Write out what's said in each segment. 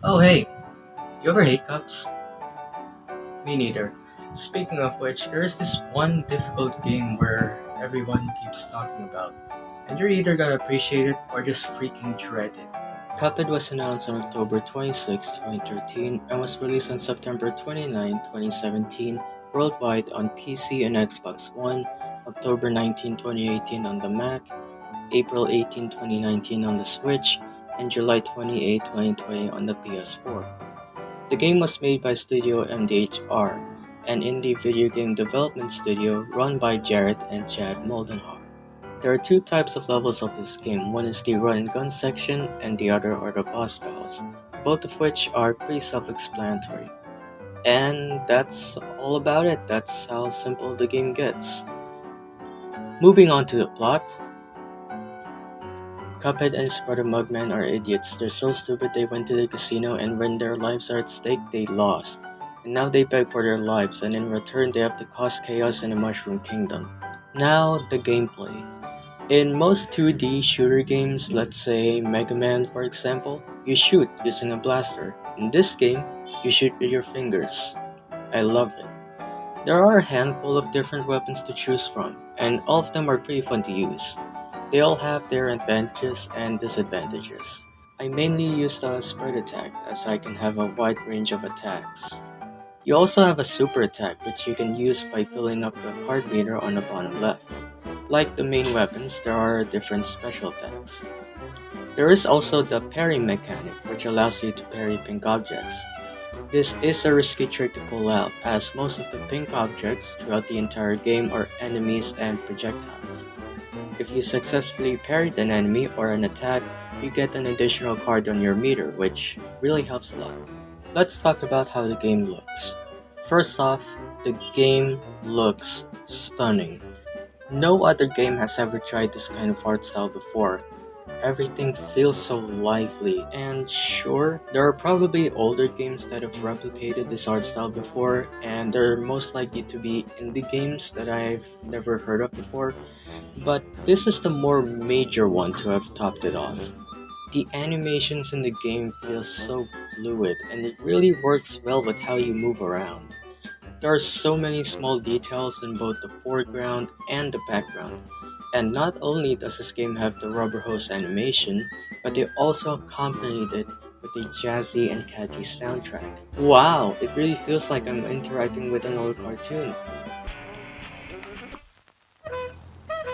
Oh hey, you ever hate cups? Me neither. Speaking of which, there is this one difficult game where everyone keeps talking about, and you're either gonna appreciate it or just freaking dread it. Cuphead was announced on October 26, 2013 and was released on September 29, 2017 worldwide on PC and Xbox One, October 19, 2018 on the Mac, April 18, 2019 on the Switch, and July 28, 2020 on the PS4. The game was made by Studio MDHR, an indie video game development studio run by Jarrett and Chad Moldenhar. There are two types of levels of this game. One is the run and gun section, and the other are the boss battles, both of which are pretty self-explanatory. And that's all about it. That's how simple the game gets. Moving on to the plot. Cuphead and his brother Mugman are idiots. They're so stupid they went to the casino, and when their lives are at stake, they lost. And now they beg for their lives, and in return they have to cause chaos in the Mushroom Kingdom. Now, the gameplay. In most 2D shooter games, let's say Mega Man for example, you shoot using a blaster. In this game, you shoot with your fingers. I love it. There are a handful of different weapons to choose from, and all of them are pretty fun to use. They all have their advantages and disadvantages. I mainly use the spread attack as I can have a wide range of attacks. You also have a super attack which you can use by filling up the card meter on the bottom left. Like the main weapons, there are different special attacks. There is also the parry mechanic which allows you to parry pink objects. This is a risky trick to pull out as most of the pink objects throughout the entire game are enemies and projectiles. If you successfully parried an enemy or an attack, you get an additional card on your meter, which really helps a lot. Let's talk about how the game looks. First off, the game looks stunning. No other game has ever tried this kind of art style before. Everything feels so lively, and sure, there are probably older games that have replicated this art style before, and they're most likely to be indie games that I've never heard of before, but this is the more major one to have topped it off. The animations in the game feel so fluid, and it really works well with how you move around. There are so many small details in both the foreground and the background. And not only does this game have the rubber hose animation, but they also accompanied it with a jazzy and catchy soundtrack. Wow, it really feels like I'm interacting with an old cartoon.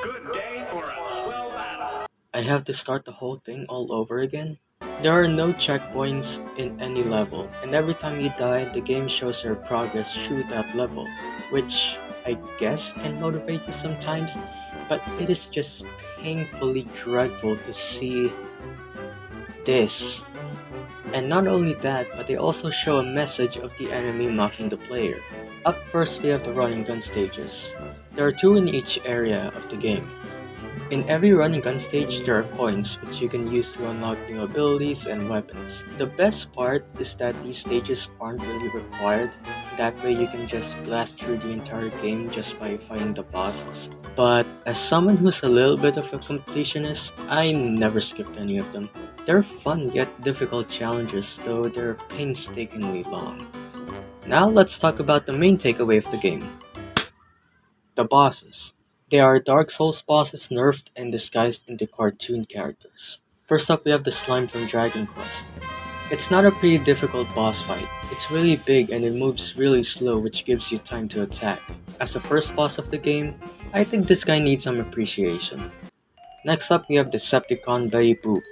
Good day for a swell battle. I have to start the whole thing all over again? There are no checkpoints in any level, and every time you die, the game shows your progress through that level, which I guess can motivate you sometimes, but it is just painfully dreadful to see this. And not only that, but they also show a message of the enemy mocking the player. Up first we have the run and gun stages. There are two in each area of the game. In every run and gun stage, there are coins which you can use to unlock new abilities and weapons. The best part is that these stages aren't really required. That way you can just blast through the entire game just by fighting the bosses. But as someone who's a little bit of a completionist, I never skipped any of them. They're fun yet difficult challenges, though they're painstakingly long. Now let's talk about the main takeaway of the game. The bosses. They are Dark Souls bosses nerfed and disguised into cartoon characters. First up we have the slime from Dragon Quest. It's not a pretty difficult boss fight. It's really big and it moves really slow, which gives you time to attack. As the first boss of the game, I think this guy needs some appreciation. Next up we have Decepticon Betty Boop.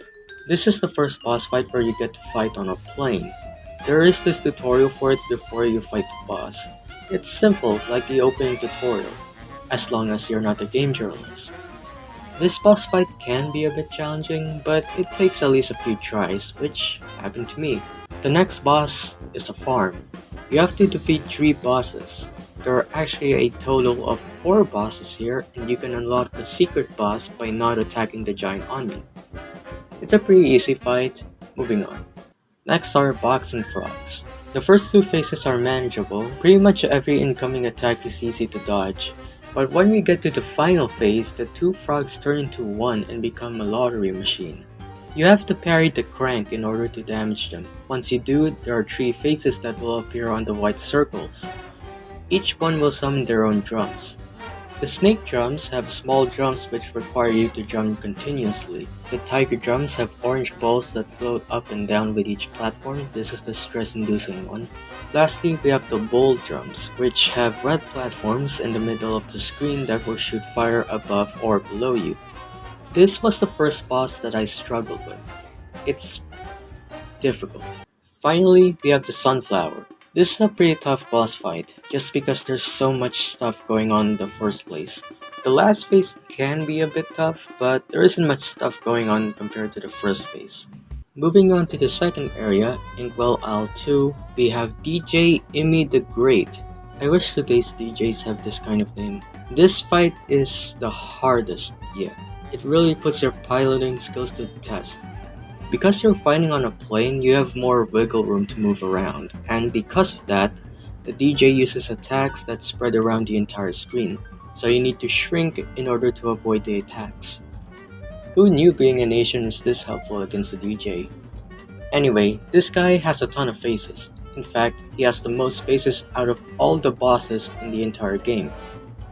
This is the first boss fight where you get to fight on a plane. There is this tutorial for it before you fight the boss. It's simple, like the opening tutorial, as long as you're not a game journalist. This boss fight can be a bit challenging, but it takes at least a few tries, which happened to me. The next boss is a farm. You have to defeat 3 bosses. There are actually a total of 4 bosses here, and you can unlock the secret boss by not attacking the giant onion. It's a pretty easy fight. Moving on. Next are boxing frogs. The first 2 phases are manageable. Pretty much every incoming attack is easy to dodge. But when we get to the final phase, the 2 frogs turn into one and become a lottery machine. You have to parry the crank in order to damage them. Once you do, there are 3 faces that will appear on the white circles. Each one will summon their own drums. The snake drums have small drums which require you to jump continuously. The tiger drums have orange balls that float up and down with each platform. This is the stress-inducing one. Lastly, we have the bull drums, which have red platforms in the middle of the screen that will shoot fire above or below you. This was the first boss that I struggled with. It's difficult. Finally, we have the sunflower. This is a pretty tough boss fight, just because there's so much stuff going on in the first place. The last phase can be a bit tough, but there isn't much stuff going on compared to the first phase. Moving on to the second area, Inkwell Isle 2, we have DJ Immy the Great. I wish today's DJs have this kind of name. This fight is the hardest yet. It really puts your piloting skills to the test. Because you're fighting on a plane, you have more wiggle room to move around, and because of that, the DJ uses attacks that spread around the entire screen, so you need to shrink in order to avoid the attacks. Who knew being an Asian is this helpful against a DJ? Anyway, this guy has a ton of faces. In fact, he has the most faces out of all the bosses in the entire game.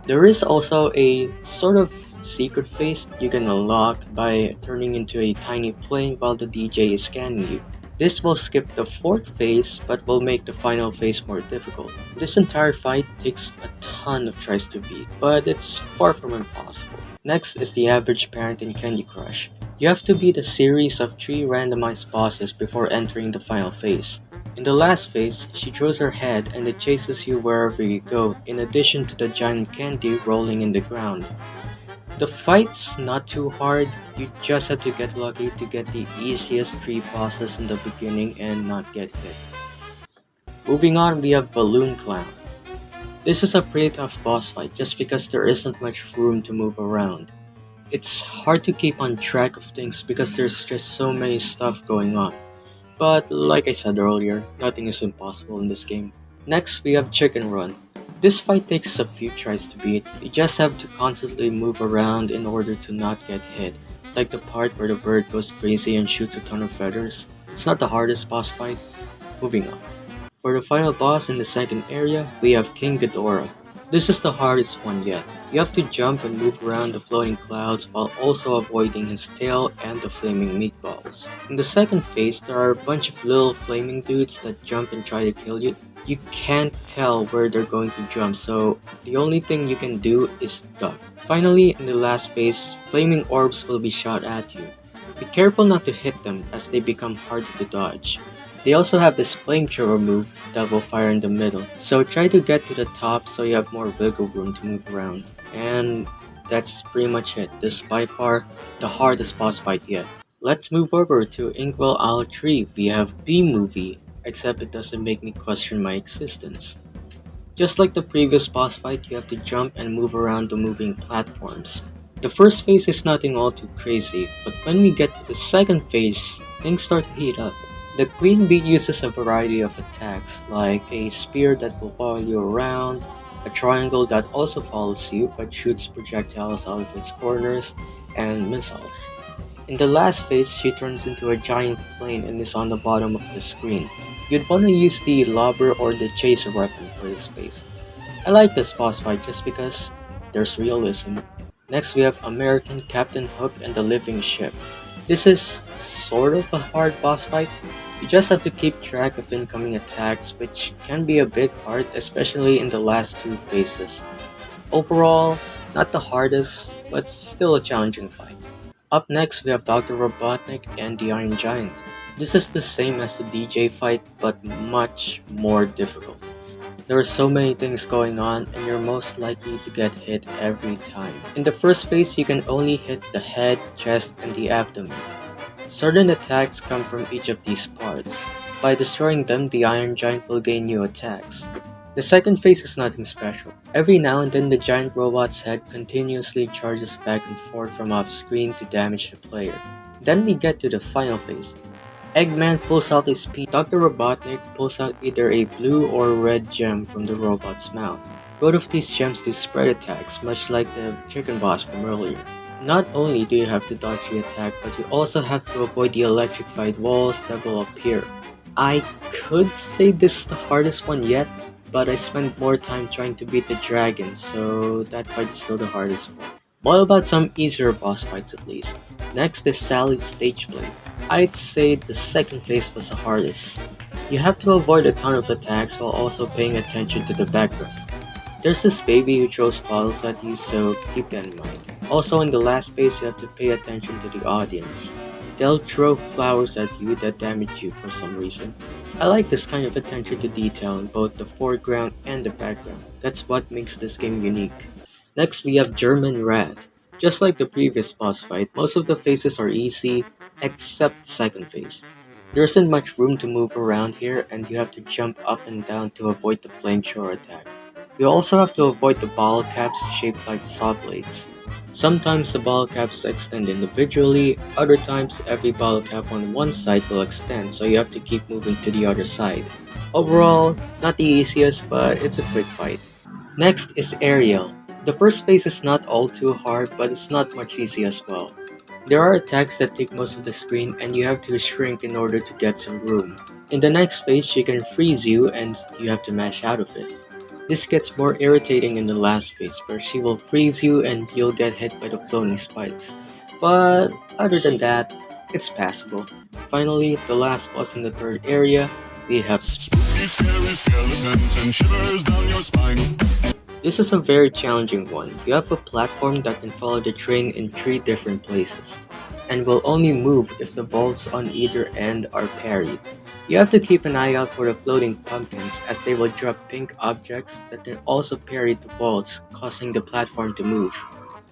There is also a sort of secret face you can unlock by turning into a tiny plane while the DJ is scanning you. This will skip the 4th phase but will make the final phase more difficult. This entire fight takes a ton of tries to beat, but it's far from impossible. Next is the average parent in Candy Crush. You have to beat a series of 3 randomized bosses before entering the final phase. In the last phase, she throws her head and it chases you wherever you go, in addition to the giant candy rolling in the ground. The fight's not too hard, you just have to get lucky to get the easiest 3 bosses in the beginning and not get hit. Moving on, we have Balloon Clown. This is a pretty tough boss fight just because there isn't much room to move around. It's hard to keep on track of things because there's just so many stuff going on. But like I said earlier, nothing is impossible in this game. Next, we have Chicken Run. This fight takes a few tries to beat. You just have to constantly move around in order to not get hit, like the part where the bird goes crazy and shoots a ton of feathers. It's not the hardest boss fight. Moving on. For the final boss in the second area, we have King Ghidorah. This is the hardest one yet. You have to jump and move around the floating clouds while also avoiding his tail and the flaming meatballs. In the second phase, there are a bunch of little flaming dudes that jump and try to kill you. You can't tell where they're going to jump, so the only thing you can do is duck. Finally, in the last phase, flaming orbs will be shot at you. Be careful not to hit them as they become harder to dodge. They also have this flamethrower move that will fire in the middle, so try to get to the top so you have more wiggle room to move around. And that's pretty much it. This is by far the hardest boss fight yet. Let's move over to Inkwell Isle 3. We have B-Movie, except it doesn't make me question my existence. Just like the previous boss fight, you have to jump and move around the moving platforms. The first phase is nothing all too crazy, but when we get to the second phase, things start to heat up. The Queen Bee uses a variety of attacks, like a spear that will follow you around, a triangle that also follows you but shoots projectiles out of its corners, and missiles. In the last phase, she turns into a giant plane and is on the bottom of the screen. You'd want to use the lobber or the chaser weapon for this phase. I like this boss fight just because there's realism. Next we have American Captain Hook and the Living Ship. This is sort of a hard boss fight. You just have to keep track of incoming attacks, which can be a bit hard, especially in the last 2 phases. Overall, not the hardest, but still a challenging fight. Up next we have Dr. Robotnik and the Iron Giant. This is the same as the DJ fight, but much more difficult. There are so many things going on and you're most likely to get hit every time. In the first phase, you can only hit the head, chest, and the abdomen. Certain attacks come from each of these parts. By destroying them, the Iron Giant will gain new attacks. The second phase is nothing special. Every now and then the giant robot's head continuously charges back and forth from off screen to damage the player. Then we get to the final phase. Eggman pulls out a speed. Dr. Robotnik pulls out either a blue or red gem from the robot's mouth. Both of these gems do spread attacks, much like the chicken boss from earlier. Not only do you have to dodge the attack, but you also have to avoid the electrified walls that will appear. I could say this is the hardest one yet, but I spent more time trying to beat the dragon, so that fight is still the hardest one. What about some easier boss fights at least? Next is Sally's stage play. I'd say the second phase was the hardest. You have to avoid a ton of attacks while also paying attention to the background. There's this baby who throws bottles at you, so keep that in mind. Also, in the last phase, you have to pay attention to the audience. They'll throw flowers at you that damage you for some reason. I like this kind of attention to detail in both the foreground and the background. That's what makes this game unique. Next, we have German Rat. Just like the previous boss fight, most of the phases are easy, except the second phase. There isn't much room to move around here, and you have to jump up and down to avoid the flamethrower attack. You also have to avoid the bottle caps shaped like saw blades. Sometimes the bottle caps extend individually, other times every bottle cap on one side will extend, so you have to keep moving to the other side. Overall, not the easiest, but it's a quick fight. Next is Aerial. The first phase is not all too hard, but it's not much easy as well. There are attacks that take most of the screen and you have to shrink in order to get some room. In the next phase, she can freeze you and you have to mash out of it. This gets more irritating in the last phase where she will freeze you and you'll get hit by the floating spikes. But other than that, it's passable. Finally, the last boss in the third area, we have Spooky Scary Skeletons and Shivers Down Your Spine. This is a very challenging one. You have a platform that can follow the train in 3 different places, and will only move if the vaults on either end are parried. You have to keep an eye out for the floating pumpkins as they will drop pink objects that can also parry the vaults, causing the platform to move.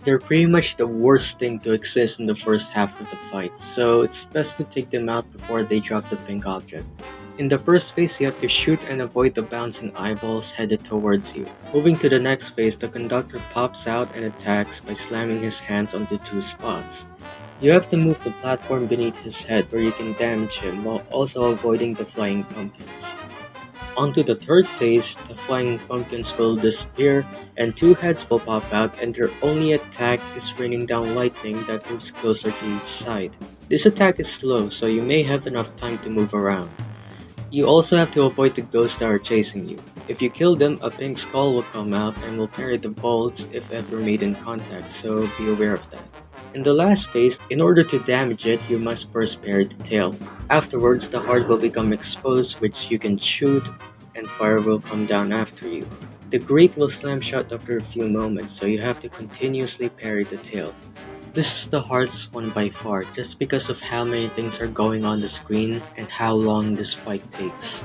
They're pretty much the worst thing to exist in the first half of the fight, so it's best to take them out before they drop the pink object. In the first phase, you have to shoot and avoid the bouncing eyeballs headed towards you. Moving to the next phase, the conductor pops out and attacks by slamming his hands onto 2 spots. You have to move the platform beneath his head where you can damage him while also avoiding the flying pumpkins. Onto the third phase, the flying pumpkins will disappear and 2 heads will pop out and their only attack is raining down lightning that moves closer to each side. This attack is slow, so you may have enough time to move around. You also have to avoid the ghosts that are chasing you. If you kill them, a pink skull will come out and will parry the vaults if ever made in contact, so be aware of that. In the last phase, in order to damage it, you must first parry the tail. Afterwards, the heart will become exposed, which you can shoot, and fire will come down after you. The grate will slam shut after a few moments, so you have to continuously parry the tail. This is the hardest one by far, just because of how many things are going on the screen and how long this fight takes.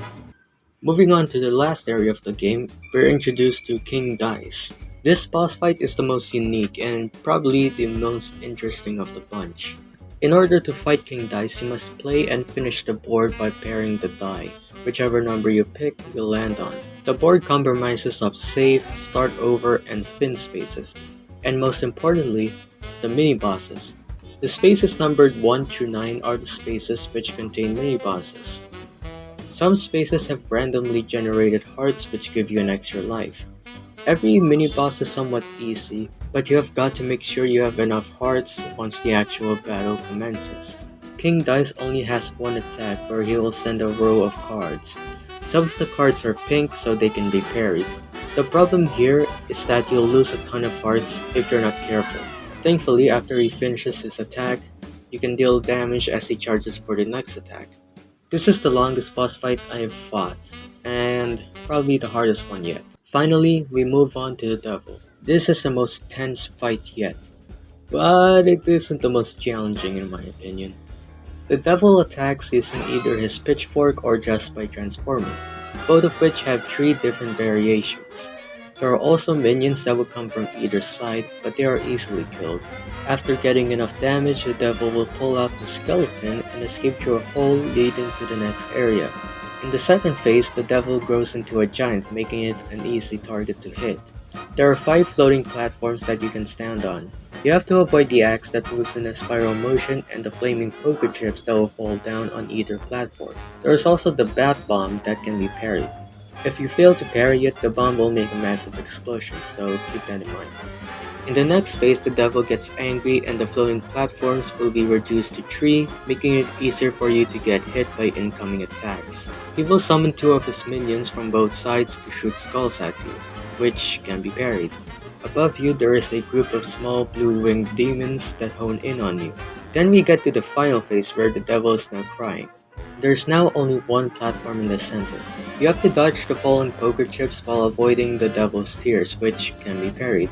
Moving on to the last area of the game, we're introduced to King Dice. This boss fight is the most unique and probably the most interesting of the bunch. In order to fight King Dice, you must play and finish the board by pairing the die. Whichever number you pick, you'll land on. The board compromises of save, start over, and fin spaces, and most importantly, the mini-bosses. The spaces numbered 1 through 9 are the spaces which contain mini-bosses. Some spaces have randomly generated hearts which give you an extra life. Every mini-boss is somewhat easy, but you have got to make sure you have enough hearts once the actual battle commences. King Dice only has one attack where he will send a row of cards. Some of the cards are pink so they can be parried. The problem here is that you'll lose a ton of hearts if you're not careful. Thankfully, after he finishes his attack, you can deal damage as he charges for the next attack. This is the longest boss fight I have fought, and probably the hardest one yet. Finally, we move on to the devil. This is the most tense fight yet, but it isn't the most challenging in my opinion. The devil attacks using either his pitchfork or just by transforming, both of which have 3 different variations. There are also minions that will come from either side, but they are easily killed. After getting enough damage, the devil will pull out his skeleton and escape through a hole leading to the next area. In the second phase, the devil grows into a giant, making it an easy target to hit. There are 5 floating platforms that you can stand on. You have to avoid the axe that moves in a spiral motion and the flaming poker chips that will fall down on either platform. There is also the bat bomb that can be parried. If you fail to parry it, the bomb will make a massive explosion, so keep that in mind. In the next phase, the devil gets angry and the floating platforms will be reduced to 3, making it easier for you to get hit by incoming attacks. He will summon 2 of his minions from both sides to shoot skulls at you, which can be parried. Above you, there is a group of small blue-winged demons that hone in on you. Then we get to the final phase where the devil is now crying. There's now only one platform in the center. You have to dodge the falling poker chips while avoiding the devil's tears, which can be parried.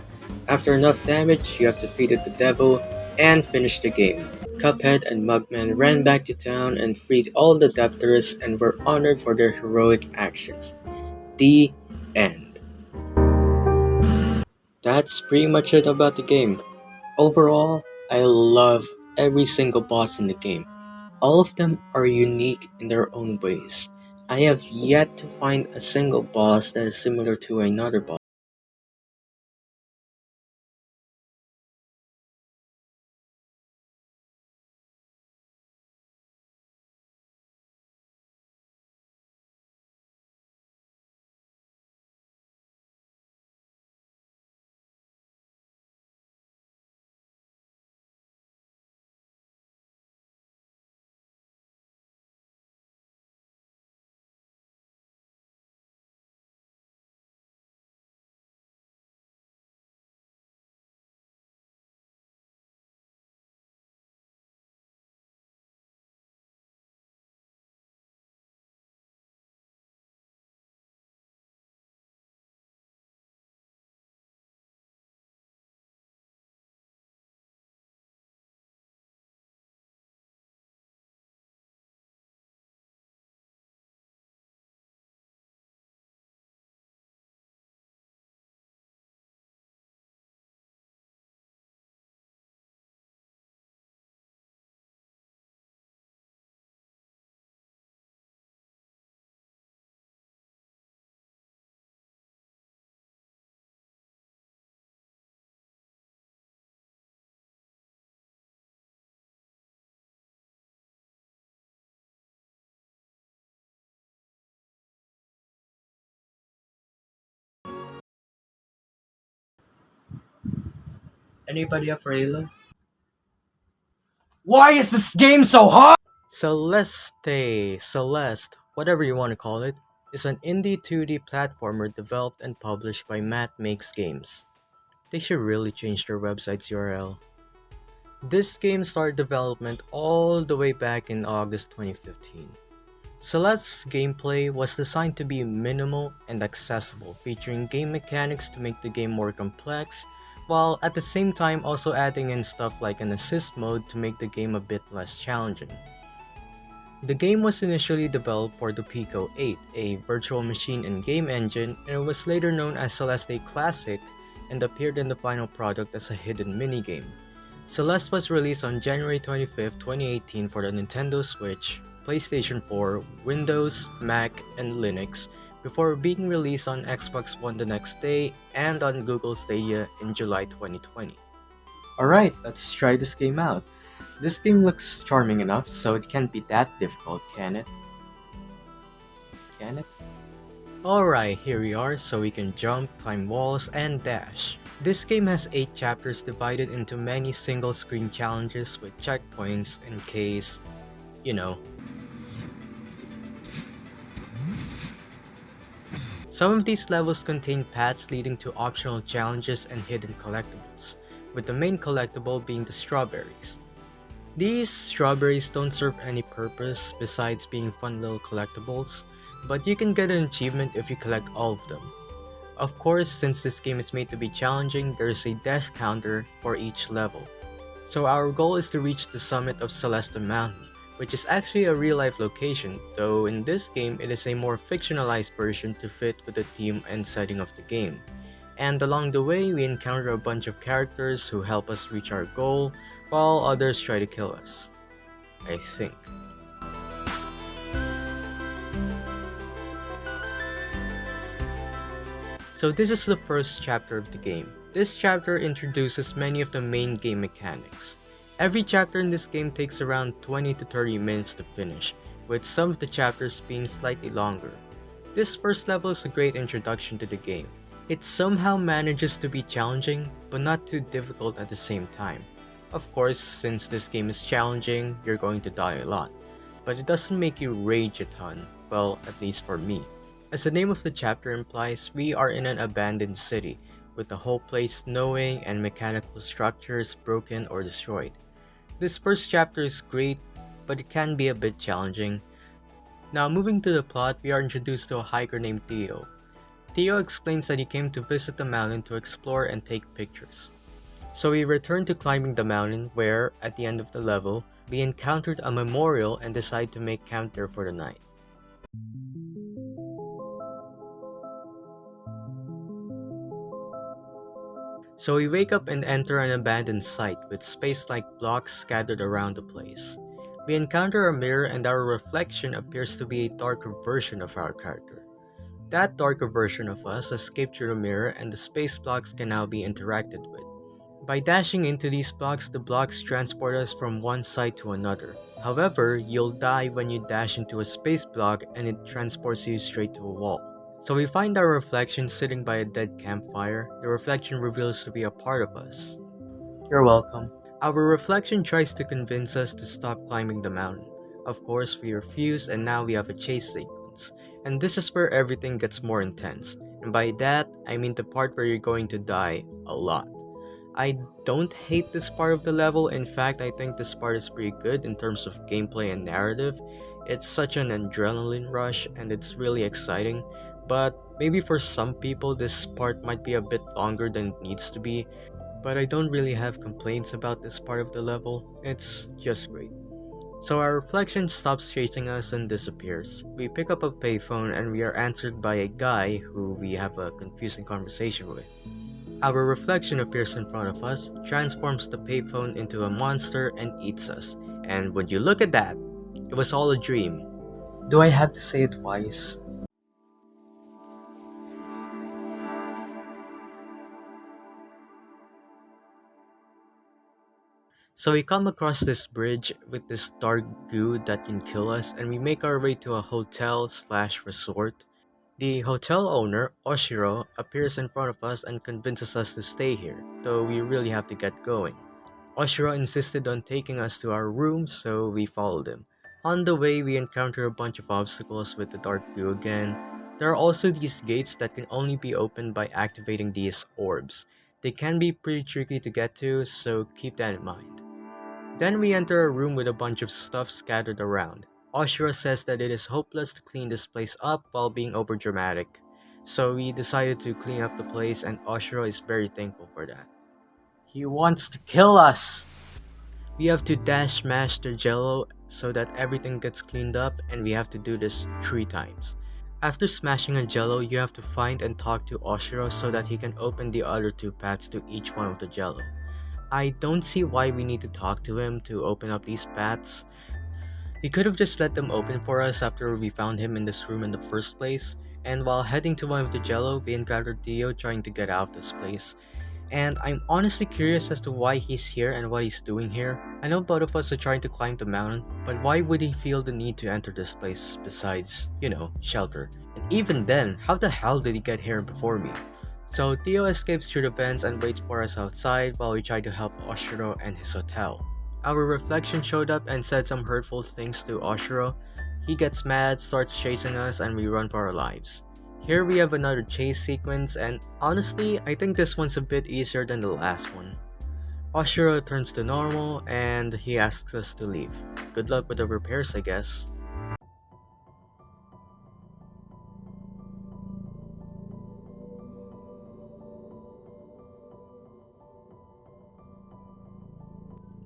After enough damage, you have defeated the devil and finished the game. Cuphead and Mugman ran back to town and freed all the debtors and were honored for their heroic actions. The end. That's pretty much it about the game. Overall, I love every single boss in the game. All of them are unique in their own ways. I have yet to find a single boss that is similar to another boss. Anybody up for Halo? Why is this game so hard? Celeste, whatever you want to call it, is an indie 2D platformer developed and published by Matt Makes Games. They should really change their website's URL. This game started development all the way back in August 2015. Celeste's gameplay was designed to be minimal and accessible, featuring game mechanics to make the game more complex, while at the same time also adding in stuff like an assist mode to make the game a bit less challenging. The game was initially developed for the Pico 8, a virtual machine and game engine, and it was later known as Celeste Classic and appeared in the final product as a hidden minigame. Celeste was released on January 25, 2018 for the Nintendo Switch, PlayStation 4, Windows, Mac, and Linux, before being released on Xbox One the next day and on Google Stadia in July 2020. Alright, let's try this game out. This game looks charming enough, so it can't be that difficult, can it? Can it? Alright, here we are, so we can jump, climb walls, and dash. This game has 8 chapters divided into many single-screen challenges with checkpoints in case, you know. Some of these levels contain paths leading to optional challenges and hidden collectibles, with the main collectible being the strawberries. These strawberries don't serve any purpose besides being fun little collectibles, but you can get an achievement if you collect all of them. Of course, since this game is made to be challenging, there is a death counter for each level. So our goal is to reach the summit of Celeste Mountain, which is actually a real-life location, though in this game it is a more fictionalized version to fit with the theme and setting of the game. And along the way, we encounter a bunch of characters who help us reach our goal, while others try to kill us. I think. So this is the first chapter of the game. This chapter introduces many of the main game mechanics. Every chapter in this game takes around 20 to 30 minutes to finish, with some of the chapters being slightly longer. This first level is a great introduction to the game. It somehow manages to be challenging, but not too difficult at the same time. Of course, since this game is challenging, you're going to die a lot, but it doesn't make you rage a ton, well, at least for me. As the name of the chapter implies, we are in an abandoned city, with the whole place snowing and mechanical structures broken or destroyed. This first chapter is great, but it can be a bit challenging. Now moving to the plot, we are introduced to a hiker named Theo. Theo explains that he came to visit the mountain to explore and take pictures. So we return to climbing the mountain where, at the end of the level, we encountered a memorial and decide to make camp there for the night. So we wake up and enter an abandoned site with space-like blocks scattered around the place. We encounter a mirror and our reflection appears to be a darker version of our character. That darker version of us escaped through the mirror and the space blocks can now be interacted with. By dashing into these blocks, the blocks transport us from one side to another. However, you'll die when you dash into a space block and it transports you straight to a wall. So we find our reflection sitting by a dead campfire. The reflection reveals to be a part of us. You're welcome. Our reflection tries to convince us to stop climbing the mountain. Of course, we refuse and now we have a chase sequence. And this is where everything gets more intense. And by that, I mean the part where you're going to die a lot. I don't hate this part of the level, in fact I think this part is pretty good in terms of gameplay and narrative. It's such an adrenaline rush and it's really exciting, but maybe for some people this part might be a bit longer than it needs to be, but I don't really have complaints about this part of the level, it's just great. So our reflection stops chasing us and disappears. We pick up a payphone and we are answered by a guy who we have a confusing conversation with. Our reflection appears in front of us, transforms the payphone into a monster and eats us. And would you look at that? It was all a dream. Do I have to say it twice? So we come across this bridge with this dark goo that can kill us and we make our way to a hotel/resort. The hotel owner, Oshiro, appears in front of us and convinces us to stay here, though we really have to get going. Oshiro insisted on taking us to our room, so we followed him. On the way, we encounter a bunch of obstacles with the dark goo again. There are also these gates that can only be opened by activating these orbs. They can be pretty tricky to get to, so keep that in mind. Then we enter a room with a bunch of stuff scattered around. Oshiro says that it is hopeless to clean this place up while being overdramatic. So we decided to clean up the place and Oshiro is very thankful for that. He wants to kill us! We have to dash smash the jello so that everything gets cleaned up and we have to do this 3 times. After smashing a jello, you have to find and talk to Oshiro so that he can open the other 2 paths to each one of the jello. I don't see why we need to talk to him to open up these paths. He could have just let them open for us after we found him in this room in the first place, and while heading to one of the jello, we encountered Dio trying to get out of this place. And I'm honestly curious as to why he's here and what he's doing here. I know both of us are trying to climb the mountain, but why would he feel the need to enter this place besides, shelter? And even then, how the hell did he get here before me? So Theo escapes through the vents and waits for us outside while we try to help Oshiro and his hotel. Our reflection showed up and said some hurtful things to Oshiro. He gets mad, starts chasing us, and we run for our lives. Here we have another chase sequence, and honestly, I think this one's a bit easier than the last one. Oshiro turns to normal, and he asks us to leave. Good luck with the repairs, I guess.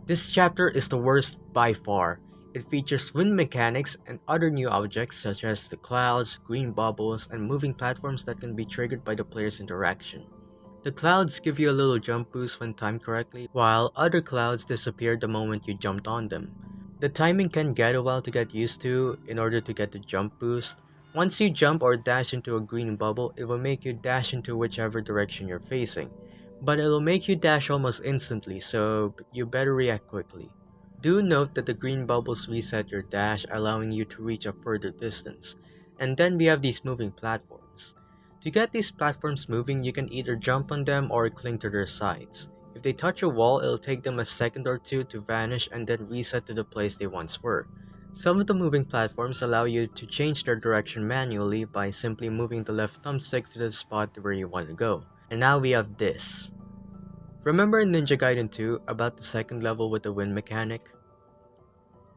This chapter is the worst by far. It features wind mechanics and other new objects such as the clouds, green bubbles, and moving platforms that can be triggered by the player's interaction. The clouds give you a little jump boost when timed correctly, while other clouds disappear the moment you jumped on them. The timing can get a while to get used to in order to get the jump boost. Once you jump or dash into a green bubble, it will make you dash into whichever direction you're facing. But it'll make you dash almost instantly, so you better react quickly. Do note that the green bubbles reset your dash, allowing you to reach a further distance. And then we have these moving platforms. To get these platforms moving, you can either jump on them or cling to their sides. If they touch a wall, it'll take them a second or two to vanish and then reset to the place they once were. Some of the moving platforms allow you to change their direction manually by simply moving the left thumbstick to the spot where you want to go. And now we have this. Remember in Ninja Gaiden 2 about the second level with the wind mechanic?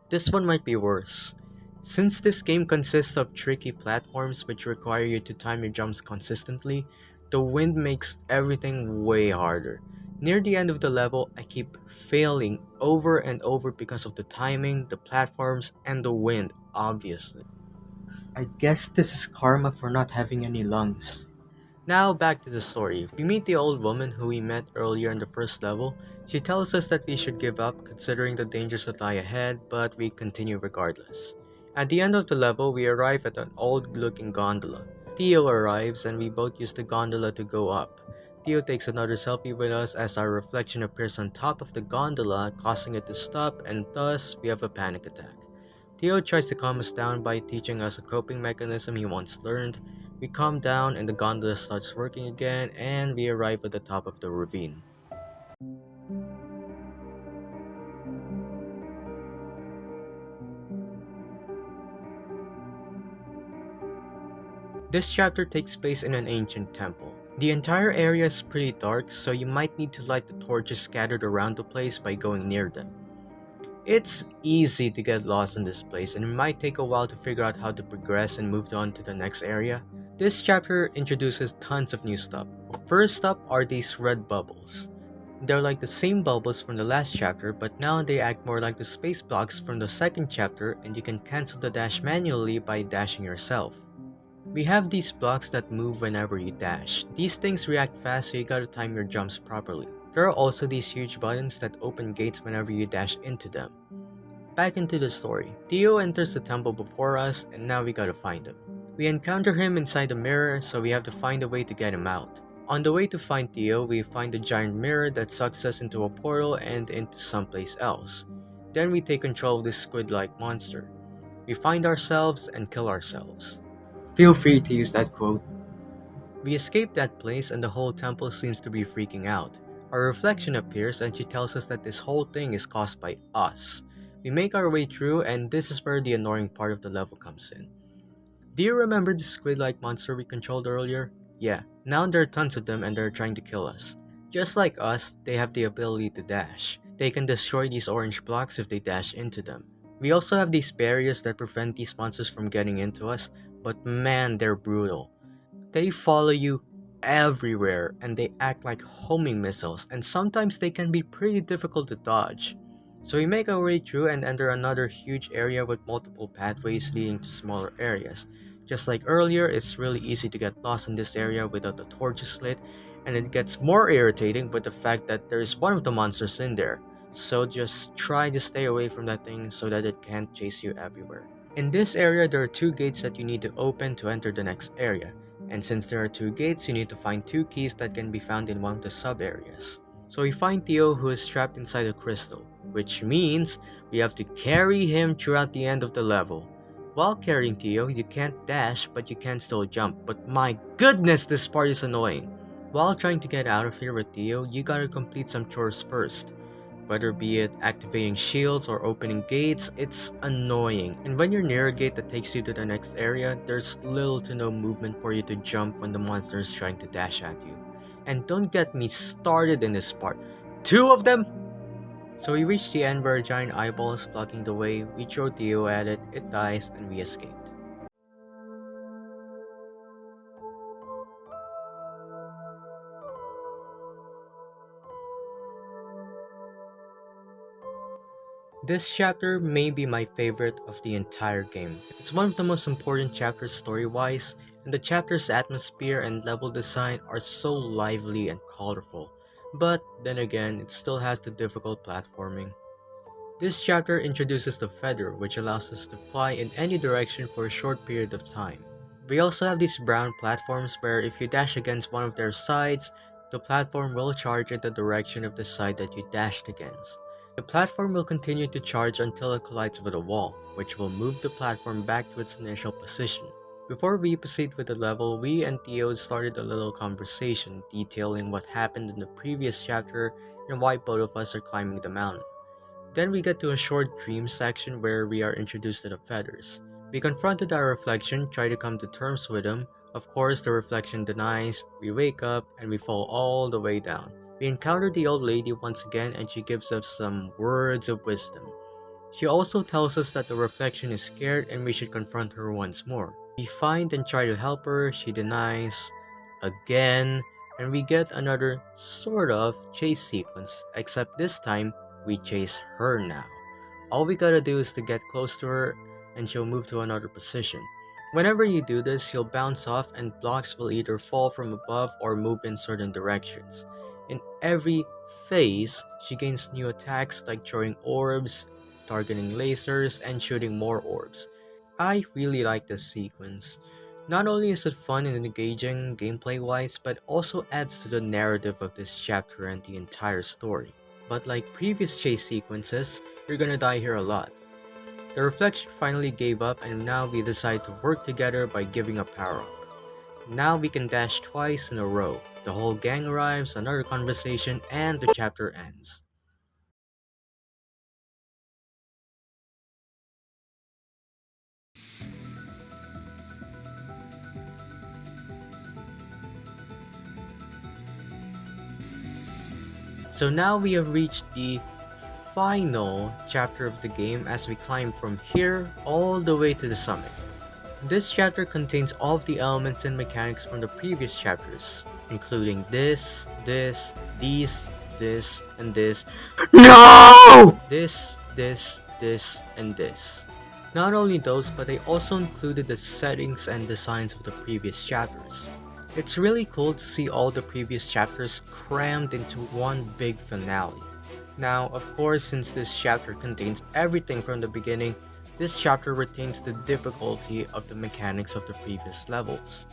This one might be worse. Since this game consists of tricky platforms which require you to time your jumps consistently, the wind makes everything way harder. Near the end of the level, I keep failing over and over because of the timing, the platforms, and the wind, obviously. I guess this is karma for not having any lungs. Now back to the story. We meet the old woman who we met earlier in the first level. She tells us that we should give up considering the dangers that lie ahead, but we continue regardless. At the end of the level, we arrive at an old looking gondola. Theo arrives and we both use the gondola to go up. Theo takes another selfie with us as our reflection appears on top of the gondola, causing it to stop, and thus we have a panic attack. Theo tries to calm us down by teaching us a coping mechanism he once learned. We calm down and the gondola starts working again, and we arrive at the top of the ravine. This chapter takes place in an ancient temple. The entire area is pretty dark, so you might need to light the torches scattered around the place by going near them. It's easy to get lost in this place, and it might take a while to figure out how to progress and move on to the next area. This chapter introduces tons of new stuff. First up are these red bubbles. They're like the same bubbles from the last chapter, but now they act more like the space blocks from the second chapter, and you can cancel the dash manually by dashing yourself. We have these blocks that move whenever you dash. These things react fast, so you gotta time your jumps properly. There are also these huge buttons that open gates whenever you dash into them. Back into the story. Theo enters the temple before us, and now we gotta find him. We encounter him inside the mirror, so we have to find a way to get him out. On the way to find Theo, we find a giant mirror that sucks us into a portal and into someplace else. Then we take control of this squid-like monster. We find ourselves and kill ourselves. Feel free to use that quote. We escape that place and the whole temple seems to be freaking out. Our reflection appears and she tells us that this whole thing is caused by us. We make our way through and this is where the annoying part of the level comes in. Do you remember the squid-like monster we controlled earlier? Yeah, now there are tons of them and they're trying to kill us. Just like us, they have the ability to dash. They can destroy these orange blocks if they dash into them. We also have these barriers that prevent these monsters from getting into us, but man, they're brutal. They follow you everywhere and they act like homing missiles, and sometimes they can be pretty difficult to dodge. So we make our way through and enter another huge area with multiple pathways leading to smaller areas. Just like earlier, it's really easy to get lost in this area without the torches lit, and it gets more irritating with the fact that there is one of the monsters in there. So just try to stay away from that thing so that it can't chase you everywhere. In this area, there are 2 gates that you need to open to enter the next area. And since there are 2 gates, you need to find 2 keys that can be found in one of the sub-areas. So we find Theo who is trapped inside a crystal, which means we have to carry him throughout the end of the level. While carrying Theo, you can't dash, but you can still jump. But my goodness, this part is annoying. While trying to get out of here with Theo, you gotta complete some chores first. Whether be it activating shields or opening gates, it's annoying. And when you're near a gate that takes you to the next area, there's little to no movement for you to jump when the monster is trying to dash at you. And don't get me started in this part. 2 of them? So we reach the end where a giant eyeball is blocking the way, we throw Theo at it, it dies, and we escaped. This chapter may be my favorite of the entire game. It's one of the most important chapters story-wise, and the chapter's atmosphere and level design are so lively and colorful. But then again, it still has the difficult platforming. This chapter introduces the feather, which allows us to fly in any direction for a short period of time. We also have these brown platforms where if you dash against one of their sides, the platform will charge in the direction of the side that you dashed against. The platform will continue to charge until it collides with a wall, which will move the platform back to its initial position. Before we proceed with the level, we and Theo started a little conversation detailing what happened in the previous chapter and why both of us are climbing the mountain. Then we get to a short dream section where we are introduced to the feathers. We confronted our reflection, try to come to terms with them. Of course, the reflection denies, we wake up, and we fall all the way down. We encounter the old lady once again and she gives us some words of wisdom. She also tells us that the reflection is scared and we should confront her once more. We find and try to help her, she denies again, and we get another sort of chase sequence, except this time we chase her now. All we gotta do is to get close to her and she'll move to another position. Whenever you do this, you'll bounce off and blocks will either fall from above or move in certain directions. In every phase, she gains new attacks like throwing orbs, targeting lasers, and shooting more orbs. I really like this sequence. Not only is it fun and engaging gameplay wise, but also adds to the narrative of this chapter and the entire story. But like previous chase sequences, you're gonna die here a lot. The reflection finally gave up and now we decide to work together by giving a power up. Now we can dash twice in a row. The whole gang arrives, another conversation, and the chapter ends. So now we have reached the final chapter of the game as we climb from here all the way to the summit. This chapter contains all of the elements and mechanics from the previous chapters, including these, and this. No! This, and this. Not only those, but they also included the settings and designs of the previous chapters. It's really cool to see all the previous chapters crammed into one big finale. Now, of course, since this chapter contains everything from the beginning, this chapter retains the difficulty of the mechanics of the previous levels.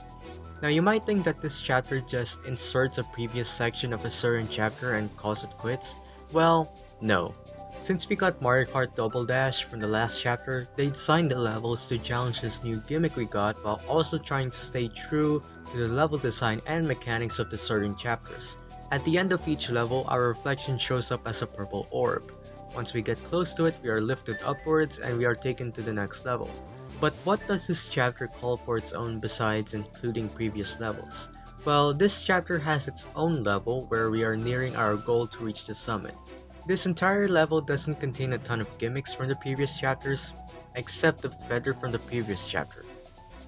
Now you might think that this chapter just inserts a previous section of a certain chapter and calls it quits. Well, no. Since we got Mario Kart Double Dash from the last chapter, they designed the levels to challenge this new gimmick we got while also trying to stay true to the level design and mechanics of the certain chapters. At the end of each level, our reflection shows up as a purple orb. Once we get close to it, we are lifted upwards and we are taken to the next level. But what does this chapter call for its own besides including previous levels? Well, this chapter has its own level where we are nearing our goal to reach the summit. This entire level doesn't contain a ton of gimmicks from the previous chapters, except the feather from the previous chapter.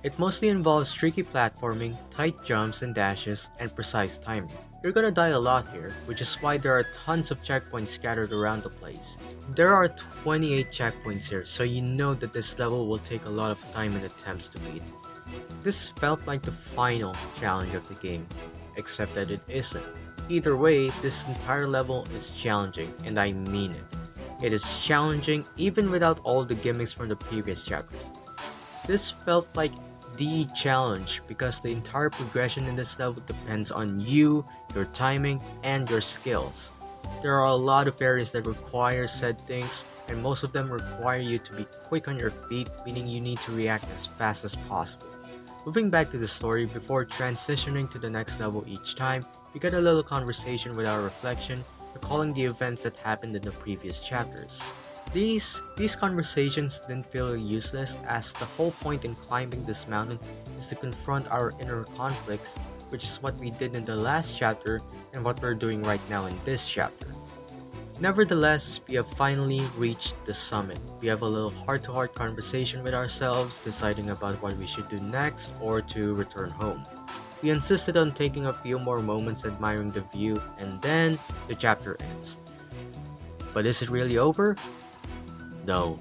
It mostly involves tricky platforming, tight jumps and dashes, and precise timing. You're gonna die a lot here, which is why there are tons of checkpoints scattered around the place. There are 28 checkpoints here, so you know that this level will take a lot of time and attempts to beat. This felt like the final challenge of the game, except that it isn't. Either way, this entire level is challenging, and I mean it. It is challenging even without all the gimmicks from the previous chapters. This felt like the challenge because the entire progression in this level depends on you, your timing, and your skills. There are a lot of areas that require said things, and most of them require you to be quick on your feet, meaning you need to react as fast as possible. Moving back to the story, before transitioning to the next level each time, we get a little conversation with our reflection, recalling the events that happened in the previous chapters. These conversations didn't feel useless as the whole point in climbing this mountain is to confront our inner conflicts, which is what we did in the last chapter and what we're doing right now in this chapter. Nevertheless, we have finally reached the summit. We have a little heart-to-heart conversation with ourselves, deciding about what we should do next or to return home. We insisted on taking a few more moments admiring the view, and then the chapter ends. But is it really over? No.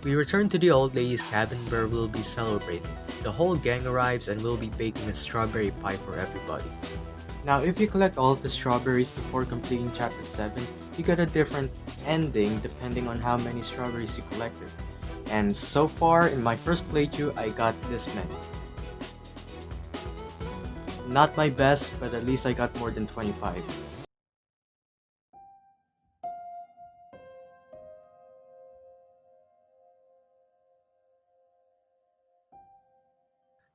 We return to the old lady's cabin where we'll be celebrating. The whole gang arrives and we'll be baking a strawberry pie for everybody. Now, if you collect all of the strawberries before completing chapter 7, you get a different ending depending on how many strawberries you collected. And so far, in my first playthrough, I got this many. Not my best, but at least I got more than 25.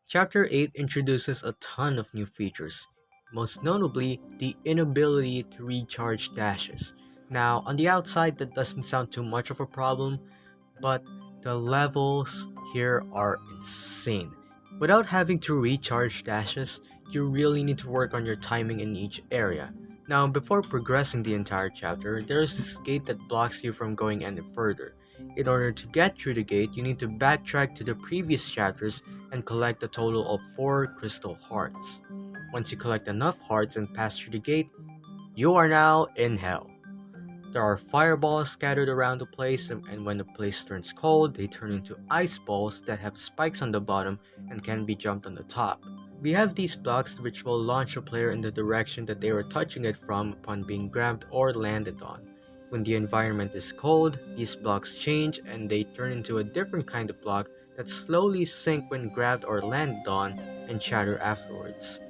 Chapter 8 introduces a ton of new features, most notably the inability to recharge dashes. Now, on the outside, that doesn't sound too much of a problem, but the levels here are insane. Without having to recharge dashes, you really need to work on your timing in each area. Now, before progressing the entire chapter, there is this gate that blocks you from going any further. In order to get through the gate, you need to backtrack to the previous chapters and collect a total of 4 crystal hearts. Once you collect enough hearts and pass through the gate, you are now in hell. There are fireballs scattered around the place, and when the place turns cold, they turn into ice balls that have spikes on the bottom and can be jumped on the top. We have these blocks which will launch a player in the direction that they were touching it from upon being grabbed or landed on. When the environment is cold, these blocks change and they turn into a different kind of block that slowly sink when grabbed or landed on and shatter afterwards.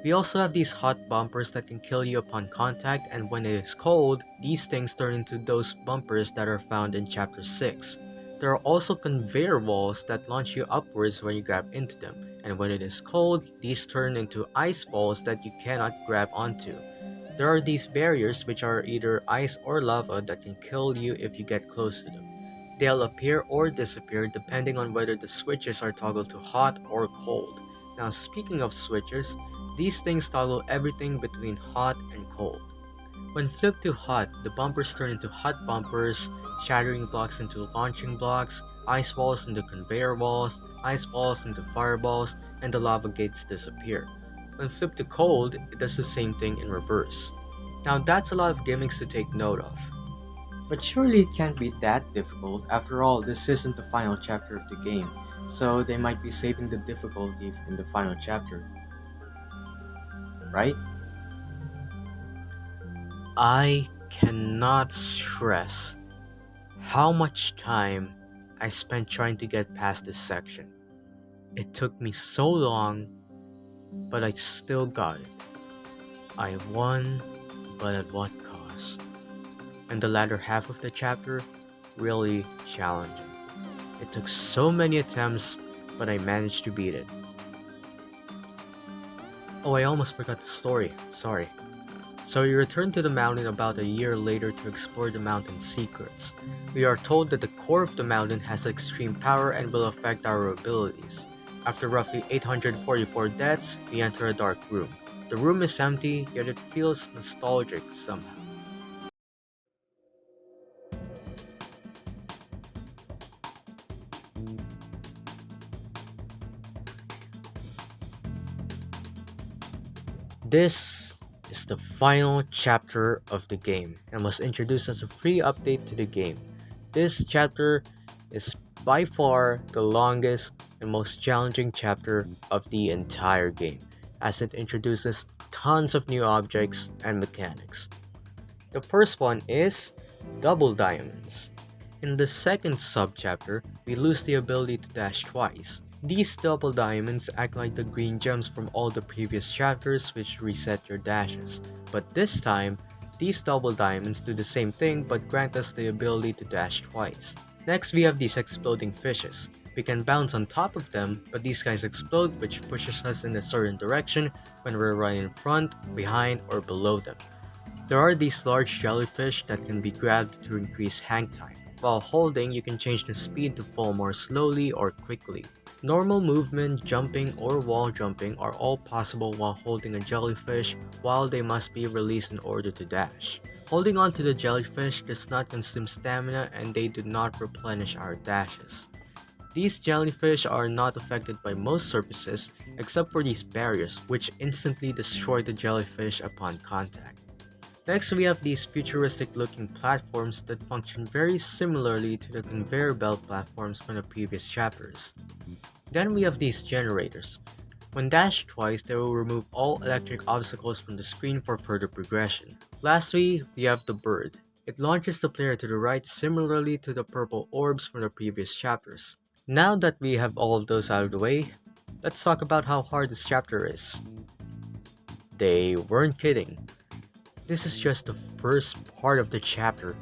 We also have these hot bumpers that can kill you upon contact, and when it is cold, these things turn into those bumpers that are found in chapter 6. There are also conveyor walls that launch you upwards when you grab into them, and when it is cold, these turn into ice balls that you cannot grab onto. There are these barriers which are either ice or lava that can kill you if you get close to them. They'll appear or disappear depending on whether the switches are toggled to hot or cold. Now, speaking of switches, these things toggle everything between hot and cold. When flipped to hot, the bumpers turn into hot bumpers, shattering blocks into launching blocks, ice walls into conveyor walls, ice balls into fireballs, and the lava gates disappear. When flipped to cold, it does the same thing in reverse. Now that's a lot of gimmicks to take note of. But surely it can't be that difficult. After all, this isn't the final chapter of the game, so they might be saving the difficulty in the final chapter. Right? I cannot stress how much time I spent trying to get past this section. It took me so long, but I still got it. I won, but at what cost? And the latter half of the chapter, really challenging. It took so many attempts, but I managed to beat it. Oh, I almost forgot the story, sorry. So we return to the mountain about a year later to explore the mountain's secrets. We are told that the core of the mountain has extreme power and will affect our abilities. After roughly 844 deaths, we enter a dark room. The room is empty, yet it feels nostalgic somehow. This is the final chapter of the game and was introduced as a free update to the game. This chapter is by far the longest and most challenging chapter of the entire game, as it introduces tons of new objects and mechanics. The first one is double diamonds. In the second subchapter, we lose the ability to dash twice. These double diamonds act like the green gems from all the previous chapters which reset your dashes, but this time, these double diamonds do the same thing but grant us the ability to dash twice. Next we have these exploding fishes. We can bounce on top of them, but these guys explode which pushes us in a certain direction when we're right in front, behind, or below them. There are these large jellyfish that can be grabbed to increase hang time. While holding, you can change the speed to fall more slowly or quickly. Normal movement, jumping, or wall jumping are all possible while holding a jellyfish, while they must be released in order to dash. Holding on to the jellyfish does not consume stamina and they do not replenish our dashes. These jellyfish are not affected by most surfaces except for these barriers which instantly destroy the jellyfish upon contact. Next we have these futuristic looking platforms that function very similarly to the conveyor belt platforms from the previous chapters. Then we have these generators. When dashed twice, they will remove all electric obstacles from the screen for further progression. Lastly, we have the bird. It launches the player to the right similarly to the purple orbs from the previous chapters. Now that we have all of those out of the way, let's talk about how hard this chapter is. They weren't kidding. This is just the first part of the chapter,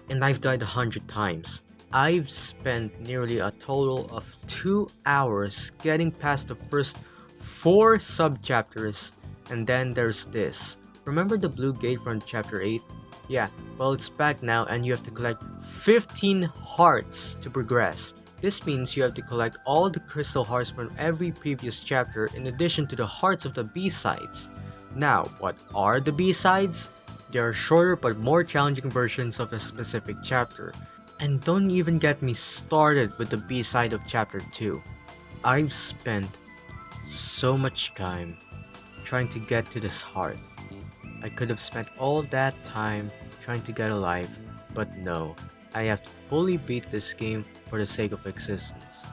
and I've died 100 times. I've spent nearly a total of 2 hours getting past the first 4 sub-chapters, and then there's this. Remember the blue gate from chapter 8? Yeah, well it's back now and you have to collect 15 hearts to progress. This means you have to collect all the crystal hearts from every previous chapter in addition to the hearts of the B-sides. Now, what are the B-sides? They are shorter but more challenging versions of a specific chapter. And don't even get me started with the B-side of chapter 2. I've spent so much time trying to get to this heart. I could have spent all that time trying to get alive, but no, I have to fully beat this game for the sake of existence.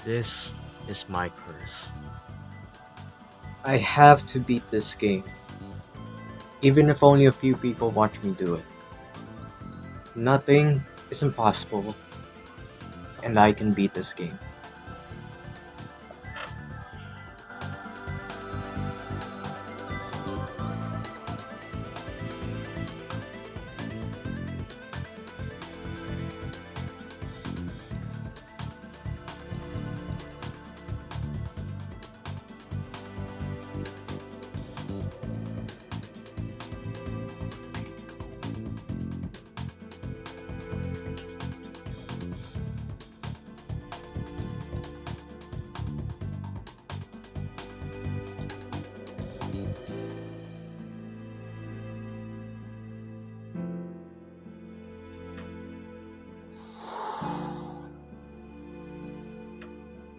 This is my curse. I have to beat this game, even if only a few people watch me do it. Nothing is impossible, and I can beat this game.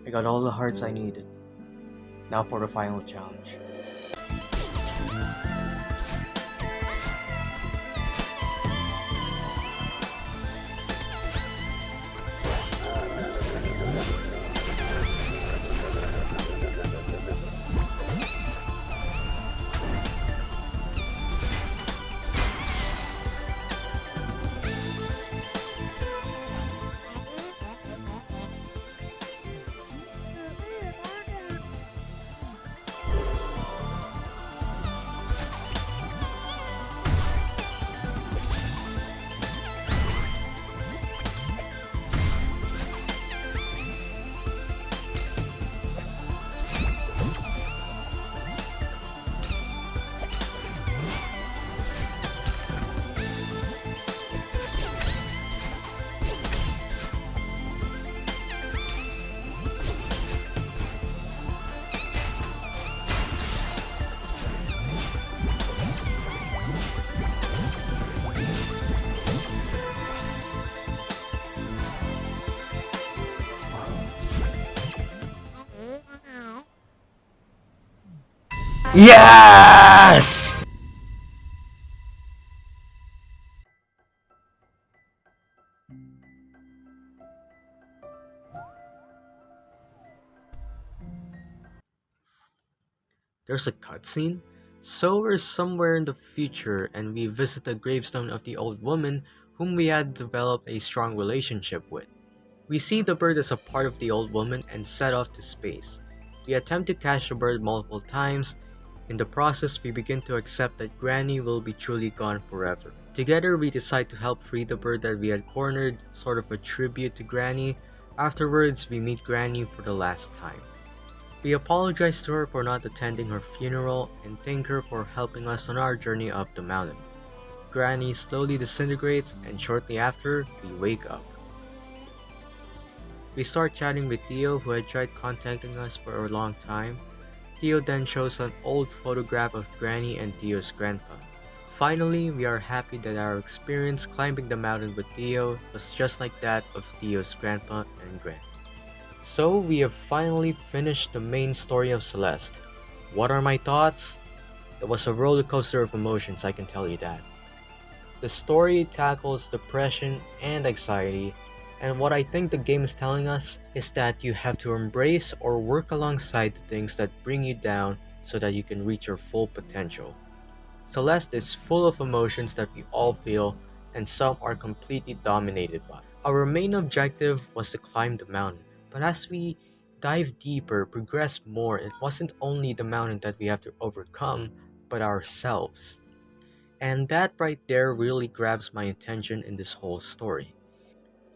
I got all the hearts I needed. Now for the final challenge. Yes! There's a cutscene? So we're somewhere in the future and we visit the gravestone of the old woman whom we had developed a strong relationship with. We see the bird as a part of the old woman and set off to space. We attempt to catch the bird multiple times. In the process, we begin to accept that Granny will be truly gone forever. Together, we decide to help free the bird that we had cornered, sort of a tribute to Granny. Afterwards, we meet Granny for the last time. We apologize to her for not attending her funeral and thank her for helping us on our journey up the mountain. Granny slowly disintegrates and shortly after, we wake up. We start chatting with Theo, who had tried contacting us for a long time. Theo then shows an old photograph of Granny and Theo's grandpa. Finally, we are happy that our experience climbing the mountain with Theo was just like that of Theo's grandpa and Granny. So we have finally finished the main story of Celeste. What are my thoughts? It was a roller coaster of emotions, I can tell you that. The story tackles depression and anxiety, and what I think the game is telling us is that you have to embrace or work alongside the things that bring you down so that you can reach your full potential. Celeste is full of emotions that we all feel, and some are completely dominated by. Our main objective was to climb the mountain, but as we dive deeper, progress more, it wasn't only the mountain that we have to overcome, but ourselves. And that right there really grabs my attention in this whole story.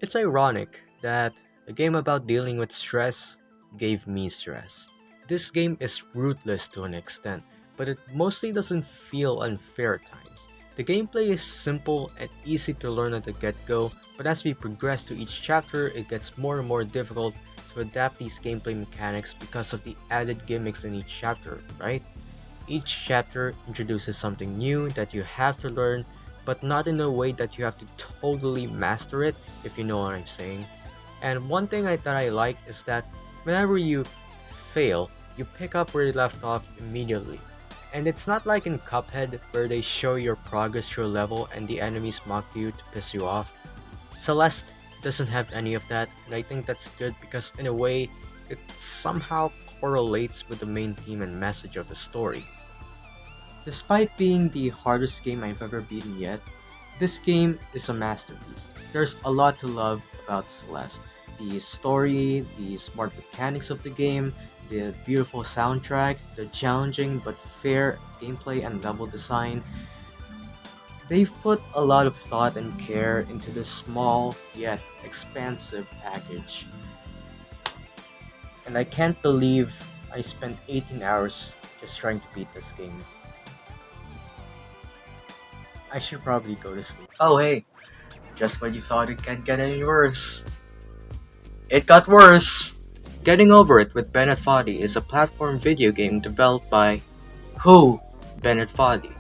It's ironic that a game about dealing with stress gave me stress. This game is ruthless to an extent, but it mostly doesn't feel unfair at times. The gameplay is simple and easy to learn at the get-go, but as we progress to each chapter, it gets more and more difficult to adapt these gameplay mechanics because of the added gimmicks in each chapter, right? Each chapter introduces something new that you have to learn, but not in a way that you have to totally master it, if you know what I'm saying. And one thing that I like is that whenever you fail, you pick up where you left off immediately. And it's not like in Cuphead where they show your progress through a level and the enemies mock you to piss you off. Celeste doesn't have any of that, and I think that's good because in a way, it somehow correlates with the main theme and message of the story. Despite being the hardest game I've ever beaten yet, this game is a masterpiece. There's a lot to love about Celeste. The story, the smart mechanics of the game, the beautiful soundtrack, the challenging but fair gameplay and level design. They've put a lot of thought and care into this small yet expansive package. And I can't believe I spent 18 hours just trying to beat this game. I should probably go to sleep. Oh hey, just when you thought it can't get any worse. It got worse! Getting Over It with Bennett Foddy is a platform video game developed by... Who? Bennett Foddy.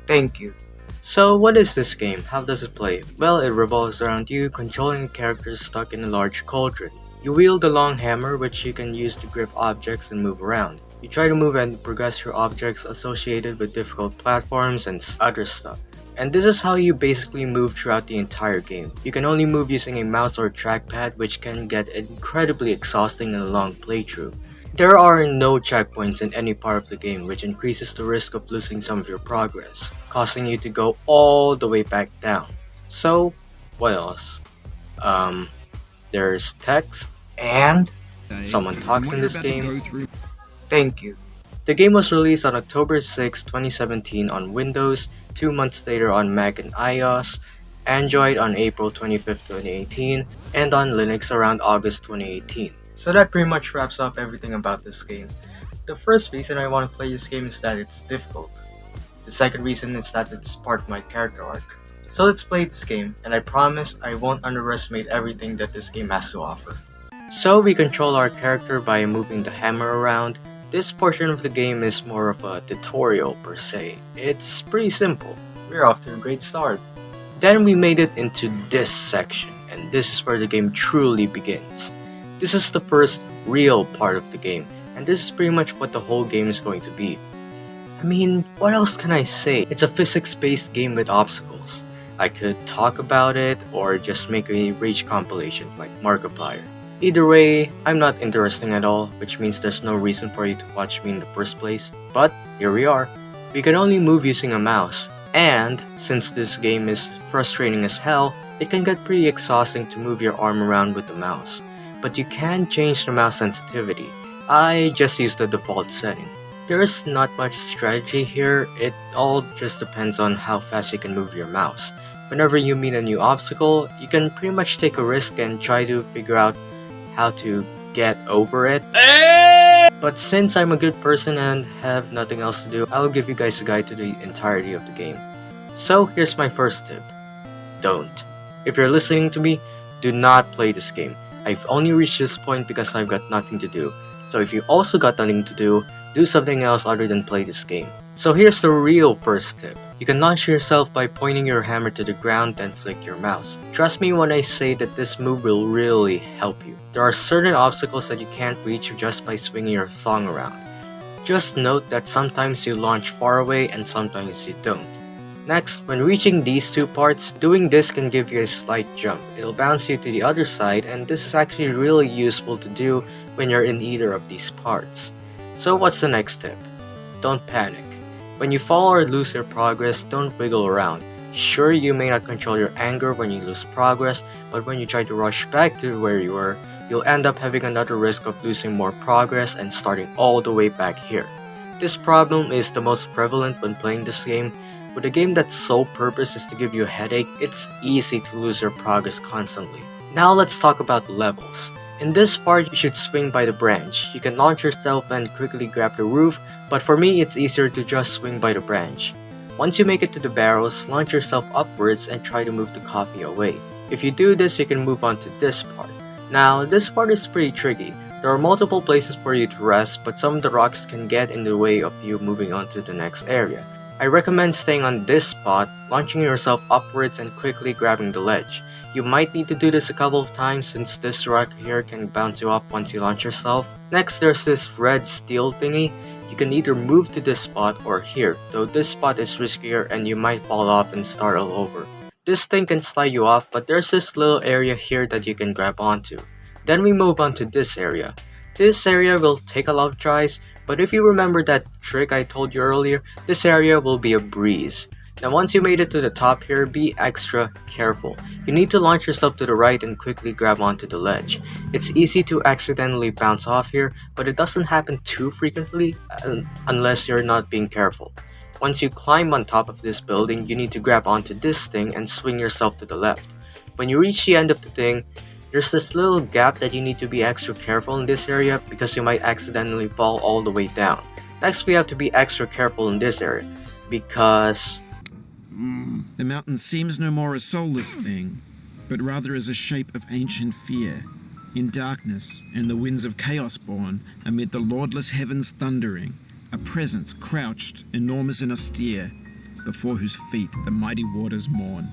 Thank you. So what is this game? How does it play? Well, it revolves around you controlling a character stuck in a large cauldron. You wield a long hammer which you can use to grip objects and move around. You try to move and progress through objects associated with difficult platforms and other stuff. And this is how you basically move throughout the entire game. You can only move using a mouse or trackpad, which can get incredibly exhausting in a long playthrough. There are no checkpoints in any part of the game, which increases the risk of losing some of your progress, causing you to go all the way back down. So, what else? There's text, and someone talks in this game. Thank you. The game was released on October 6, 2017 on Windows, 2 months later on Mac and iOS, Android on April 25, 2018, and on Linux around August 2018. So that pretty much wraps up everything about this game. The first reason I want to play this game is that it's difficult. The second reason is that it's part of my character arc. So let's play this game, and I promise I won't underestimate everything that this game has to offer. So we control our character by moving the hammer around. This portion of the game is more of a tutorial per se. It's pretty simple. We're off to a great start. Then we made it into this section, and this is where the game truly begins. This is the first real part of the game, and this is pretty much what the whole game is going to be. I mean, what else can I say? It's a physics-based game with obstacles. I could talk about it, or just make a rage compilation like Markiplier. Either way, I'm not interesting at all, which means there's no reason for you to watch me in the first place. But here we are. We can only move using a mouse, and since this game is frustrating as hell, it can get pretty exhausting to move your arm around with the mouse. But you can change the mouse sensitivity. I just use the default setting. There's not much strategy here, it all just depends on how fast you can move your mouse. Whenever you meet a new obstacle, you can pretty much take a risk and try to figure out how to get over it. But since I'm a good person and have nothing else to do, I'll give you guys a guide to the entirety of the game. So here's my first tip. Don't. If you're listening to me, do not play this game. I've only reached this point because I've got nothing to do. So if you also got nothing to do something else other than play this game. So here's the real first tip. You can launch yourself by pointing your hammer to the ground, then flick your mouse. Trust me when I say that this move will really help you. There are certain obstacles that you can't reach just by swinging your thong around. Just note that sometimes you launch far away and sometimes you don't. Next, when reaching these two parts, doing this can give you a slight jump. It'll bounce you to the other side, and this is actually really useful to do when you're in either of these parts. So what's the next tip? Don't panic. When you fall or lose your progress, don't wiggle around. Sure, you may not control your anger when you lose progress, but when you try to rush back to where you were, you'll end up having another risk of losing more progress and starting all the way back here. This problem is the most prevalent when playing this game. With a game that's sole purpose is to give you a headache, it's easy to lose your progress constantly. Now let's talk about the levels. In this part, you should swing by the branch. You can launch yourself and quickly grab the roof, but for me it's easier to just swing by the branch. Once you make it to the barrels, launch yourself upwards and try to move the coffee away. If you do this, you can move on to this part. Now, this part is pretty tricky. There are multiple places for you to rest, but some of the rocks can get in the way of you moving on to the next area. I recommend staying on this spot, launching yourself upwards and quickly grabbing the ledge. You might need to do this a couple of times since this rock here can bounce you up once you launch yourself. Next, there's this red steel thingy. You can either move to this spot or here, though this spot is riskier and you might fall off and start all over. This thing can slide you off, but there's this little area here that you can grab onto. Then we move on to this area. This area will take a lot of tries, but if you remember that trick I told you earlier, this area will be a breeze. Now once you made it to the top here, be extra careful. You need to launch yourself to the right and quickly grab onto the ledge. It's easy to accidentally bounce off here, but it doesn't happen too frequently unless you're not being careful. Once you climb on top of this building, you need to grab onto this thing and swing yourself to the left. When you reach the end of the thing, there's this little gap that you need to be extra careful in this area because you might accidentally fall all the way down. Next, we have to be extra careful in this area because the mountain seems no more a soulless thing, but rather as a shape of ancient fear, in darkness and the winds of chaos born, amid the lordless heavens thundering, a presence crouched, enormous and austere, before whose feet the mighty waters mourn.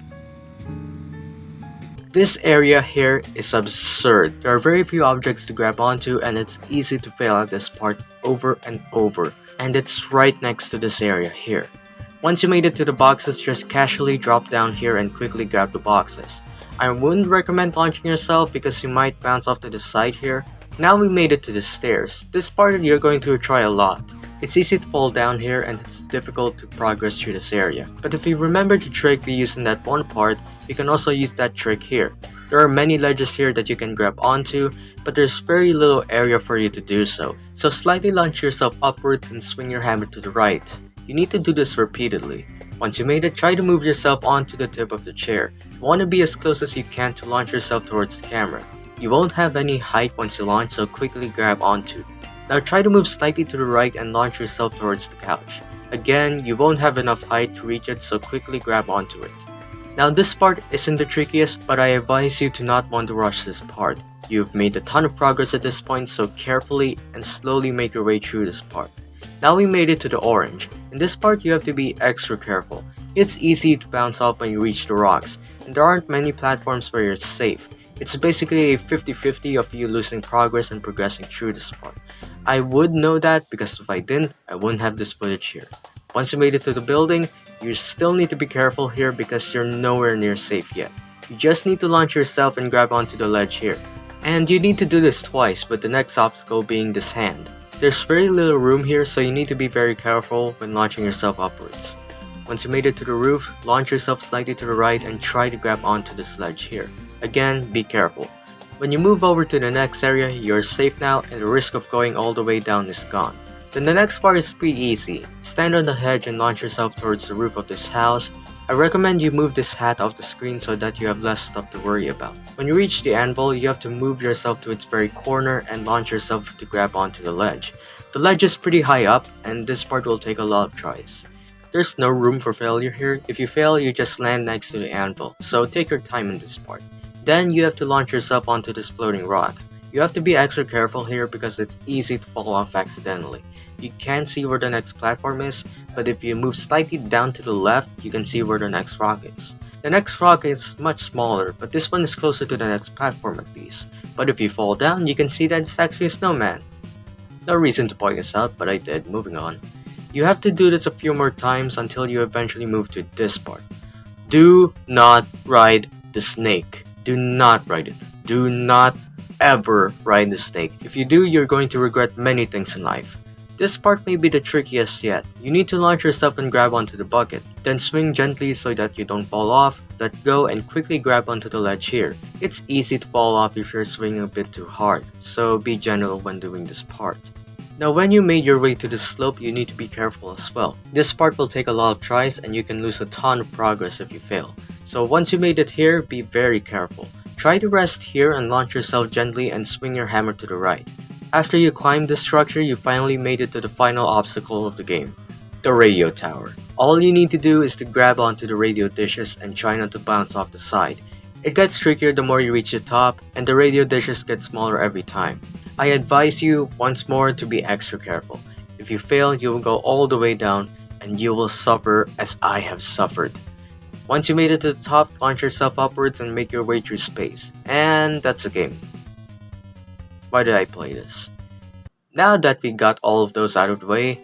this area here is absurd. There are very few objects to grab onto and it's easy to fail at this part over and over. And it's right next to this area here. Once you made it to the boxes, just casually drop down here and quickly grab the boxes. I wouldn't recommend launching yourself because you might bounce off to the side here. Now we made it to the stairs. This part you're going to try a lot. It's easy to fall down here and it's difficult to progress through this area. But if you remember the trick we used in that one part, you can also use that trick here. There are many ledges here that you can grab onto, but there's very little area for you to do so. So slightly launch yourself upwards and swing your hammer to the right. You need to do this repeatedly. Once you made it, try to move yourself onto the tip of the chair. You want to be as close as you can to launch yourself towards the camera. You won't have any height once you launch, so quickly grab onto. Now try to move slightly to the right and launch yourself towards the couch. Again, you won't have enough height to reach it, so quickly grab onto it. Now this part isn't the trickiest, but I advise you to not want to rush this part. You've made a ton of progress at this point, so carefully and slowly make your way through this part. Now we made it to the orange. In this part you have to be extra careful. It's easy to bounce off when you reach the rocks, and there aren't many platforms where you're safe. It's basically a 50-50 of you losing progress and progressing through this part. I would know that because if I didn't, I wouldn't have this footage here. Once you made it to the building, you still need to be careful here because you're nowhere near safe yet. You just need to launch yourself and grab onto the ledge here. And you need to do this twice, with the next obstacle being this hand. There's very little room here, so you need to be very careful when launching yourself upwards. Once you made it to the roof, launch yourself slightly to the right and try to grab onto this ledge here. Again, be careful. When you move over to the next area, you're safe now and the risk of going all the way down is gone. Then the next part is pretty easy. Stand on the hedge and launch yourself towards the roof of this house. I recommend you move this hat off the screen so that you have less stuff to worry about. When you reach the anvil, you have to move yourself to its very corner and launch yourself to grab onto the ledge. The ledge is pretty high up and this part will take a lot of tries. There's no room for failure here. If you fail, you just land next to the anvil, so take your time in this part. Then you have to launch yourself onto this floating rock. You have to be extra careful here because it's easy to fall off accidentally. You can't see where the next platform is, but if you move slightly down to the left, you can see where the next rock is. The next rock is much smaller, but this one is closer to the next platform at least. But if you fall down, you can see that it's actually a snowman. No reason to point this out, but I did. Moving on. You have to do this a few more times until you eventually move to this part. Do not ride the snake. Do not ride it. Do not ever ride the snake. If you do, you're going to regret many things in life. This part may be the trickiest yet. You need to launch yourself and grab onto the bucket. Then swing gently so that you don't fall off. Let go and quickly grab onto the ledge here. It's easy to fall off if you're swinging a bit too hard, so be gentle when doing this part. Now when you made your way to the slope, you need to be careful as well. This part will take a lot of tries and you can lose a ton of progress if you fail. So once you made it here, be very careful. Try to rest here and launch yourself gently and swing your hammer to the right. After you climb this structure, you finally made it to the final obstacle of the game, the radio tower. All you need to do is to grab onto the radio dishes and try not to bounce off the side. It gets trickier the more you reach the top, and the radio dishes get smaller every time. I advise you once more to be extra careful. If you fail, you will go all the way down, and you will suffer as I have suffered. Once you made it to the top, launch yourself upwards and make your way through space. And that's the game. Why did I play this? Now that we got all of those out of the way,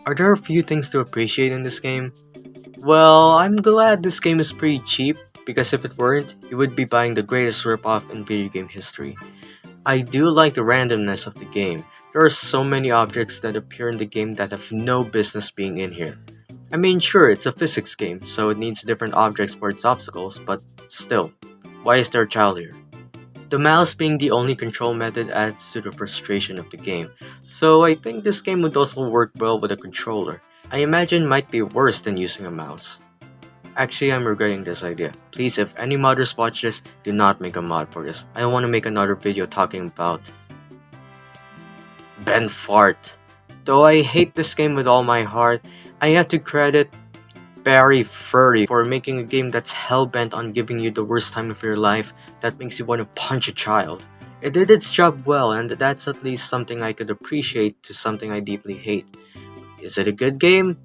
are there a few things to appreciate in this game? Well, I'm glad this game is pretty cheap, because if it weren't, you would be buying the greatest ripoff in video game history. I do like the randomness of the game. There are so many objects that appear in the game that have no business being in here. I mean, sure, it's a physics game, so it needs different objects for its obstacles, but still, why is there a child here? The mouse being the only control method adds to the frustration of the game, so I think this game would also work well with a controller. I imagine it might be worse than using a mouse. Actually, I'm regretting this idea. Please, if any modders watch this, do not make a mod for this. I don't want to make another video talking about Ben Fart. Though I hate this game with all my heart, I have to credit Barry Furry for making a game that's hell-bent on giving you the worst time of your life that makes you want to punch a child. It did its job well, and that's at least something I could appreciate to something I deeply hate. Is it a good game?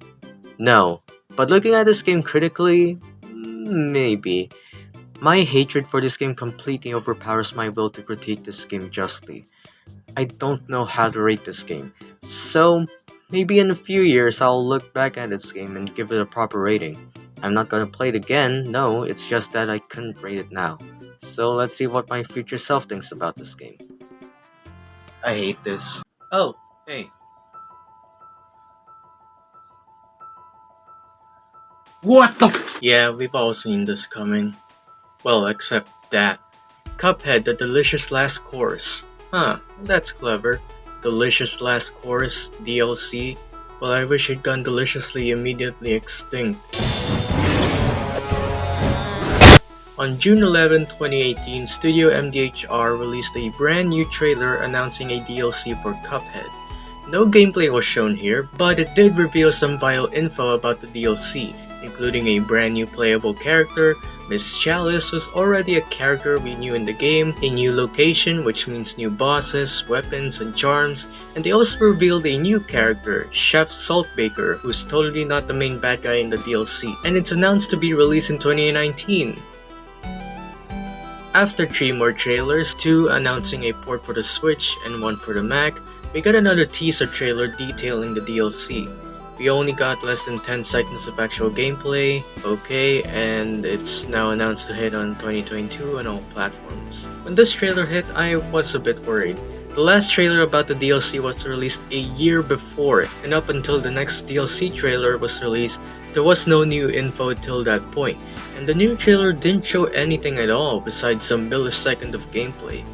No. But looking at this game critically, maybe. My hatred for this game completely overpowers my will to critique this game justly. I don't know how to rate this game, so maybe in a few years I'll look back at this game and give it a proper rating. I'm not gonna play it again, no, it's just that I couldn't rate it now. So let's see what my future self thinks about this game. I hate this. Oh, hey. What the f- Yeah, we've all seen this coming. Well, except that. Cuphead, the delicious last course. Huh, that's clever. Delicious last course, DLC. Well, I wish it gone deliciously immediately extinct. On June 11, 2018, Studio MDHR released a brand new trailer announcing a DLC for Cuphead. No gameplay was shown here, but it did reveal some vital info about the DLC, including a brand new playable character. Miss Chalice was already a character we knew in the game, a new location which means new bosses, weapons, and charms, and they also revealed a new character, Chef Saltbaker, who's totally not the main bad guy in the DLC, and it's announced to be released in 2019. After 3 more trailers, 2 announcing a port for the Switch and 1 for the Mac, we got another teaser trailer detailing the DLC. We only got less than 10 seconds of actual gameplay, okay, and it's now announced to hit on 2022 on all platforms. When this trailer hit, I was a bit worried. The last trailer about the DLC was released a year before, and up until the next DLC trailer was released, there was no new info till that point, and the new trailer didn't show anything at all besides a millisecond of gameplay.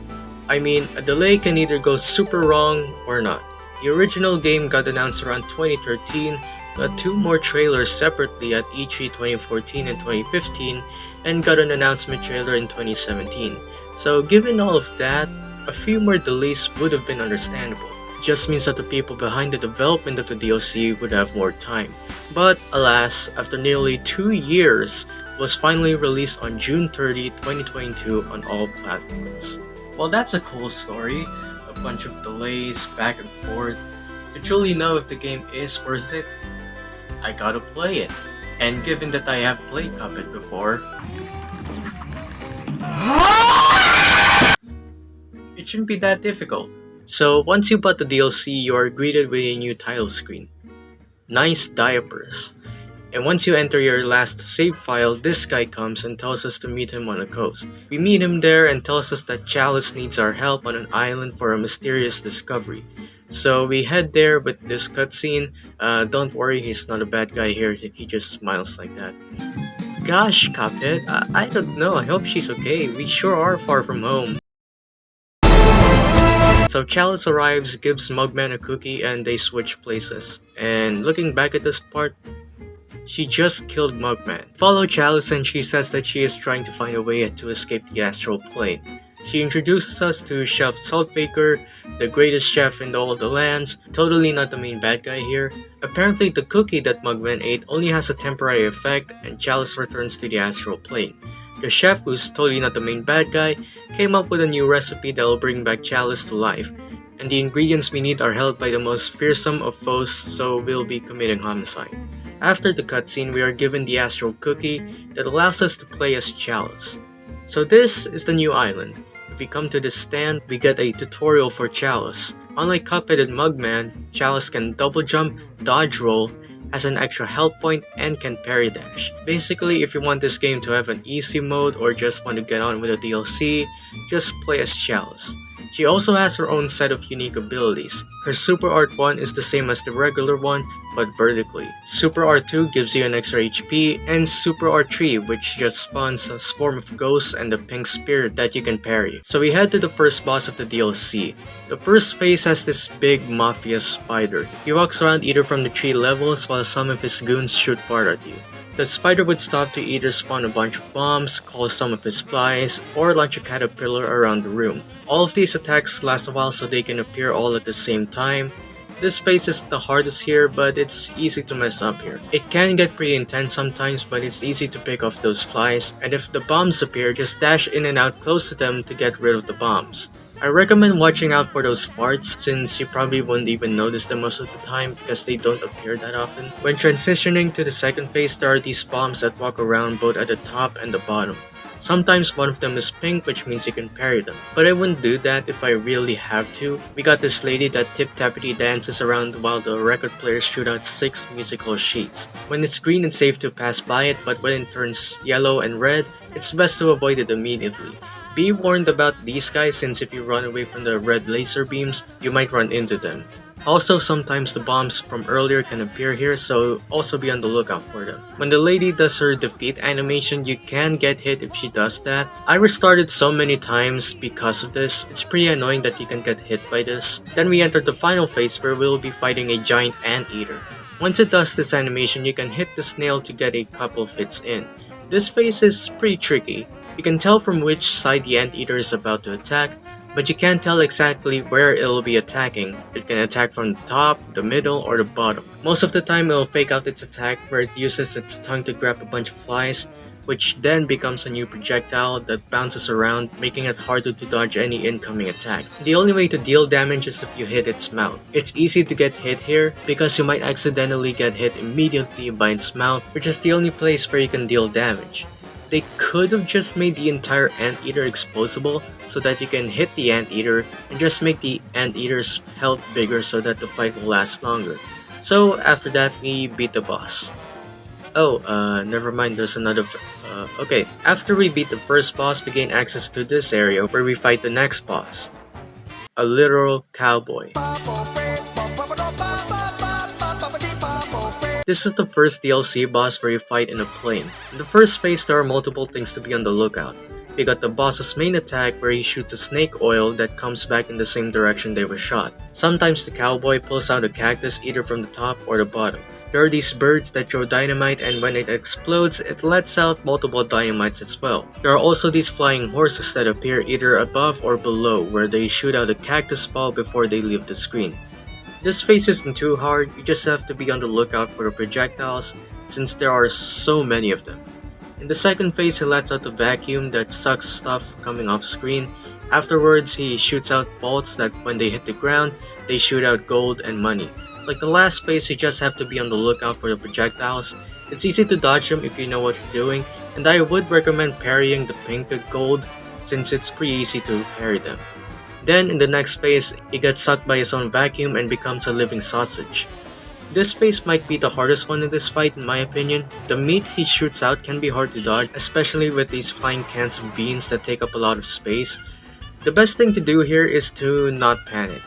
I mean, a delay can either go super wrong or not. The original game got announced around 2013, got 2 more trailers separately at E3 2014 and 2015, and got an announcement trailer in 2017. So given all of that, a few more delays would have been understandable. It just means that the people behind the development of the DLC would have more time. But alas, after nearly 2 years, it was finally released on June 30, 2022 on all platforms. Well, that's a cool story. A bunch of delays, back and forth. To truly know if the game is worth it, I gotta play it. And given that I have played Cuphead before, it shouldn't be that difficult. So once you bought the DLC, you are greeted with a new title screen. Nice diapers. And once you enter your last save file, this guy comes and tells us to meet him on the coast. We meet him there and tells us that Chalice needs our help on an island for a mysterious discovery. So we head there with this cutscene. Don't worry, he's not a bad guy here, he just smiles like that. Gosh, Cuphead, I don't know, I hope she's okay. We sure are far from home. So Chalice arrives, gives Mugman a cookie, and they switch places. And looking back at this part, She just killed Mugman. Follow Chalice and she says that she is trying to find a way to escape the astral plane. She introduces us to Chef Saltbaker, the greatest chef in all the lands, totally not the main bad guy here. Apparently the cookie that Mugman ate only has a temporary effect and Chalice returns to the astral plane. The chef, who's totally not the main bad guy, came up with a new recipe that will bring back Chalice to life, and the ingredients we need are held by the most fearsome of foes, so we'll be committing homicide. After the cutscene, we are given the astral cookie that allows us to play as Chalice. So this is the new island. If we come to this stand, we get a tutorial for Chalice. Unlike Cuphead and Mugman, Chalice can double jump, dodge roll, has an extra health point, and can parry dash. Basically, if you want this game to have an easy mode or just want to get on with the DLC, just play as Chalice. She also has her own set of unique abilities. Her Super Art 1 is the same as the regular one, but vertically. Super Art 2 gives you an extra HP, and Super Art 3 which just spawns a swarm of ghosts and a pink spirit that you can parry. So we head to the first boss of the DLC. The first phase has this big mafia spider. He walks around either from the 3 levels while some of his goons shoot fire at you. The spider would stop to either spawn a bunch of bombs, call some of his flies, or launch a caterpillar around the room. All of these attacks last a while so they can appear all at the same time. This phase is the hardest here, but it's easy to mess up here. It can get pretty intense sometimes, but it's easy to pick off those flies, and if the bombs appear, just dash in and out close to them to get rid of the bombs. I recommend watching out for those farts since you probably wouldn't even notice them most of the time because they don't appear that often. When transitioning to the second phase, there are these bombs that walk around both at the top and the bottom. Sometimes one of them is pink, which means you can parry them. But I wouldn't do that if I really have to. We got this lady that tip-tappity dances around while the record players shoot out 6 musical sheets. When it's green, it's safe to pass by it, but when it turns yellow and red, it's best to avoid it immediately. Be warned about these guys since if you run away from the red laser beams, you might run into them. Also, sometimes the bombs from earlier can appear here, so also be on the lookout for them. When the lady does her defeat animation, you can get hit if she does that. I restarted so many times because of this. It's pretty annoying that you can get hit by this. Then we enter the final phase where we'll be fighting a giant anteater. Once it does this animation, you can hit the snail to get a couple of hits in. This phase is pretty tricky. You can tell from which side the anteater is about to attack, but you can't tell exactly where it'll be attacking. It can attack from the top, the middle, or the bottom. Most of the time it'll fake out its attack where it uses its tongue to grab a bunch of flies, which then becomes a new projectile that bounces around, making it harder to dodge any incoming attack. The only way to deal damage is if you hit its mouth. It's easy to get hit here because you might accidentally get hit immediately by its mouth, which is the only place where you can deal damage. They could have just made the entire anteater explosible so that you can hit the anteater and just make the anteater's health bigger so that the fight will last longer. So after that, we beat the boss. Oh, never mind, there's another okay, after we beat the first boss, we gain access to this area where we fight the next boss. A literal cowboy. This is the first DLC boss where you fight in a plane. In the first phase, there are multiple things to be on the lookout. We got the boss's main attack where he shoots a snake oil that comes back in the same direction they were shot. Sometimes the cowboy pulls out a cactus either from the top or the bottom. There are these birds that throw dynamite, and when it explodes, it lets out multiple dynamites as well. There are also these flying horses that appear either above or below where they shoot out a cactus ball before they leave the screen. This phase isn't too hard, you just have to be on the lookout for the projectiles since there are so many of them. In the second phase, he lets out the vacuum that sucks stuff coming off screen. Afterwards, he shoots out bolts that when they hit the ground, they shoot out gold and money. Like the last phase, you just have to be on the lookout for the projectiles. It's easy to dodge them if you know what you're doing, and I would recommend parrying the pink gold since it's pretty easy to parry them. Then, in the next phase, he gets sucked by his own vacuum and becomes a living sausage. This phase might be the hardest one in this fight in my opinion. The meat he shoots out can be hard to dodge, especially with these flying cans of beans that take up a lot of space. The best thing to do here is to not panic.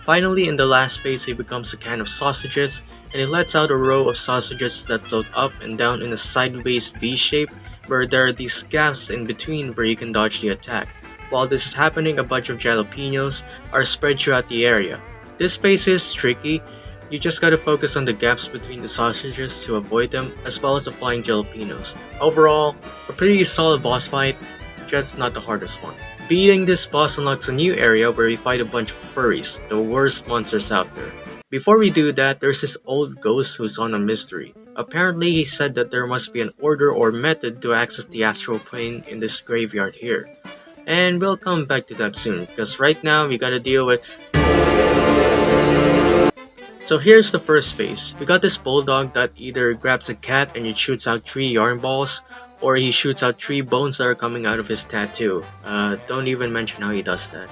Finally, in the last phase, he becomes a can of sausages, and he lets out a row of sausages that float up and down in a sideways V shape where there are these gaps in between where you can dodge the attack. While this is happening, a bunch of jalapenos are spread throughout the area. This phase is tricky, You just gotta focus on the gaps between the sausages to avoid them, as well as the flying jalapenos. Overall, a pretty solid boss fight, just not the hardest one. Beating this boss unlocks a new area where we fight a bunch of furries, the worst monsters out there. Before we do that, there's this old ghost who's on a mystery. Apparently, he said that there must be an order or method to access the astral plane in this graveyard here. And we'll come back to that soon, because right now we gotta deal with... So here's the first phase. We got this bulldog that either grabs a cat and it shoots out 3 yarn balls, or he shoots out 3 bones that are coming out of his tattoo. Don't even mention how he does that.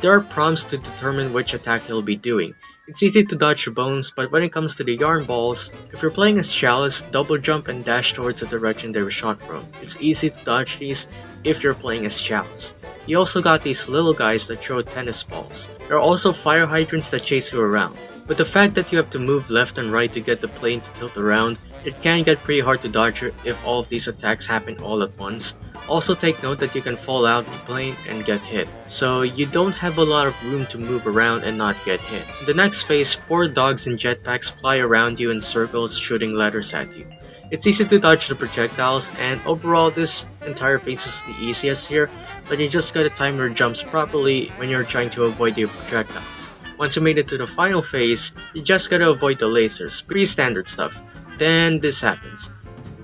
There are prompts to determine which attack he'll be doing. It's easy to dodge the bones, but when it comes to the yarn balls, if you're playing as Chalice, double jump and dash towards the direction they were shot from. It's easy to dodge these if you're playing as Chalice. You also got these little guys that throw tennis balls. There are also fire hydrants that chase you around. But the fact that you have to move left and right to get the plane to tilt around, it can get pretty hard to dodge if all of these attacks happen all at once. Also take note that you can fall out of the plane and get hit, so you don't have a lot of room to move around and not get hit. In the next phase, 4 dogs in jetpacks fly around you in circles shooting letters at you. It's easy to dodge the projectiles, and overall this entire phase is the easiest here, but you just gotta time your jumps properly when you're trying to avoid the projectiles. Once you made it to the final phase, you just gotta avoid the lasers, pretty standard stuff. Then this happens.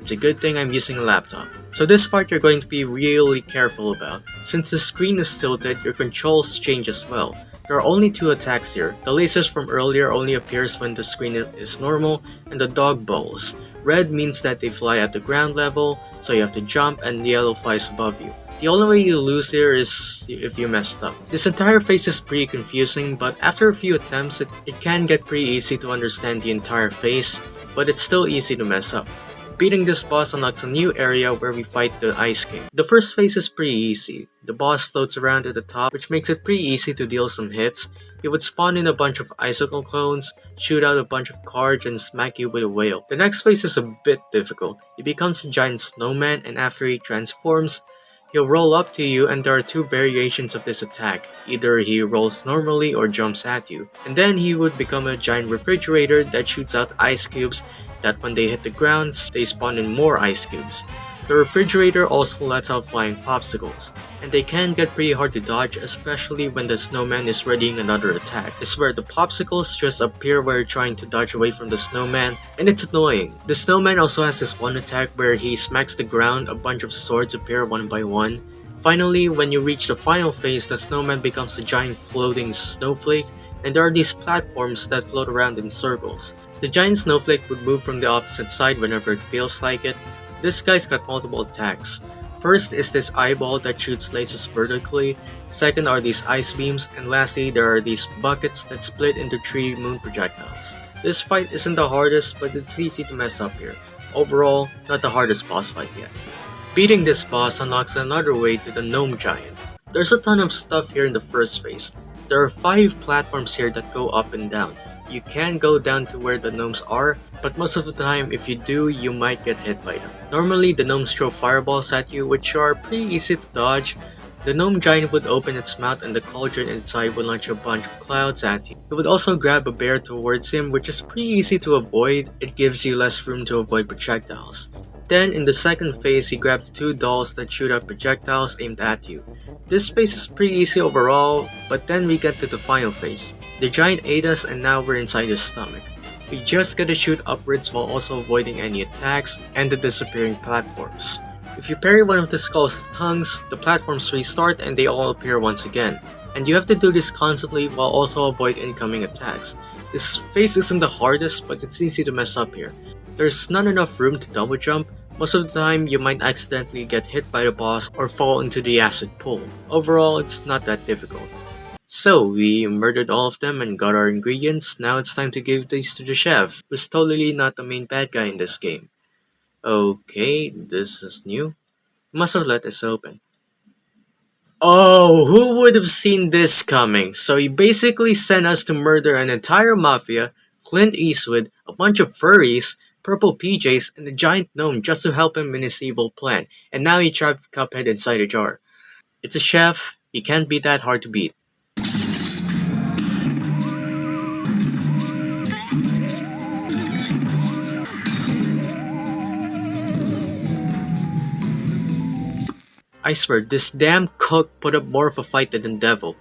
It's a good thing I'm using a laptop. So this part you're going to be really careful about. Since the screen is tilted, your controls change as well. There are only 2 attacks here. The lasers from earlier only appears when the screen is normal, and the dog balls. Red means that they fly at the ground level, so you have to jump, and yellow flies above you. The only way you lose here is if you messed up. This entire phase is pretty confusing, but after a few attempts, it can get pretty easy to understand the entire phase, but it's still easy to mess up. Beating this boss unlocks a new area where we fight the Ice King. The first phase is pretty easy. The boss floats around at the top, which makes it pretty easy to deal some hits. He would spawn in a bunch of icicle clones, shoot out a bunch of cards, and smack you with a whale. The next phase is a bit difficult. He becomes a giant snowman, and after he transforms, he'll roll up to you, and there are 2 variations of this attack. Either he rolls normally or jumps at you. And then he would become a giant refrigerator that shoots out ice cubes that when they hit the ground, they spawn in more ice cubes. The refrigerator also lets out flying popsicles, and they can get pretty hard to dodge, especially when the snowman is readying another attack. I swear the popsicles just appear while you're trying to dodge away from the snowman, and it's annoying. The snowman also has this one attack where he smacks the ground, a bunch of swords appear one by one. Finally, when you reach the final phase, the snowman becomes a giant floating snowflake, and there are these platforms that float around in circles. The giant snowflake would move from the opposite side whenever it feels like it. This guy's got multiple attacks. First is this eyeball that shoots lasers vertically, second are these ice beams, and lastly there are these buckets that split into 3 moon projectiles. This fight isn't the hardest, but it's easy to mess up here. Overall, not the hardest boss fight yet. Beating this boss unlocks another way to the gnome giant. There's a ton of stuff here in the first phase. There are 5 platforms here that go up and down. You can go down to where the gnomes are, but most of the time if you do, you might get hit by them. Normally the gnomes throw fireballs at you, which are pretty easy to dodge. The gnome giant would open its mouth and the cauldron inside would launch a bunch of clouds at you. It would also grab a bear towards him, which is pretty easy to avoid. It gives you less room to avoid projectiles. Then in the second phase, he grabs 2 dolls that shoot out projectiles aimed at you. This phase is pretty easy overall, but then we get to the final phase. The giant ate us and now we're inside his stomach. We just gotta shoot upwards while also avoiding any attacks and the disappearing platforms. If you parry one of the skull's tongues, the platforms restart and they all appear once again. And you have to do this constantly while also avoid incoming attacks. This phase isn't the hardest, but it's easy to mess up here. There's not enough room to double jump. Most of the time, you might accidentally get hit by the boss or fall into the acid pool. Overall, it's not that difficult. So, we murdered all of them and got our ingredients. Now it's time to give these to the chef, who's totally not the main bad guy in this game. Okay, this is new. Must have let this open. Oh, who would have seen this coming? So he basically sent us to murder an entire mafia, Clint Eastwood, a bunch of furries, purple PJs, and a giant gnome just to help him in his evil plan, and now he trapped Cuphead inside a jar. It's a chef, he can't be that hard to beat. I swear, this damn cook put up more of a fight than the devil.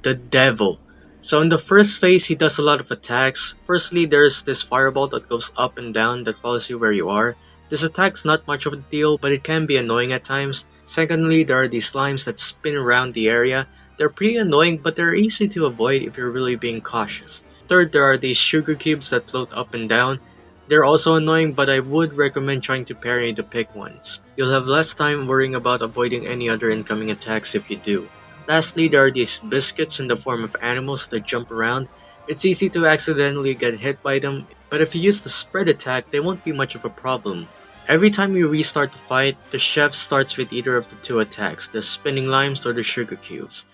The devil. So in the first phase, he does a lot of attacks. Firstly, there's this fireball that goes up and down that follows you where you are. This attack's not much of a deal, but it can be annoying at times. Secondly, there are these slimes that spin around the area. They're pretty annoying, but they're easy to avoid if you're really being cautious. Third, there are these sugar cubes that float up and down. They're also annoying, but I would recommend trying to parry the pick ones. You'll have less time worrying about avoiding any other incoming attacks if you do. Lastly, there are these biscuits in the form of animals that jump around. It's easy to accidentally get hit by them, but if you use the spread attack, they won't be much of a problem. Every time you restart the fight, the chef starts with either of the two attacks, the spinning limes or the sugar cubes.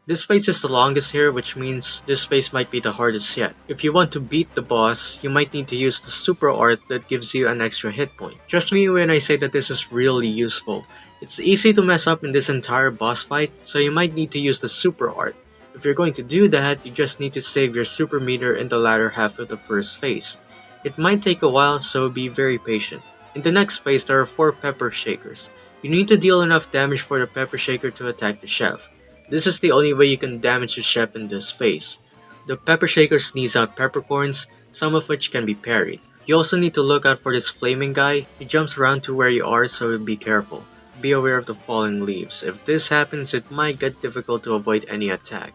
This phase is the longest here, which means this phase might be the hardest yet. If you want to beat the boss, you might need to use the super art that gives you an extra hit point. Trust me when I say that this is really useful. It's easy to mess up in this entire boss fight, so you might need to use the super art. If you're going to do that, you just need to save your super meter in the latter half of the first phase. It might take a while, so be very patient. In the next phase, there are 4 pepper shakers. You need to deal enough damage for the pepper shaker to attack the chef. This is the only way you can damage the chef in this phase. The pepper shaker sneeze out peppercorns, some of which can be parried. You also need to look out for this flaming guy. He jumps around to where you are, so be careful. Be aware of the falling leaves. If this happens, it might get difficult to avoid any attack.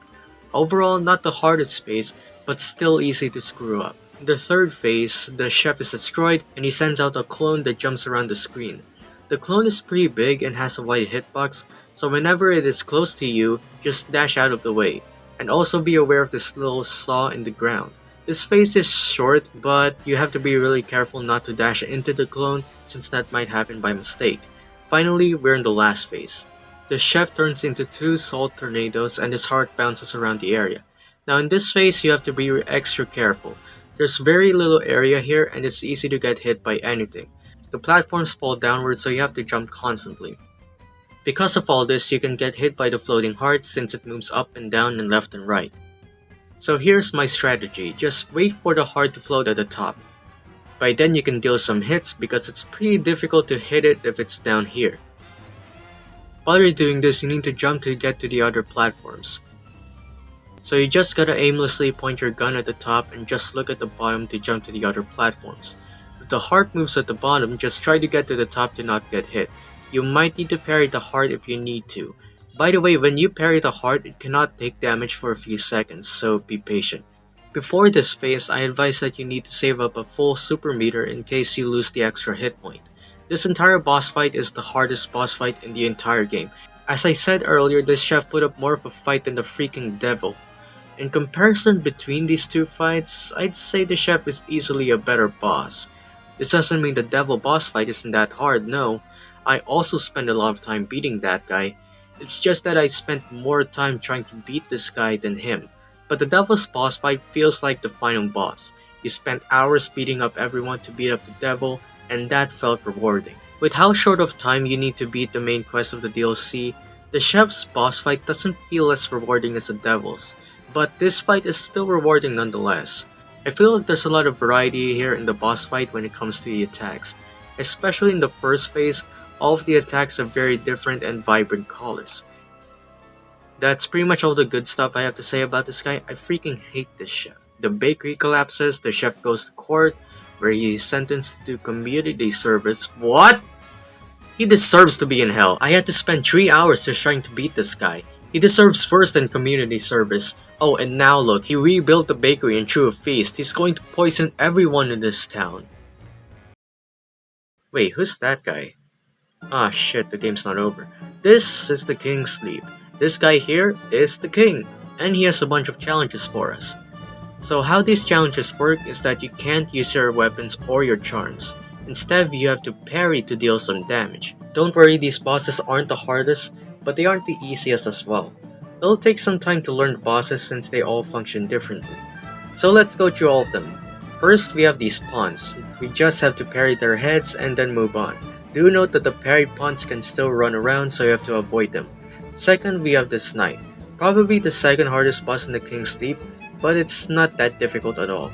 Overall, not the hardest phase, but still easy to screw up. In the third phase, the chef is destroyed and he sends out a clone that jumps around the screen. The clone is pretty big and has a wide hitbox, so whenever it is close to you, just dash out of the way. And also be aware of this little saw in the ground. This phase is short, but you have to be really careful not to dash into the clone since that might happen by mistake. Finally, we're in the last phase. The chef turns into 2 salt tornadoes and his heart bounces around the area. Now in this phase, you have to be extra careful. There's very little area here and it's easy to get hit by anything. The platforms fall downwards, so you have to jump constantly. Because of all this, you can get hit by the floating heart since it moves up and down and left and right. So here's my strategy, just wait for the heart to float at the top. By then you can deal some hits because it's pretty difficult to hit it if it's down here. While you're doing this, you need to jump to get to the other platforms. So you just gotta aimlessly point your gun at the top and just look at the bottom to jump to the other platforms. If the heart moves at the bottom, just try to get to the top to not get hit. You might need to parry the heart if you need to. By the way, when you parry the heart, it cannot take damage for a few seconds, so be patient. Before this phase, I advise that you need to save up a full super meter in case you lose the extra hit point. This entire boss fight is the hardest boss fight in the entire game. As I said earlier, this chef put up more of a fight than the freaking devil. In comparison between these two fights, I'd say the chef is easily a better boss. This doesn't mean the devil boss fight isn't that hard, no. I also spend a lot of time beating that guy. It's just that I spent more time trying to beat this guy than him. But the devil's boss fight feels like the final boss. You spent hours beating up everyone to beat up the devil, and that felt rewarding. With how short of time you need to beat the main quest of the DLC, the chef's boss fight doesn't feel as rewarding as the devil's. But this fight is still rewarding nonetheless. I feel like there's a lot of variety here in the boss fight when it comes to the attacks. Especially in the first phase, all of the attacks have very different and vibrant colors. That's pretty much all the good stuff I have to say about this guy. I freaking hate this chef. The bakery collapses, the chef goes to court, where he is sentenced to do community service. What? He deserves to be in hell. I had to spend 3 hours just trying to beat this guy. He deserves first than community service. Oh, and now look, he rebuilt the bakery and threw a feast. He's going to poison everyone in this town. Wait, who's that guy? Ah shit, the game's not over. This is the King's Sleep. This guy here is the king, and he has a bunch of challenges for us. So how these challenges work is that you can't use your weapons or your charms. Instead, you have to parry to deal some damage. Don't worry, these bosses aren't the hardest, but they aren't the easiest as well. It'll take some time to learn the bosses since they all function differently. So let's go through all of them. First, we have these pawns. We just have to parry their heads and then move on. Do note that the parried pawns can still run around, so you have to avoid them. Second, we have this knight. Probably the second hardest boss in the King's Sleep, but it's not that difficult at all.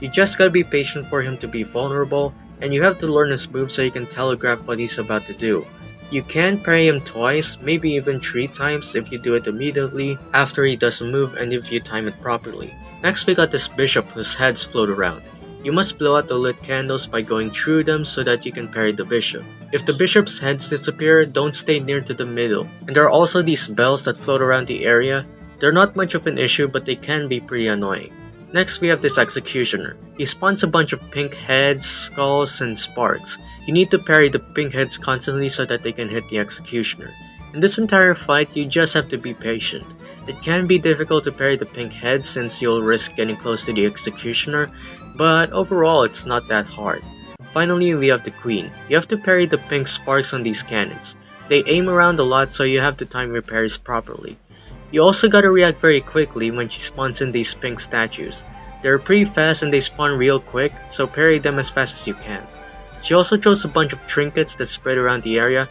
You just gotta be patient for him to be vulnerable, and you have to learn his moves so you can telegraph what he's about to do. You can parry him twice, maybe even 3 times if you do it immediately after he does a move and if you time it properly. Next we got this bishop whose heads float around. You must blow out the lit candles by going through them so that you can parry the bishop. If the bishop's heads disappear, don't stay near to the middle. And there are also these bells that float around the area. They're not much of an issue, but they can be pretty annoying. Next we have this executioner. He spawns a bunch of pink heads, skulls, and sparks. You need to parry the pink heads constantly so that they can hit the executioner. In this entire fight, you just have to be patient. It can be difficult to parry the pink heads since you'll risk getting close to the executioner, but overall it's not that hard. Finally, we have the queen. You have to parry the pink sparks on these cannons. They aim around a lot, so you have to time your parries properly. You also gotta react very quickly when she spawns in these pink statues. They're pretty fast and they spawn real quick, so parry them as fast as you can. She also throws a bunch of trinkets that spread around the area.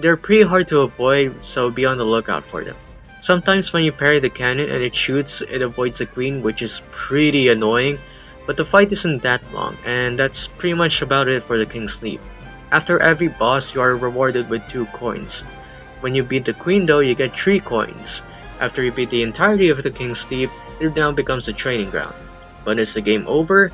They're pretty hard to avoid, so be on the lookout for them. Sometimes when you parry the cannon and it shoots, it avoids the queen, which is pretty annoying, but the fight isn't that long, and that's pretty much about it for the King's Leap. After every boss, you are rewarded with 2 coins. When you beat the queen though, you get 3 coins. After you beat the entirety of the King's Leap, it now becomes a training ground. But is the game over?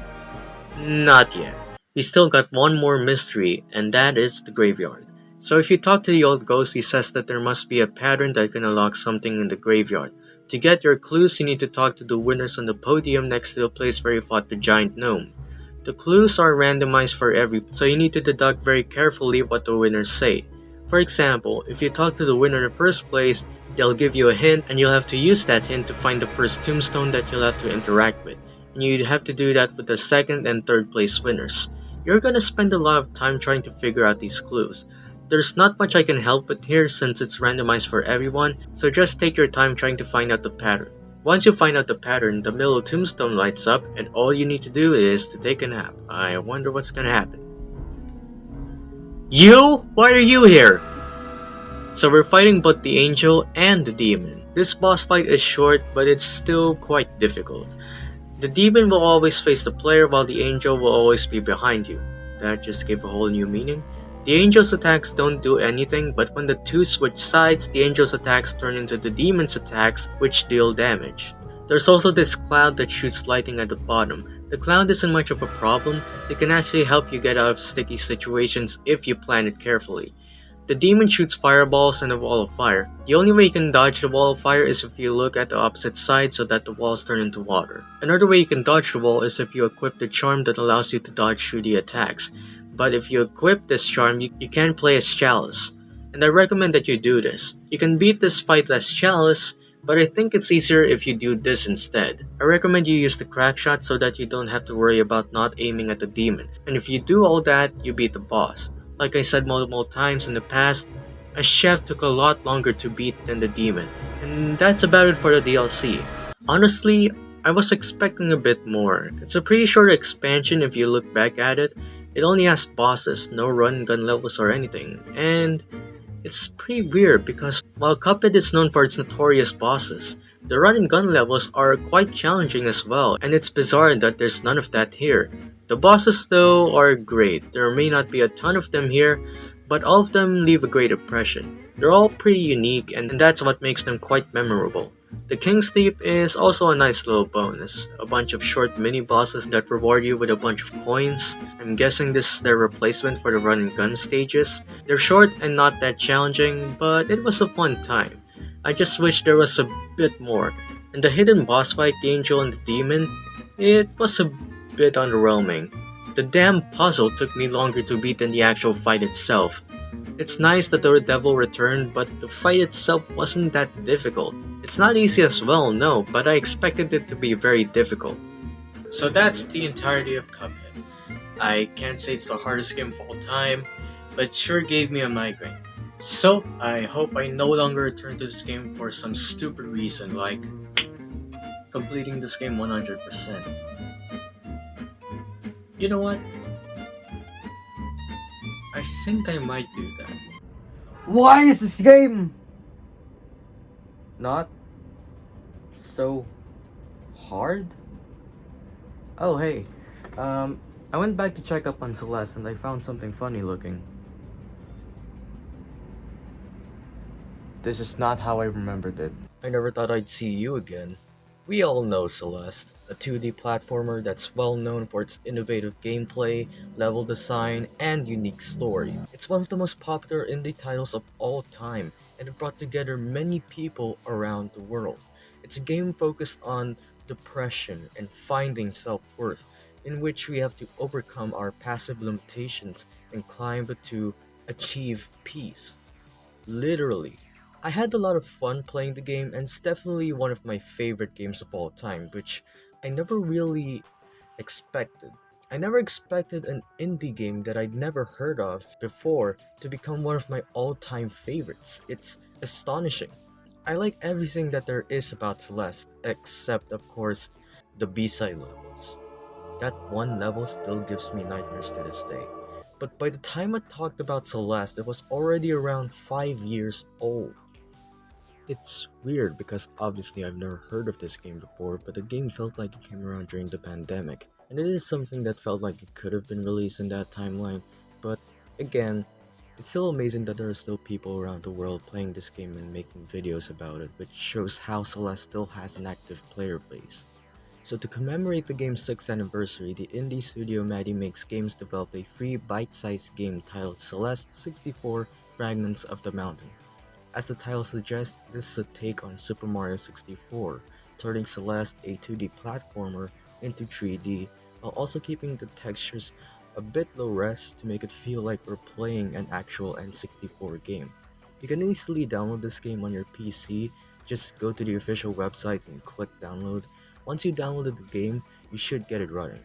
Not yet. We still got one more mystery, and that is the graveyard. So if you talk to the old ghost, he says that there must be a pattern that can unlock something in the graveyard. To get your clues, you need to talk to the winners on the podium next to the place where you fought the giant gnome. The clues are randomized for so you need to deduct very carefully what the winners say. For example, if you talk to the winner in the first place, they'll give you a hint and you'll have to use that hint to find the first tombstone that you'll have to interact with. And you'd have to do that with the second and third place winners. You're gonna spend a lot of time trying to figure out these clues. There's not much I can help with here since it's randomized for everyone, so just take your time trying to find out the pattern. Once you find out the pattern, the middle tombstone lights up and all you need to do is to take a nap. I wonder what's gonna happen. You? Why are you here? So we're fighting both the angel and the demon. This boss fight is short, but it's still quite difficult. The demon will always face the player while the angel will always be behind you. That just gave a whole new meaning. The angel's attacks don't do anything, but when the two switch sides, the angel's attacks turn into the demon's attacks, which deal damage. There's also this cloud that shoots lightning at the bottom. The cloud isn't much of a problem, it can actually help you get out of sticky situations if you plan it carefully. The demon shoots fireballs and a wall of fire. The only way you can dodge the wall of fire is if you look at the opposite side so that the walls turn into water. Another way you can dodge the wall is if you equip the charm that allows you to dodge through the attacks. But if you equip this charm, you can play as Chalice. And I recommend that you do this. You can beat this fight as Chalice, but I think it's easier if you do this instead. I recommend you use the crack shot so that you don't have to worry about not aiming at the demon. And if you do all that, you beat the boss. Like I said multiple times in the past, a chef took a lot longer to beat than the demon, and that's about it for the DLC. Honestly, I was expecting a bit more. It's a pretty short expansion if you look back at it. It only has bosses, no run and gun levels or anything, and it's pretty weird because while Cuphead is known for its notorious bosses, the run and gun levels are quite challenging as well, and it's bizarre that there's none of that here. The bosses though are great. There may not be a ton of them here, but all of them leave a great impression. They're all pretty unique and that's what makes them quite memorable. The King's Leap is also a nice little bonus. A bunch of short mini bosses that reward you with a bunch of coins. I'm guessing this is their replacement for the run and gun stages. They're short and not that challenging, but it was a fun time. I just wish there was a bit more. And the hidden boss fight, the angel and the demon, it was a bit underwhelming. The damn puzzle took me longer to beat than the actual fight itself. It's nice that the devil returned, but the fight itself wasn't that difficult. It's not easy as well, no, but I expected it to be very difficult. So that's the entirety of Cuphead. I can't say it's the hardest game of all time, but sure gave me a migraine. So, I hope I no longer return to this game for some stupid reason like completing this game 100%. You know what? I think I might do that. Why is this game not so hard? Oh hey, I went back to check up on Celeste and I found something funny looking. This is not how I remembered it. I never thought I'd see you again. We all know Celeste, a 2D platformer that's well known for its innovative gameplay, level design, and unique story. It's one of the most popular indie titles of all time, and it brought together many people around the world. It's a game focused on depression and finding self-worth, in which we have to overcome our passive limitations and climb to achieve peace. Literally. I had a lot of fun playing the game, and it's definitely one of my favorite games of all time, which I never really expected. I never expected an indie game that I'd never heard of before to become one of my all-time favorites. It's astonishing. I like everything that there is about Celeste, except of course the B-side levels. That one level still gives me nightmares to this day. But by the time I talked about Celeste, it was already around 5 years old. It's weird because obviously I've never heard of this game before, but the game felt like it came around during the pandemic, and it is something that felt like it could have been released in that timeline, but again, it's still amazing that there are still people around the world playing this game and making videos about it, which shows how Celeste still has an active player base. So to commemorate the game's 6th anniversary, the indie studio Maddie Makes Games developed a free bite-sized game titled Celeste 64 Fragments of the Mountain. As the title suggests, this is a take on Super Mario 64, turning Celeste, a 2D platformer, into 3D, while also keeping the textures a bit low res to make it feel like we're playing an actual N64 game. You can easily download this game on your PC, just go to the official website and click download. Once you downloaded the game, you should get it running.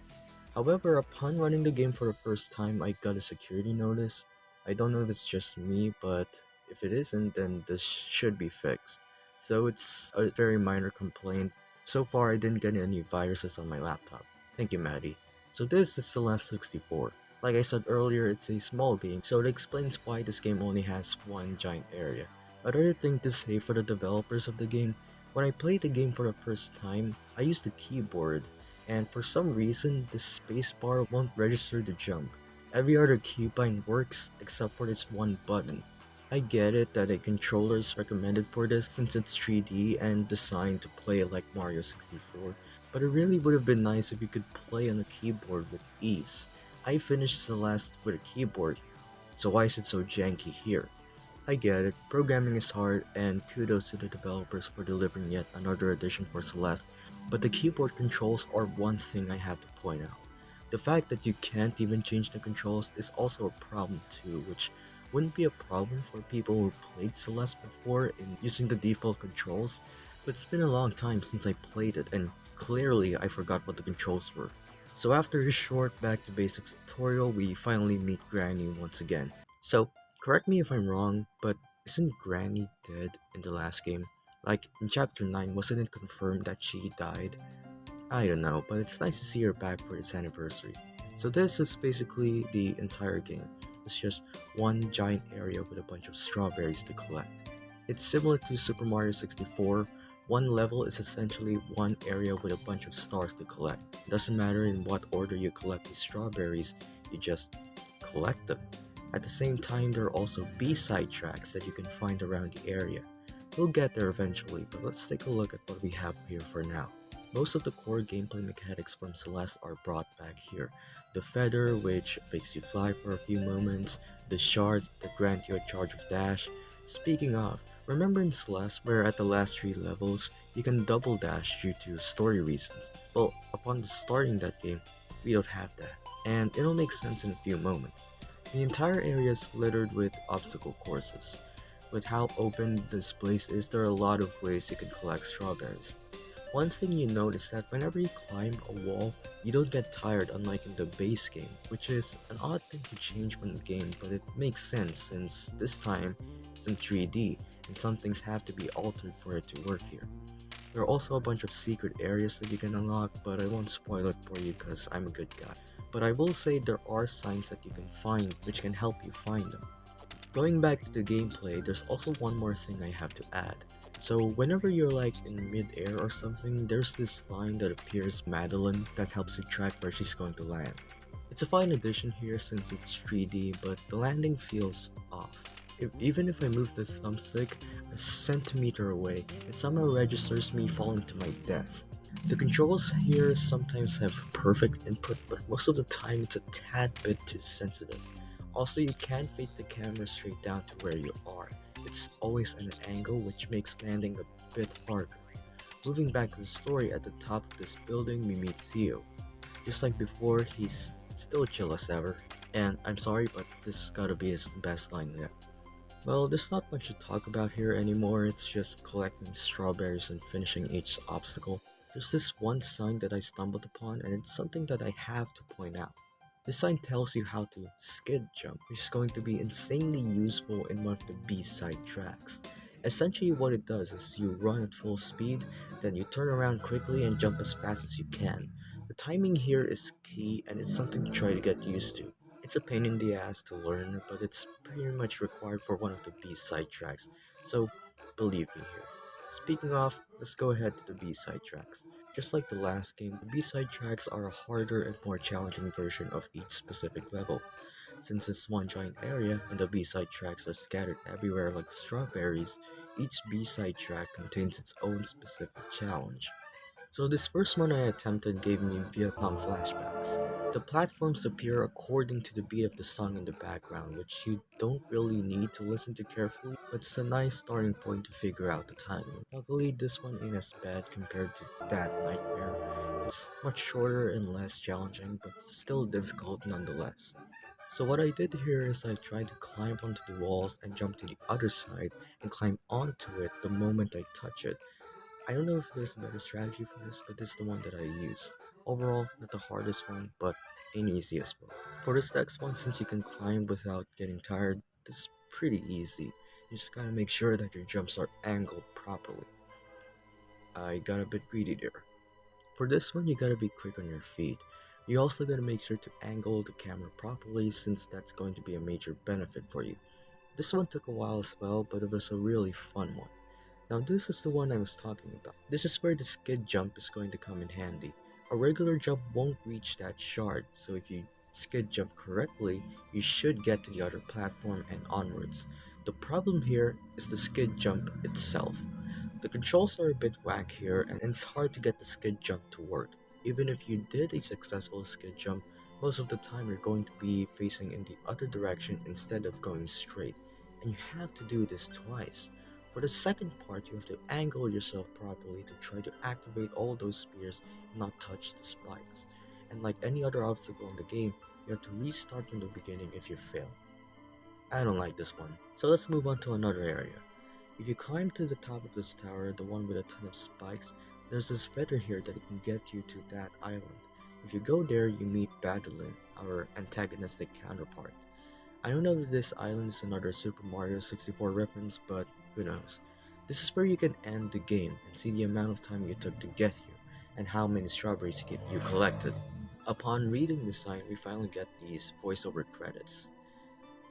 However, upon running the game for the first time, I got a security notice. I don't know if it's just me, but if it isn't, then this should be fixed. So it's a very minor complaint. So far, I didn't get any viruses on my laptop. Thank you, Maddie. So this is Celeste 64. Like I said earlier, it's a small game, so it explains why this game only has one giant area. Another thing to say for the developers of the game, when I played the game for the first time, I used the keyboard, and for some reason, the spacebar won't register the jump. Every other keybind works except for this one button. I get it that a controller is recommended for this since it's 3D and designed to play like Mario 64, but it really would have been nice if you could play on a keyboard with ease. I finished Celeste with a keyboard, so why is it so janky here? I get it, programming is hard, and kudos to the developers for delivering yet another addition for Celeste, but the keyboard controls are one thing I have to point out. The fact that you can't even change the controls is also a problem too, which wouldn't be a problem for people who played Celeste before in using the default controls, but it's been a long time since I played it, and clearly I forgot what the controls were. So after this short back to basics tutorial, we finally meet Granny once again. So, correct me if I'm wrong, but isn't Granny dead in the last game? Like, in chapter 9, wasn't it confirmed that she died? I don't know, but it's nice to see her back for its anniversary. So this is basically the entire game. It's just one giant area with a bunch of strawberries to collect. It's similar to Super Mario 64. One level is essentially one area with a bunch of stars to collect. It doesn't matter in what order you collect these strawberries, you just collect them. At the same time, there are also B-side tracks that you can find around the area. We'll get there eventually, but let's take a look at what we have here for now. Most of the core gameplay mechanics from Celeste are brought back here. The feather, which makes you fly for a few moments, the shards that grant you a charge of dash. Speaking of, remember in Celeste where at the last 3 levels, you can double dash due to story reasons? Well, upon starting that game, we don't have that, and it'll make sense in a few moments. The entire area is littered with obstacle courses. With how open this place is, there are a lot of ways you can collect strawberries. One thing you notice that whenever you climb a wall, you don't get tired unlike in the base game, which is an odd thing to change from the game, but it makes sense since this time it's in 3D and some things have to be altered for it to work here. There are also a bunch of secret areas that you can unlock, but I won't spoil it for you because I'm a good guy. But I will say there are signs that you can find which can help you find them. Going back to the gameplay, there's also one more thing I have to add. So whenever you're like in mid-air or something, there's this line that appears Madeline that helps you track where she's going to land. It's a fine addition here since it's 3D, but the landing feels off. Even if I move the thumbstick a centimeter away, it somehow registers me falling to my death. The controls here sometimes have perfect input, but most of the time it's a tad bit too sensitive. Also, you can't face the camera straight down to where you are. It's always at an angle, which makes landing a bit harder. Moving back to the story, at the top of this building we meet Theo. Just like before, he's still chill as ever. And I'm sorry, but this gotta be his best line yet. Well, there's not much to talk about here anymore, it's just collecting strawberries and finishing each obstacle. There's this one sign that I stumbled upon, and it's something that I have to point out. This sign tells you how to skid jump, which is going to be insanely useful in one of the B-side tracks. Essentially what it does is you run at full speed, then you turn around quickly and jump as fast as you can. The timing here is key, and it's something to try to get used to. It's a pain in the ass to learn, but it's pretty much required for one of the B-side tracks, so believe me here. Speaking of, let's go ahead to the B-side tracks. Just like the last game, the B-side tracks are a harder and more challenging version of each specific level. Since it's one giant area and the B-side tracks are scattered everywhere like strawberries, each B-side track contains its own specific challenge. So this first one I attempted gave me Vietnam flashbacks. The platforms appear according to the beat of the song in the background, which you don't really need to listen to carefully, but it's a nice starting point to figure out the timing. Luckily, this one ain't as bad compared to that nightmare. It's much shorter and less challenging, but still difficult nonetheless. So what I did here is I tried to climb onto the walls and jump to the other side and climb onto it the moment I touch it. I don't know if there's a better strategy for this, but this is the one that I used. Overall, not the hardest one, but an easy as well. For this next one, since you can climb without getting tired, this is pretty easy. You just gotta make sure that your jumps are angled properly. I got a bit greedy there. For this one, you gotta be quick on your feet. You also gotta make sure to angle the camera properly, since that's going to be a major benefit for you. This one took a while as well, but it was a really fun one. Now this is the one I was talking about. This is where the skid jump is going to come in handy. A regular jump won't reach that shard, so if you skid jump correctly, you should get to the other platform and onwards. The problem here is the skid jump itself. The controls are a bit whack here, and it's hard to get the skid jump to work. Even if you did a successful skid jump, most of the time you're going to be facing in the other direction instead of going straight, and you have to do this twice. For the second part, you have to angle yourself properly to try to activate all those spears and not touch the spikes. And like any other obstacle in the game, you have to restart from the beginning if you fail. I don't like this one. So let's move on to another area. If you climb to the top of this tower, the one with a ton of spikes, there's this feather here that can get you to that island. If you go there, you meet Badalin, our antagonistic counterpart. I don't know if this island is another Super Mario 64 reference, but who knows. This is where you can end the game and see the amount of time you took to get here, and how many strawberries you collected. Upon reading the sign, we finally get these voiceover credits,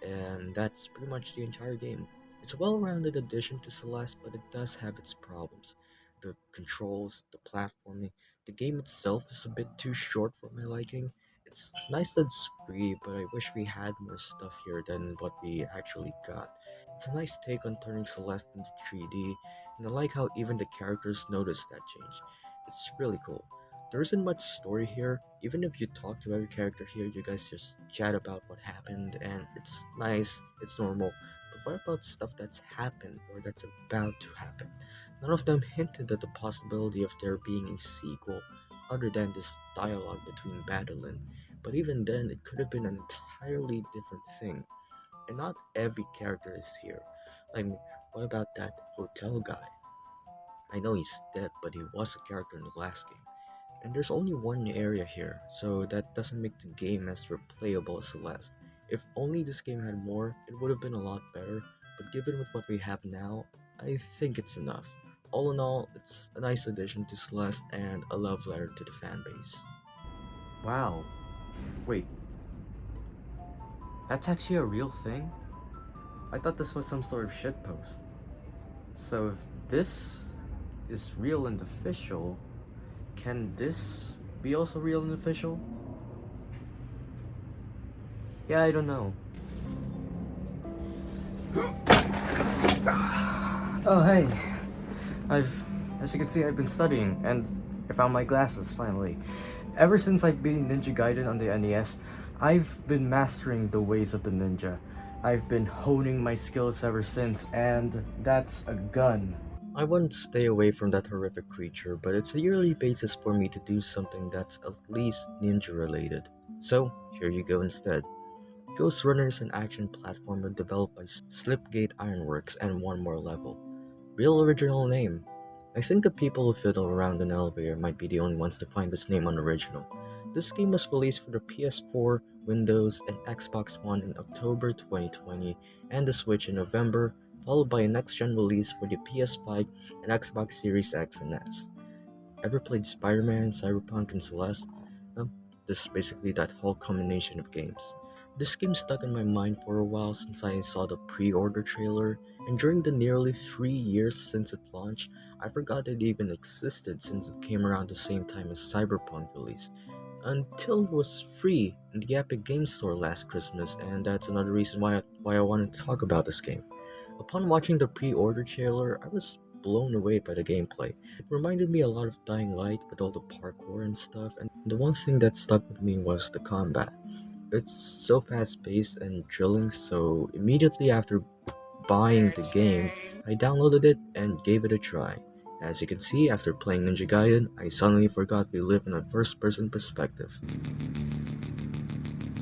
and that's pretty much the entire game. It's a well-rounded addition to Celeste, but it does have its problems. The controls, the platforming, the game itself is a bit too short for my liking. It's nice that it's free, but I wish we had more stuff here than what we actually got. It's a nice take on turning Celeste into 3D, and I like how even the characters notice that change. It's really cool. There isn't much story here. Even if you talk to every character here, you guys just chat about what happened, and it's nice, it's normal. But what about stuff that's happened or that's about to happen? None of them hinted at the possibility of there being a sequel other than this dialogue between Madeline. But even then, it could have been an entirely different thing. And not every character is here. I mean, what about that hotel guy? I know he's dead, but he was a character in the last game. And there's only one area here, so that doesn't make the game as replayable as Celeste. If only this game had more, it would have been a lot better, but given with what we have now, I think it's enough. All in all, it's a nice addition to Celeste and a love letter to the fanbase. Wow. Wait, that's actually a real thing? I thought this was some sort of shitpost. So if this is real and official, can this be also real and official? Yeah, I don't know. Oh, hey. As you can see, I've been studying, and I found my glasses, finally. Ever since I've been Ninja Gaiden on the NES, I've been mastering the ways of the ninja. I've been honing my skills ever since, and that's a gun. I want to stay away from that horrific creature, but it's a yearly basis for me to do something that's at least ninja related. So, here you go instead. Ghost Runner is an action platformer developed by Slipgate Ironworks and One More Level. Real original name. I think the people who fiddle around an elevator might be the only ones to find this name unoriginal. This game was released for the PS4, Windows, and Xbox One in October 2020, and the Switch in November, followed by a next-gen release for the PS5 and Xbox Series X and S. Ever played Spider-Man, Cyberpunk, and Celeste? Well, this is basically that whole combination of games. This game stuck in my mind for a while since I saw the pre-order trailer, and during the nearly 3 years since it launched, I forgot it even existed since it came around the same time as Cyberpunk released, until it was free in the Epic Games Store last Christmas, and that's another reason why I wanted to talk about this game. Upon watching the pre-order trailer, I was blown away by the gameplay. It reminded me a lot of Dying Light with all the parkour and stuff, and the one thing that stuck with me was the combat. It's so fast-paced and thrilling, so immediately after buying the game, I downloaded it and gave it a try. As you can see, after playing Ninja Gaiden, I suddenly forgot we live in a first-person perspective.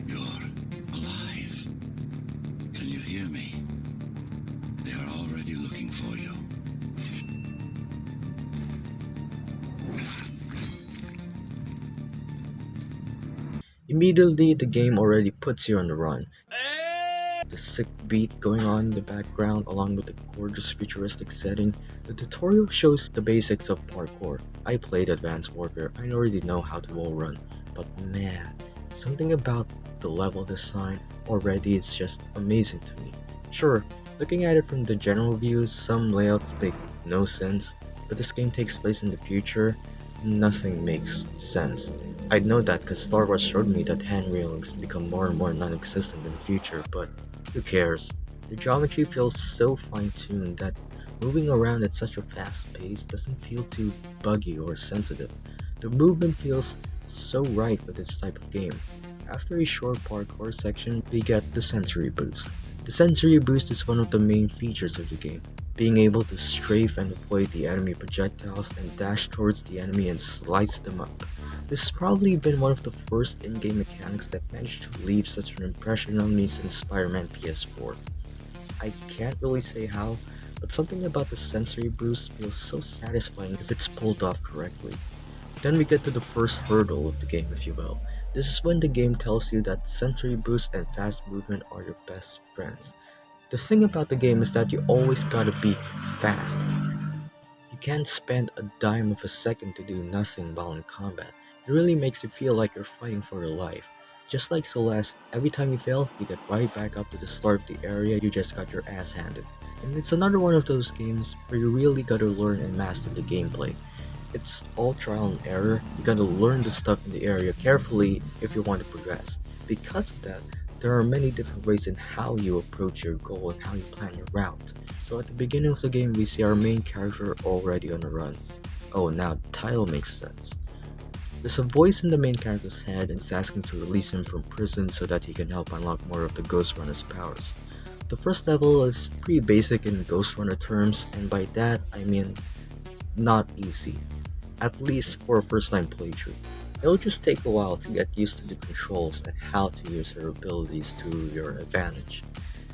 You're alive. Can you hear me? They are already looking for you. Immediately, the game already puts you on the run. The sick beat going on in the background along with the gorgeous futuristic setting. The tutorial shows the basics of parkour. I played Advanced Warfare, I already know how to wall run, but man, something about the level design already is just amazing to me. Sure, looking at it from the general view, some layouts make no sense, but this game takes place in the future, nothing makes sense. I know that because Star Wars showed me that hand railings become more and more non-existent in the future, but who cares? The geometry feels so fine-tuned that moving around at such a fast pace doesn't feel too buggy or sensitive. The movement feels so right with this type of game. After a short parkour section, we get the sensory boost. The sensory boost is one of the main features of the game. Being able to strafe and avoid the enemy projectiles and dash towards the enemy and slice them up. This has probably been one of the first in-game mechanics that managed to leave such an impression on me since Spider-Man PS4. I can't really say how, but something about the sensory boost feels so satisfying if it's pulled off correctly. Then we get to the first hurdle of the game, if you will. This is when the game tells you that sensory boost and fast movement are your best friends. The thing about the game is that you always gotta be fast. You can't spend a dime of a second to do nothing while in combat. It really makes you feel like you're fighting for your life. Just like Celeste, every time you fail, you get right back up to the start of the area you just got your ass handed. And it's another one of those games where you really gotta learn and master the gameplay. It's all trial and error. You gotta learn the stuff in the area carefully if you want to progress. Because of that, there are many different ways in how you approach your goal and how you plan your route. So at the beginning of the game, we see our main character already on the run. Oh, now the title makes sense. There's a voice in the main character's head and it's asking to release him from prison so that he can help unlock more of the Ghost Runner's powers. The first level is pretty basic in Ghost Runner terms, and by that I mean not easy, at least for a first time playthrough. It'll just take a while to get used to the controls and how to use your abilities to your advantage.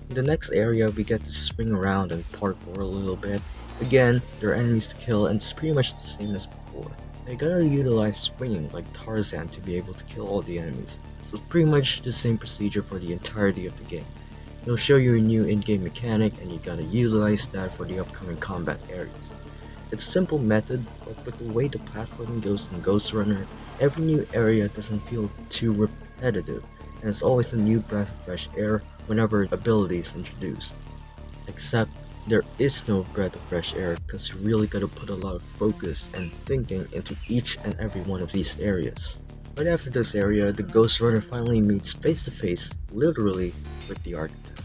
In the next area, we get to swing around and parkour a little bit. Again, there are enemies to kill and it's pretty much the same as before. I gotta utilize swinging like Tarzan to be able to kill all the enemies. So it's pretty much the same procedure for the entirety of the game. It'll show you a new in-game mechanic and you gotta utilize that for the upcoming combat areas. It's a simple method, but with the way the platforming goes in Ghost Runner, every new area doesn't feel too repetitive, and it's always a new breath of fresh air whenever ability is introduced. Except, there is no breath of fresh air because you really gotta put a lot of focus and thinking into each and every one of these areas. Right after this area, the Ghost Runner finally meets face to face, literally, with the Architect.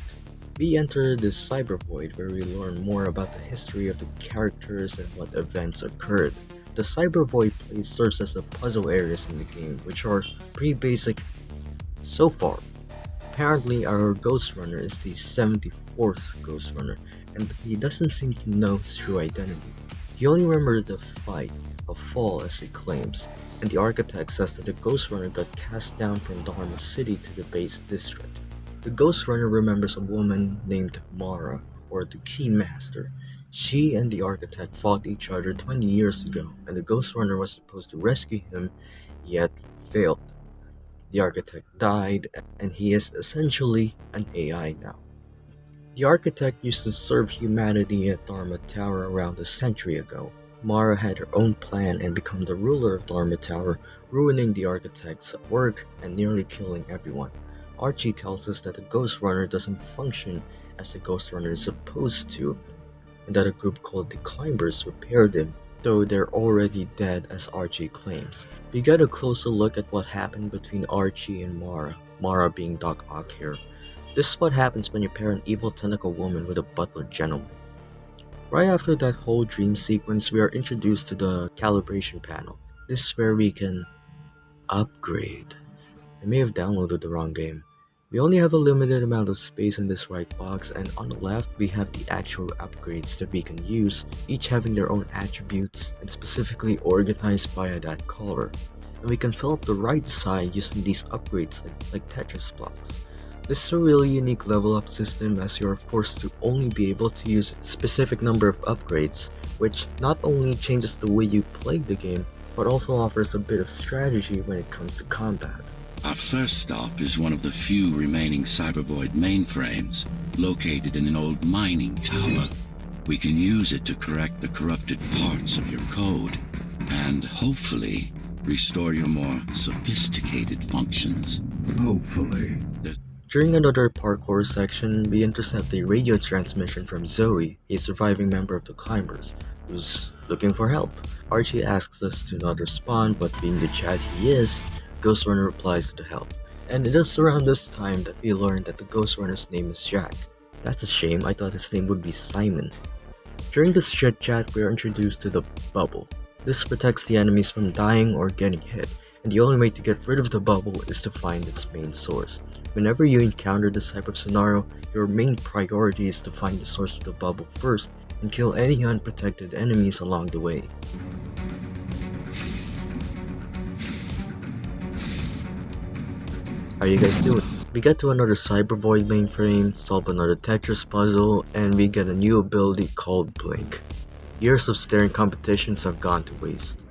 We enter this cyber void where we learn more about the history of the characters and what events occurred. The cyber void place serves as the puzzle areas in the game, which are pretty basic so far. Apparently, our Ghost Runner is the 74th Ghost Runner, and he doesn't seem to know his true identity. He only remembered the fight, a fall as he claims, and the architect says that the Ghost Runner got cast down from Dharma City to the base district. The Ghost Runner remembers a woman named Mara, or the Key Master. She and the architect fought each other 20 years ago, and the Ghost Runner was supposed to rescue him, yet failed. The architect died, and he is essentially an AI now. The architect used to serve humanity at Dharma Tower around a century ago. Mara had her own plan and become the ruler of Dharma Tower, ruining the architect's work and nearly killing everyone. Archie tells us that the Ghost Runner doesn't function as the Ghost Runner is supposed to, and that a group called the Climbers repaired him, though they're already dead as Archie claims. We get a closer look at what happened between Archie and Mara being Doc Ock here. This is what happens when you pair an evil tentacle woman with a butler gentleman. Right after that whole dream sequence, we are introduced to the calibration panel. This is where we can upgrade. I may have downloaded the wrong game. We only have a limited amount of space in this right box, and on the left we have the actual upgrades that we can use, each having their own attributes and specifically organized via that color. And we can fill up the right side using these upgrades like Tetris blocks. This is a really unique level up system, as you are forced to only be able to use a specific number of upgrades, which not only changes the way you play the game, but also offers a bit of strategy when it comes to combat. Our first stop is one of the few remaining Cybervoid mainframes, located in an old mining tower. We can use it to correct the corrupted parts of your code, and hopefully restore your more sophisticated functions. Hopefully. During another parkour section, we intercept a radio transmission from Zoe, a surviving member of the Climbers, who's looking for help. Archie asks us to not respond, but being the Chad he is, Ghost Runner replies to the help. And it is around this time that we learn that the Ghost Runner's name is Jack. That's a shame, I thought his name would be Simon. During this chit chat, we are introduced to the bubble. This protects the enemies from dying or getting hit, and the only way to get rid of the bubble is to find its main source. Whenever you encounter this type of scenario, your main priority is to find the source of the bubble first and kill any unprotected enemies along the way. How you guys doing? We get to another Cyber Void mainframe, solve another Tetris puzzle, and we get a new ability called Blink. Years of staring competitions have gone to waste.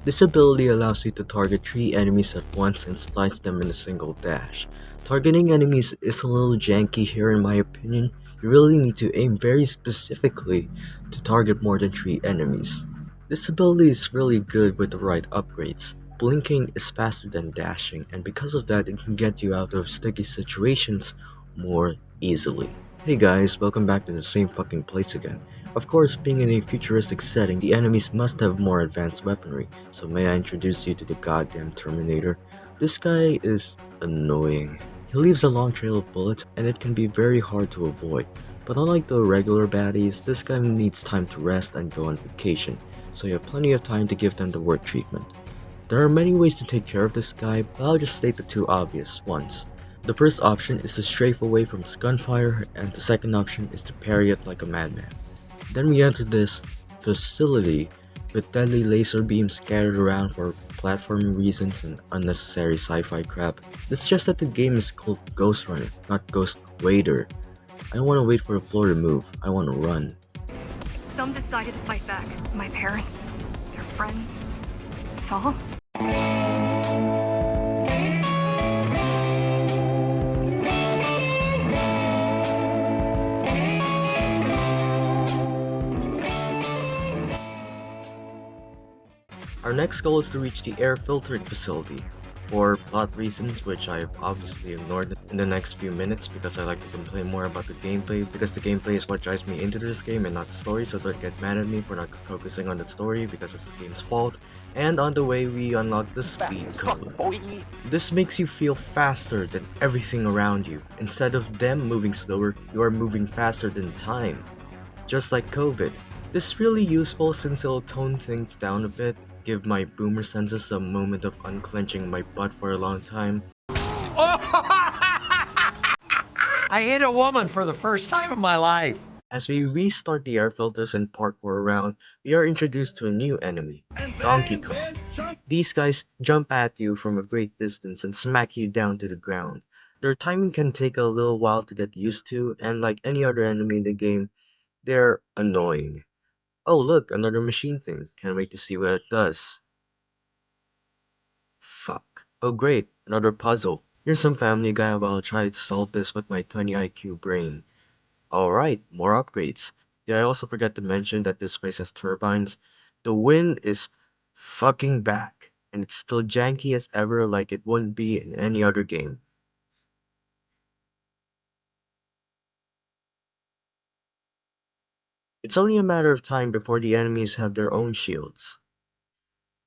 This ability allows you to target 3 enemies at once and slice them in a single dash. Targeting enemies is a little janky here in my opinion. You really need to aim very specifically to target more than 3 enemies. This ability is really good with the right upgrades. Blinking is faster than dashing, and because of that it can get you out of sticky situations more easily. Hey guys, welcome back to the same fucking place again. Of course, being in a futuristic setting, the enemies must have more advanced weaponry, so may I introduce you to the goddamn Terminator? This guy is annoying. He leaves a long trail of bullets, and it can be very hard to avoid. But unlike the regular baddies, this guy needs time to rest and go on vacation, so you have plenty of time to give them the work treatment. There are many ways to take care of this guy, but I'll just state the 2 obvious ones. The first option is to strafe away from his gunfire, and the second option is to parry it like a madman. Then we enter this facility with deadly laser beams scattered around for platforming reasons and unnecessary sci-fi crap. It's just that the game is called Ghost Runner, not Ghost Waiter. I don't want to wait for the floor to move, I want to run. Some decided to fight back. My parents, their friends, Saul. Our next goal is to reach the air filtering facility. for plot reasons, which I've obviously ignored in the next few minutes because I like to complain more about the gameplay, because the gameplay is what drives me into this game and not the story, so don't get mad at me for not focusing on the story because it's the game's fault. And on the way, we unlock the speed code. This makes you feel faster than everything around you. Instead of them moving slower, you are moving faster than time. Just like COVID. This is really useful since it'll tone things down a bit, give my boomer senses a moment of unclenching my butt for a long time. I hit a woman for the first time in my life. As we restart the air filters and parkour around, we are introduced to a new enemy, Donkey Kong. These guys jump at you from a great distance and smack you down to the ground. Their timing can take a little while to get used to, and like any other enemy in the game, they're annoying. Oh look, another machine thing. Can't wait to see what it does. Fuck. Oh great, another puzzle. Here's some Family Guy while I try to solve this with my 20 IQ brain. Alright, more upgrades. Did I also forget to mention that this place has turbines? The wind is fucking back, and it's still janky as ever like it wouldn't be in any other game. It's only a matter of time before the enemies have their own shields.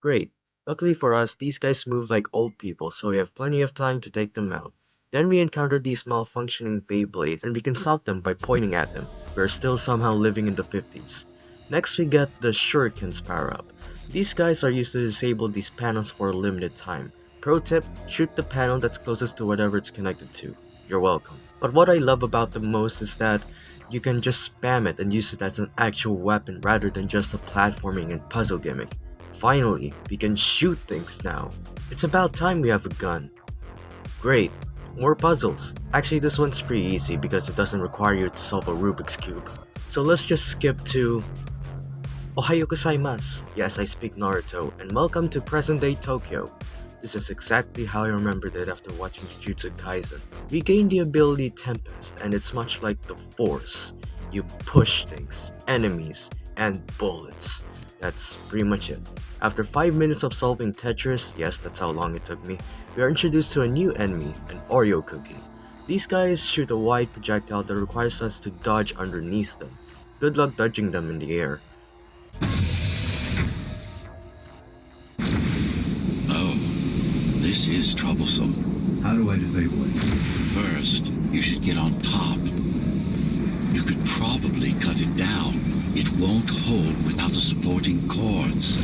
Great. Luckily for us, these guys move like old people, so we have plenty of time to take them out. Then we encounter these malfunctioning Beyblades, and we can stop them by pointing at them. We're still somehow living in the 50s. Next we get the Shurikens power up. These guys are used to disable these panels for a limited time. Pro tip, shoot the panel that's closest to whatever it's connected to. You're welcome. But what I love about them most is that you can just spam it and use it as an actual weapon rather than just a platforming and puzzle gimmick. Finally, we can shoot things now. It's about time we have a gun. Great, more puzzles. Actually, this one's pretty easy because it doesn't require you to solve a Rubik's Cube. So let's just skip to Ohayo gozaimasu. Yes, I speak Naruto, and welcome to present-day Tokyo. This is exactly how I remembered it after watching Jujutsu Kaisen. We gain the ability Tempest, and it's much like the Force. You push things, enemies, and bullets. That's pretty much it. After 5 minutes of solving Tetris, yes, that's how long it took me, we are introduced to a new enemy, an Oreo cookie. These guys shoot a wide projectile that requires us to dodge underneath them. Good luck dodging them in the air. Oh, this is troublesome. How do I disable it? First, you should get on top. You could probably cut it down. It won't hold without the supporting cords.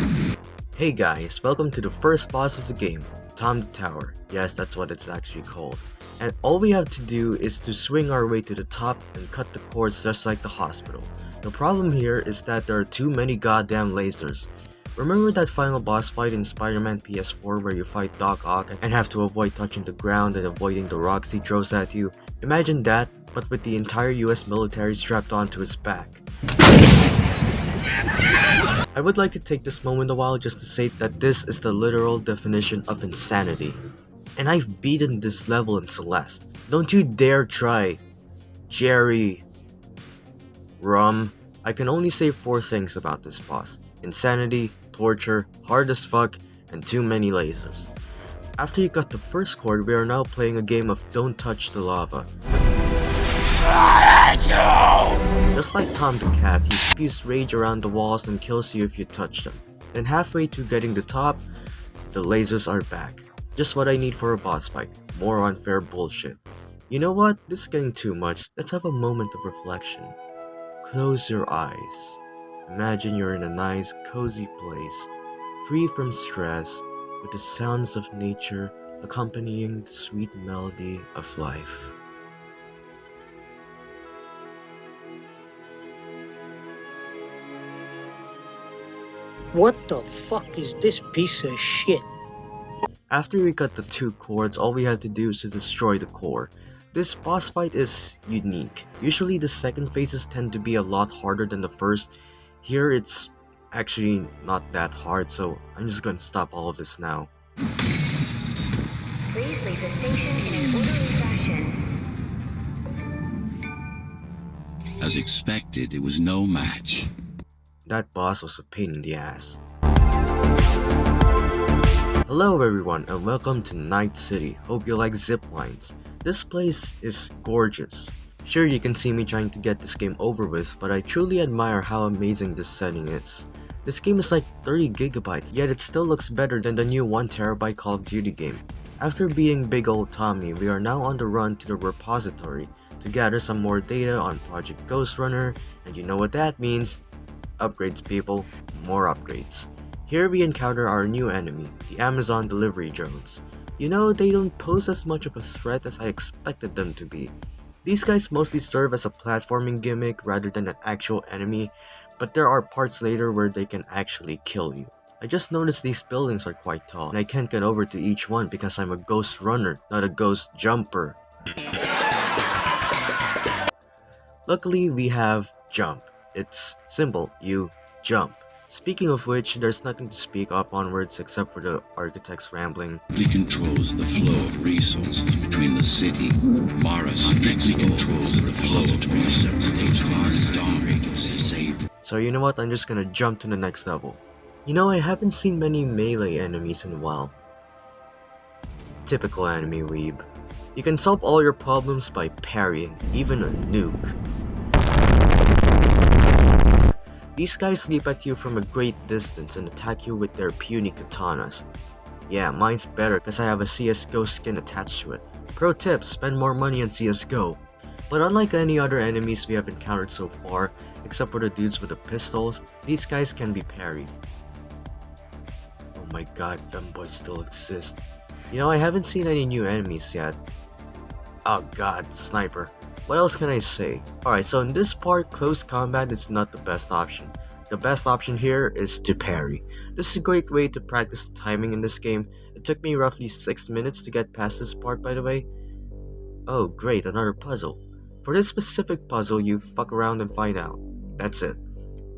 Hey guys, welcome to the first boss of the game, Tom the Tower. Yes, that's what it's actually called. And all we have to do is to swing our way to the top and cut the cords just like the hospital. The problem here is that there are too many goddamn lasers. Remember that final boss fight in Spider-Man PS4 where you fight Doc Ock and have to avoid touching the ground and avoiding the rocks he throws at you? Imagine that, but with the entire US military strapped onto his back. I would like to take this moment a while just to say that this is the literal definition of insanity. And I've beaten this level in Celeste. Don't you dare try. Jerry. Rum. I can only say 4 things about this boss. Insanity, torture, hard as fuck, and too many lasers. After you got the first chord, we are now playing a game of Don't Touch the Lava. Just like Tom the Cat, he spews rage around the walls and kills you if you touch them. Then halfway to getting the top, the lasers are back. Just what I need for a boss fight. More unfair bullshit. You know what? This is getting too much. Let's have a moment of reflection. Close your eyes. Imagine you're in a nice, cozy place, free from stress, with the sounds of nature accompanying the sweet melody of life. What the fuck is this piece of shit? After we got the 2 chords, all we had to do is to destroy the core. This boss fight is unique. Usually the second phases tend to be a lot harder than the first. Here it's actually not that hard, so I'm just gonna stop all of this now. Please leave the station in an orderly fashion. As expected, it was no match. That boss was a pain in the ass. Hello everyone and welcome to Night City. Hope you like zip lines. This place is gorgeous. Sure, you can see me trying to get this game over with, but I truly admire how amazing this setting is. This game is like 30 gigabytes, yet it still looks better than the new 1TB Call of Duty game. After beating Big Ol' Tommy, we are now on the run to the repository to gather some more data on Project Ghost Runner, and you know what that means. Upgrades, people. More upgrades. Here we encounter our new enemy, the Amazon delivery drones. You know, they don't pose as much of a threat as I expected them to be. These guys mostly serve as a platforming gimmick rather than an actual enemy, but there are parts later where they can actually kill you. I just noticed these buildings are quite tall, and I can't get over to each one because I'm a ghost runner, not a ghost jumper. Luckily, we have jump. It's simple, you jump. Speaking of which, there's nothing to speak of onwards except for the architect's rambling. It controls the flow of resources between the city. Mara strictly controls the flow of resources. So you know what, I'm just gonna jump to the next level. You know, I haven't seen many melee enemies in a while. Typical anime weeb. You can solve all your problems by parrying, even a nuke. These guys leap at you from a great distance and attack you with their puny katanas. Yeah, mine's better cause I have a CSGO skin attached to it. Pro tip, spend more money on CSGO. But unlike any other enemies we have encountered so far, except for the dudes with the pistols, these guys can be parried. Oh my god, femboys still exist. You know, I haven't seen any new enemies yet. Oh god, sniper. What else can I say? Alright, so in this part, close combat is not the best option. The best option here is to parry. This is a great way to practice the timing in this game. It took me roughly 6 minutes to get past this part, by the way. Oh great, another puzzle. For this specific puzzle, you fuck around and find out. That's it.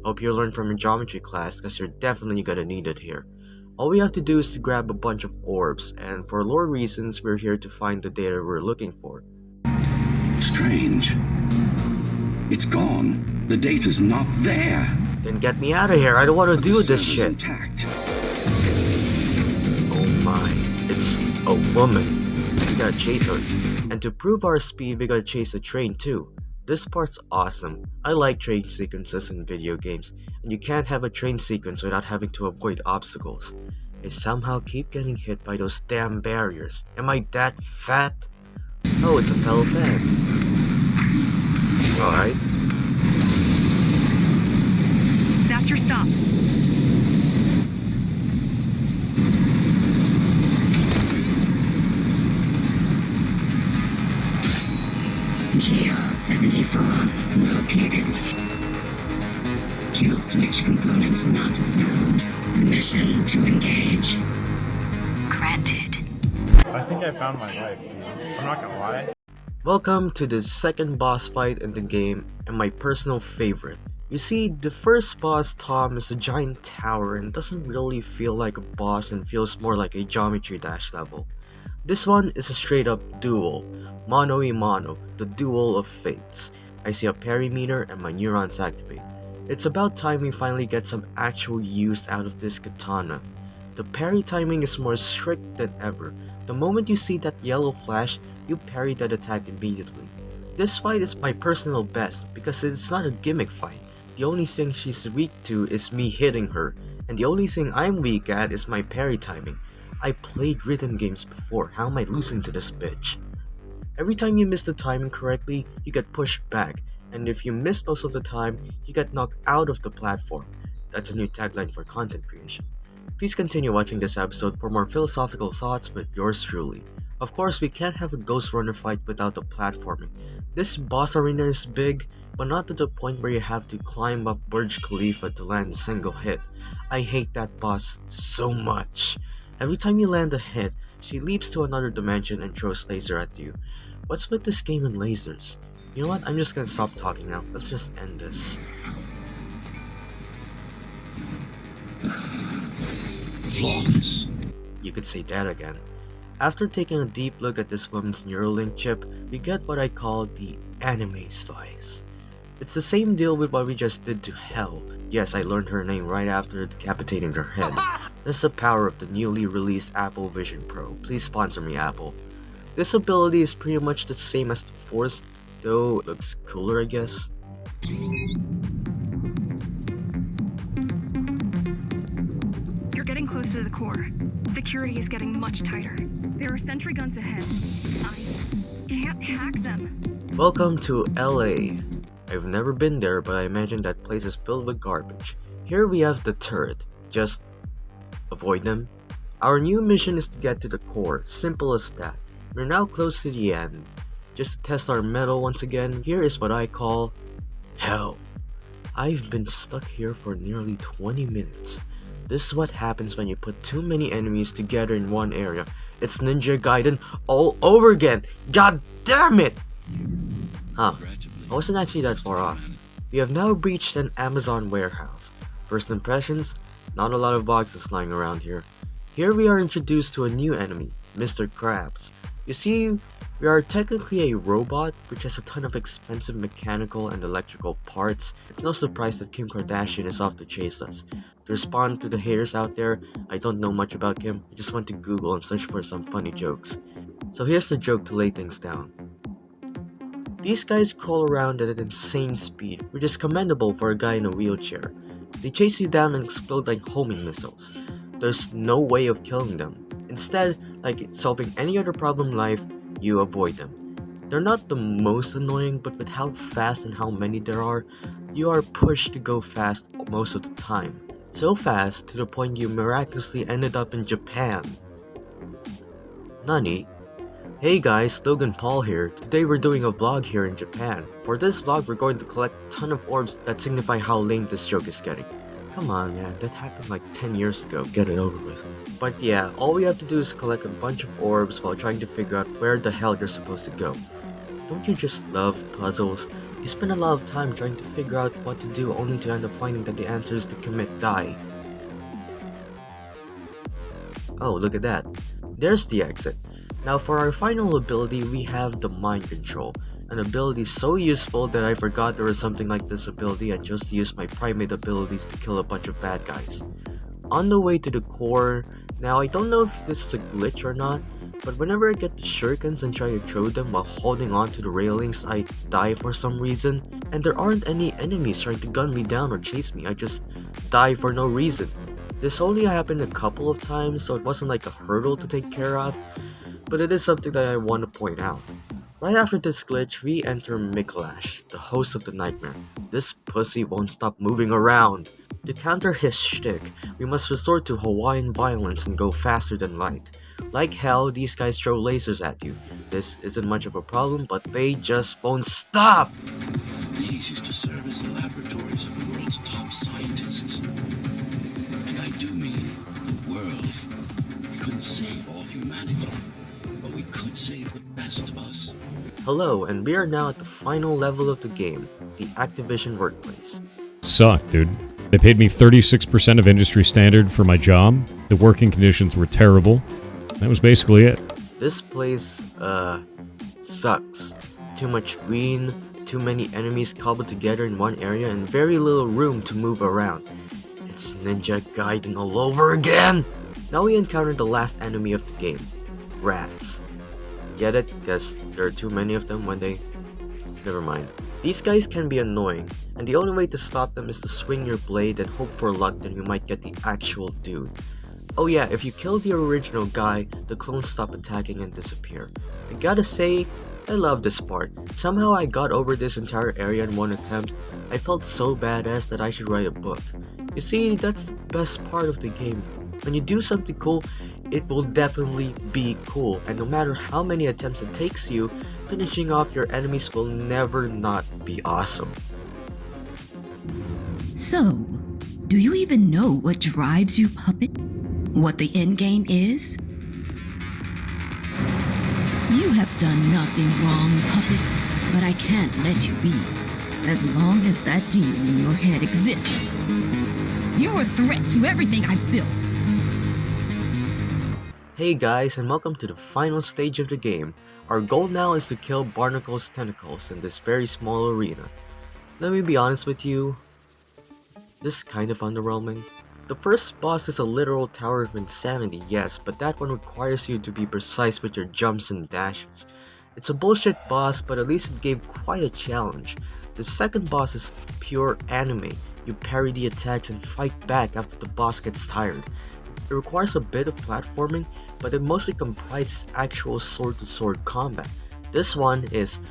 Hope you learned from your geometry class, cause you're definitely gonna need it here. All we have to do is to grab a bunch of orbs, and for lore reasons, we're here to find the data we're looking for. Strange. It's gone. The data's not there. Then get me out of here, I don't want to do this shit. Intact. Oh my, it's a woman. We gotta chase her. And to prove our speed, we gotta chase a train too. This part's awesome. I like train sequences in video games, and you can't have a train sequence without having to avoid obstacles. I somehow keep getting hit by those damn barriers. Am I that fat? Oh, it's a fellow fan. Alright. That's your stop. GL-74 located. Kill switch component not found. Mission to engage. Granted. I think I found my life. I'm not gonna lie. Welcome to the second boss fight in the game, and my personal favorite. You see, the first boss, Tom, is a giant tower and doesn't really feel like a boss and feels more like a Geometry Dash level. This one is a straight up duel, mano a mano, the duel of fates. I see a parry meter and my neurons activate. It's about time we finally get some actual use out of this katana. The parry timing is more strict than ever. The moment you see that yellow flash, you parry that attack immediately. This fight is my personal best because it's not a gimmick fight. The only thing she's weak to is me hitting her, and the only thing I'm weak at is my parry timing. I played rhythm games before, how am I losing to this bitch? Every time you miss the timing correctly, you get pushed back, and if you miss most of the time, you get knocked out of the platform. That's a new tagline for content creation. Please continue watching this episode for more philosophical thoughts with yours truly. Of course, we can't have a Ghost Runner fight without the platforming. This boss arena is big, but not to the point where you have to climb up Burj Khalifa to land a single hit. I hate that boss so much. Every time you land a hit, she leaps to another dimension and throws laser at you. What's with this game and lasers? You know what, I'm just gonna stop talking now, let's just end this. Flawless. You could say that again. After taking a deep look at this woman's Neuralink chip, we get what I call the anime slice. It's the same deal with what we just did to Hell. Yes, I learned her name right after decapitating her head. That's the power of the newly released Apple Vision Pro. Please sponsor me, Apple. This ability is pretty much the same as the Force, though it looks cooler, I guess. You're getting close to the core. Security is getting much tighter. There are sentry guns ahead. I can't hack them. Welcome to LA. I've never been there, but I imagine that place is filled with garbage. Here we have the turret. Just avoid them. Our new mission is to get to the core. Simple as that. We're now close to the end. Just to test our mettle once again, here is what I call hell. I've been stuck here for nearly 20 minutes. This is what happens when you put too many enemies together in one area. It's Ninja Gaiden all over again. God damn it! Huh. I wasn't actually that far off. We have now reached an Amazon warehouse. First impressions? Not a lot of boxes lying around here. Here we are introduced to a new enemy, Mr. Krabs. You see, we are technically a robot which has a ton of expensive mechanical and electrical parts. It's no surprise that Kim Kardashian is off to chase us. To respond to the haters out there, I don't know much about Kim. I just went to Google and searched for some funny jokes. So here's the joke to lay things down. These guys crawl around at an insane speed, which is commendable for a guy in a wheelchair. They chase you down and explode like homing missiles. There's no way of killing them. Instead, like solving any other problem in life, you avoid them. They're not the most annoying, but with how fast and how many there are, you are pushed to go fast most of the time. So fast to the point you miraculously ended up in Japan. Nani? Hey guys, Logan Paul here. Today we're doing a vlog here in Japan. For this vlog, we're going to collect a ton of orbs that signify how lame this joke is getting. Come on man, that happened like 10 years ago, get it over with. But yeah, all we have to do is collect a bunch of orbs while trying to figure out where the hell you're supposed to go. Don't you just love puzzles? You spend a lot of time trying to figure out what to do only to end up finding that the answer is to commit die. Oh, look at that. There's the exit. Now for our final ability, we have the Mind Control. An ability so useful that I forgot there was something like this ability and chose to use my primate abilities to kill a bunch of bad guys. On the way to the core, now I don't know if this is a glitch or not, but whenever I get the shurikens and try to throw them while holding on to the railings, I die for some reason. And there aren't any enemies trying to gun me down or chase me, I just die for no reason. This only happened a couple of times, so it wasn't like a hurdle to take care of, but it is something that I want to point out. Right after this glitch, we enter Mikolash, the host of the nightmare. This pussy won't stop moving around. To counter his shtick, we must resort to Hawaiian violence and go faster than light. Like hell, these guys throw lasers at you. This isn't much of a problem, but they just won't stop! These used to serve as the laboratories of the world's top scientists. And I do mean the world. We couldn't save all humanity, but we could save the best of us. Hello, and we are now at the final level of the game, the Activision workplace. Sucked, dude. They paid me 36% of industry standard for my job. The working conditions were terrible. That was basically it. This place, sucks. Too much green, too many enemies cobbled together in one area, and very little room to move around. It's Ninja Gaiden all over again! Now we encounter the last enemy of the game, rats. Get it? Guess there are too many of them when they... Never mind. These guys can be annoying, and the only way to stop them is to swing your blade and hope for luck that you might get the actual dude. Oh yeah, if you kill the original guy, the clones stop attacking and disappear. I gotta say, I love this part. Somehow I got over this entire area in one attempt. I felt so badass that I should write a book. You see, that's the best part of the game. When you do something cool, it will definitely be cool, and no matter how many attempts it takes you, finishing off your enemies will never not be awesome. So, do you even know what drives you, puppet? What the endgame is? You have done nothing wrong, puppet, but I can't let you be, as long as that demon in your head exists. You're a threat to everything I've built. Hey guys, and welcome to the final stage of the game. Our goal now is to kill Barnacle's tentacles in this very small arena. Let me be honest with you, this is kind of underwhelming. The first boss is a literal tower of insanity, yes, but that one requires you to be precise with your jumps and dashes. It's a bullshit boss, but at least it gave quite a challenge. The second boss is pure anime. You parry the attacks and fight back after the boss gets tired. It requires a bit of platforming, but it mostly comprises actual sword-to-sword combat. This one is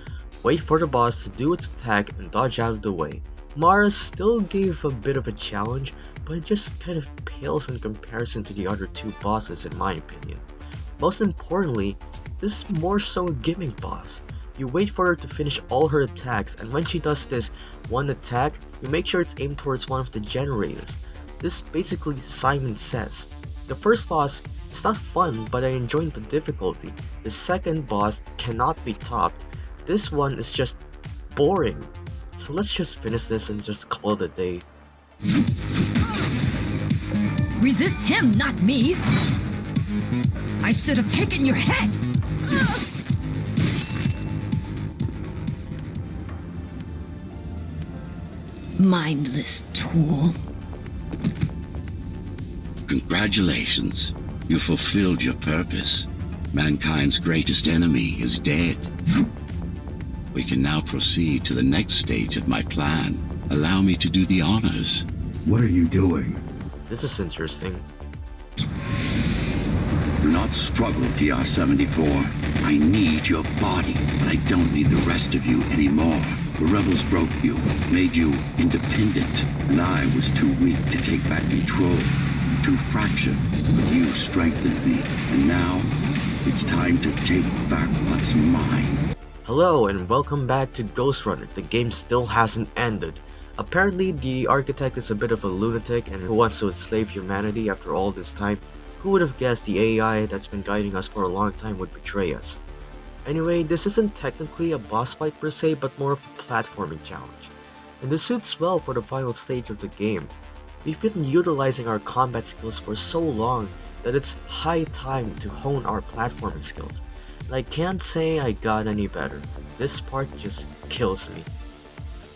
wait for the boss to do its attack and dodge out of the way. Mara still gave a bit of a challenge, but it just kind of pales in comparison to the other two bosses in my opinion. Most importantly, this is more so a gimmick boss. You wait for her to finish all her attacks, and when she does this one attack, you make sure it's aimed towards one of the generators. This basically Simon Says. The first boss is not fun, but I enjoyed the difficulty. The second boss cannot be topped. This one is just boring. So let's just finish this and just call it a day. Resist him, not me! I should have taken your head! Mindless tool. Congratulations. You fulfilled your purpose. Mankind's greatest enemy is dead. We can now proceed to the next stage of my plan. Allow me to do the honors. What are you doing? This is interesting. Do not struggle, TR-74. I need your body, but I don't need the rest of you anymore. The rebels broke you, made you independent, and I was too weak to take back control. Too fractured, but you strengthened me, and now it's time to take back what's mine. Hello and welcome back to Ghost Runner. The game still hasn't ended. Apparently the architect is a bit of a lunatic and who wants to enslave humanity after all this time. Who would have guessed the AI that's been guiding us for a long time would betray us? Anyway, this isn't technically a boss fight per se, but more of a platforming challenge. And this suits well for the final stage of the game. We've been utilizing our combat skills for so long that it's high time to hone our platforming skills. And I can't say I got any better. This part just kills me.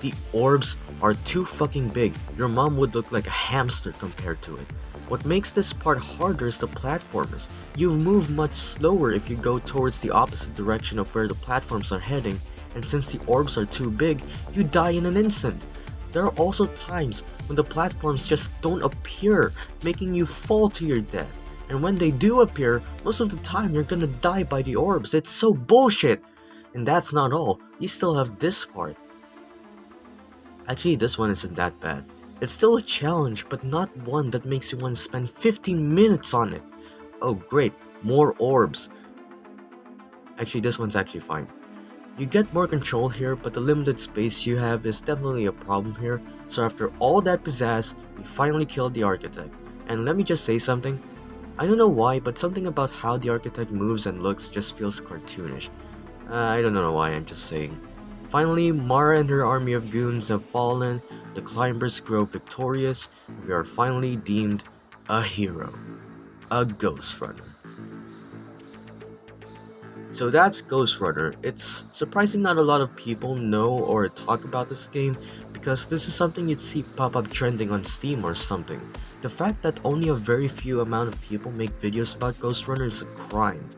The orbs are too fucking big. Your mom would look like a hamster compared to it. What makes this part harder is the platformers. You move much slower if you go towards the opposite direction of where the platforms are heading, and since the orbs are too big, you die in an instant. There are also times when the platforms just don't appear, making you fall to your death. And when they do appear, most of the time you're gonna die by the orbs. It's so bullshit! And that's not all, you still have this part. Actually, this one isn't that bad. It's still a challenge, but not one that makes you want to spend 15 minutes on it. Oh great, more orbs. Actually, this one's actually fine. You get more control here, but the limited space you have is definitely a problem here. So after all that pizzazz, we finally killed the architect. And let me just say something. I don't know why, but something about how the architect moves and looks just feels cartoonish. I don't know why, I'm just saying. Finally, Mara and her army of goons have fallen, the climbers grow victorious, and we are finally deemed a hero. A Ghost Runner. So that's Ghost Runner. It's surprising not a lot of people know or talk about this game because this is something you'd see pop up trending on Steam or something. The fact that only a very few amount of people make videos about Ghost Runner is a crime.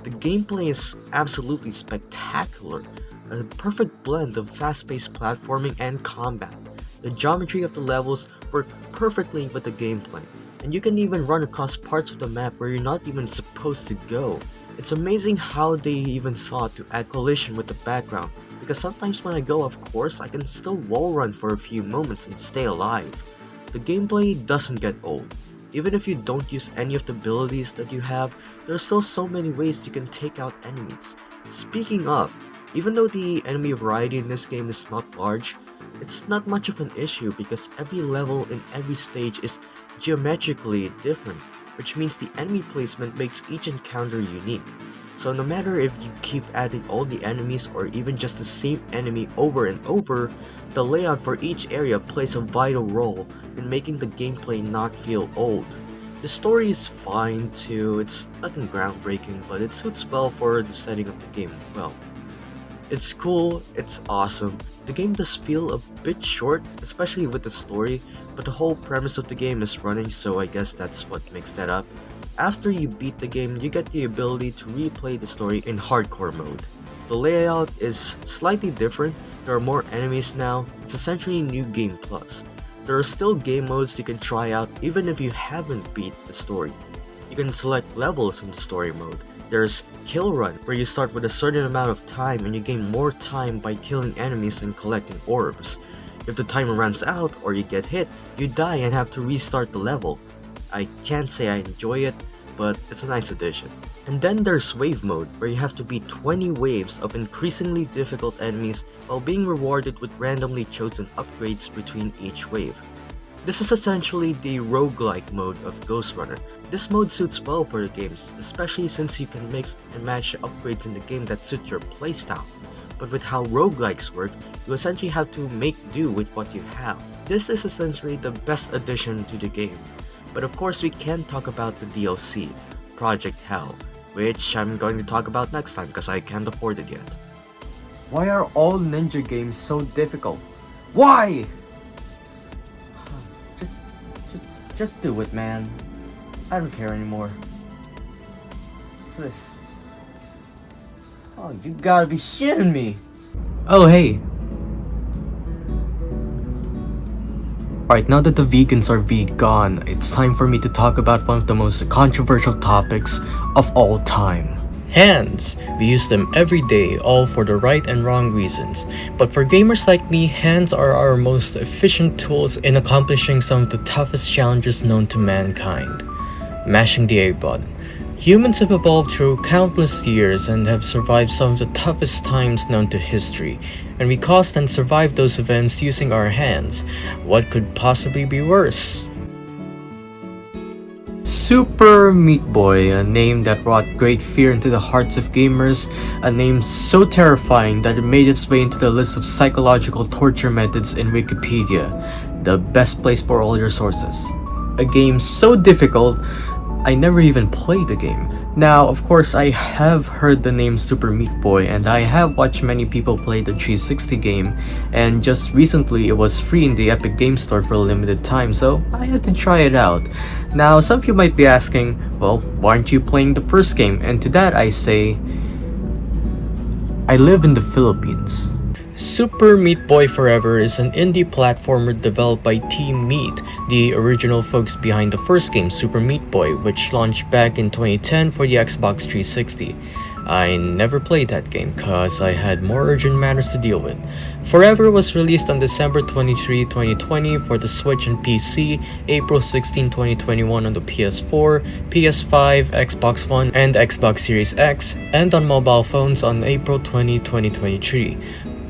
The gameplay is absolutely spectacular, a perfect blend of fast-paced platforming and combat. The geometry of the levels work perfectly with the gameplay, and you can even run across parts of the map where you're not even supposed to go. It's amazing how they even thought to add collision with the background, because sometimes when I go off course, I can still wall run for a few moments and stay alive. The gameplay doesn't get old. Even if you don't use any of the abilities that you have, there are still so many ways you can take out enemies. Speaking of, even though the enemy variety in this game is not large, it's not much of an issue because every level in every stage is geometrically different, which means the enemy placement makes each encounter unique. So no matter if you keep adding all the enemies or even just the same enemy over and over, the layout for each area plays a vital role in making the gameplay not feel old. The story is fine too, it's nothing groundbreaking, but it suits well for the setting of the game as well. It's cool, it's awesome. The game does feel a bit short, especially with the story, but the whole premise of the game is running, so I guess that's what makes that up. After you beat the game, you get the ability to replay the story in hardcore mode. The layout is slightly different, there are more enemies now, it's essentially New Game Plus. There are still game modes you can try out even if you haven't beat the story. You can select levels in the story mode. There's Kill Run, where you start with a certain amount of time and you gain more time by killing enemies and collecting orbs. If the timer runs out or you get hit, you die and have to restart the level. I can't say I enjoy it, but it's a nice addition. And then there's Wave Mode, where you have to beat 20 waves of increasingly difficult enemies while being rewarded with randomly chosen upgrades between each wave. This is essentially the roguelike mode of Ghost Runner. This mode suits well for the games, especially since you can mix and match the upgrades in the game that suit your playstyle. But with how roguelikes work, you essentially have to make do with what you have. This is essentially the best addition to the game. But of course we can't talk about the DLC, Project Hell, which I'm going to talk about next time because I can't afford it yet. Why are all ninja games so difficult? Why? Just do it, man. I don't care anymore. What's this? Oh, you gotta be shitting me. Oh hey. Alright, now that the vegans are vegan, it's time for me to talk about one of the most controversial topics of all time. Hands. We use them every day, all for the right and wrong reasons. But for gamers like me, hands are our most efficient tools in accomplishing some of the toughest challenges known to mankind. Mashing the A button. Humans have evolved through countless years and have survived some of the toughest times known to history, and we caused and survived those events using our hands. What could possibly be worse? Super Meat Boy, a name that brought great fear into the hearts of gamers, a name so terrifying that it made its way into the list of psychological torture methods in Wikipedia, the best place for all your sources. A game so difficult, I never even played the game. Now, of course, I have heard the name Super Meat Boy, and I have watched many people play the 360 game, and just recently it was free in the Epic Game Store for a limited time, so I had to try it out. Now, some of you might be asking, well, why aren't you playing the first game? And to that I say, I live in the Philippines. Super Meat Boy Forever is an indie platformer developed by Team Meat, the original folks behind the first game, Super Meat Boy, which launched back in 2010 for the Xbox 360. I never played that game cause I had more urgent matters to deal with. Forever was released on December 23, 2020 for the Switch and PC, April 16, 2021 on the PS4, PS5, Xbox One, and Xbox Series X, and on mobile phones on April 20, 2023.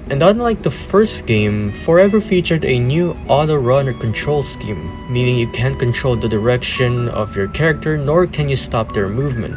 And unlike the first game, Forever featured a new auto-runner control scheme, meaning you can't control the direction of your character nor can you stop their movement.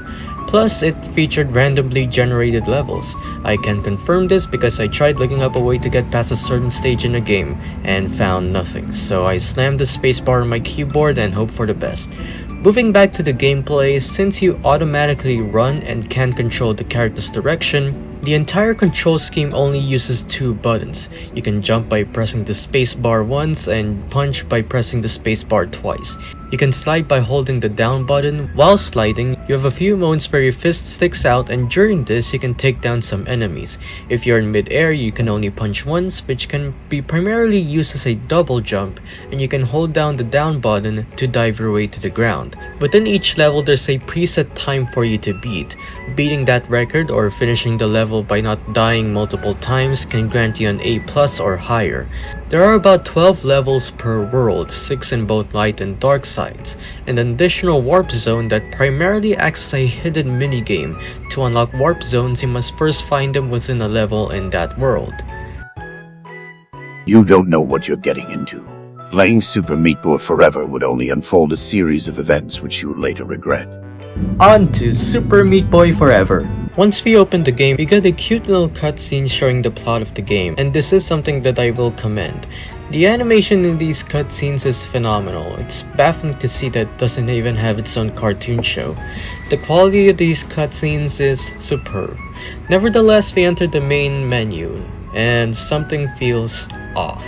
Plus, it featured randomly generated levels. I can confirm this because I tried looking up a way to get past a certain stage in the game and found nothing, so I slammed the spacebar on my keyboard and hoped for the best. Moving back to the gameplay, since you automatically run and can control the character's direction, the entire control scheme only uses two buttons. You can jump by pressing the spacebar once and punch by pressing the spacebar twice. You can slide by holding the down button. While sliding, you have a few moments where your fist sticks out, and during this you can take down some enemies. If you're in mid-air, you can only punch once, which can be primarily used as a double jump, and you can hold down the down button to dive your way to the ground. Within each level, there's a preset time for you to beat. Beating that record or finishing the level by not dying multiple times can grant you an A+ or higher. There are about 12 levels per world, 6 in both light and dark sides, and an additional warp zone that primarily acts as a hidden minigame. To unlock warp zones, you must first find them within a level in that world. You don't know what you're getting into. Playing Super Meat Boy Forever would only unfold a series of events which you would later regret. On to Super Meat Boy Forever. Once we open the game, we get a cute little cutscene showing the plot of the game, and this is something that I will commend. The animation in these cutscenes is phenomenal. It's baffling to see that it doesn't even have its own cartoon show. The quality of these cutscenes is superb. Nevertheless, we enter the main menu, and something feels off.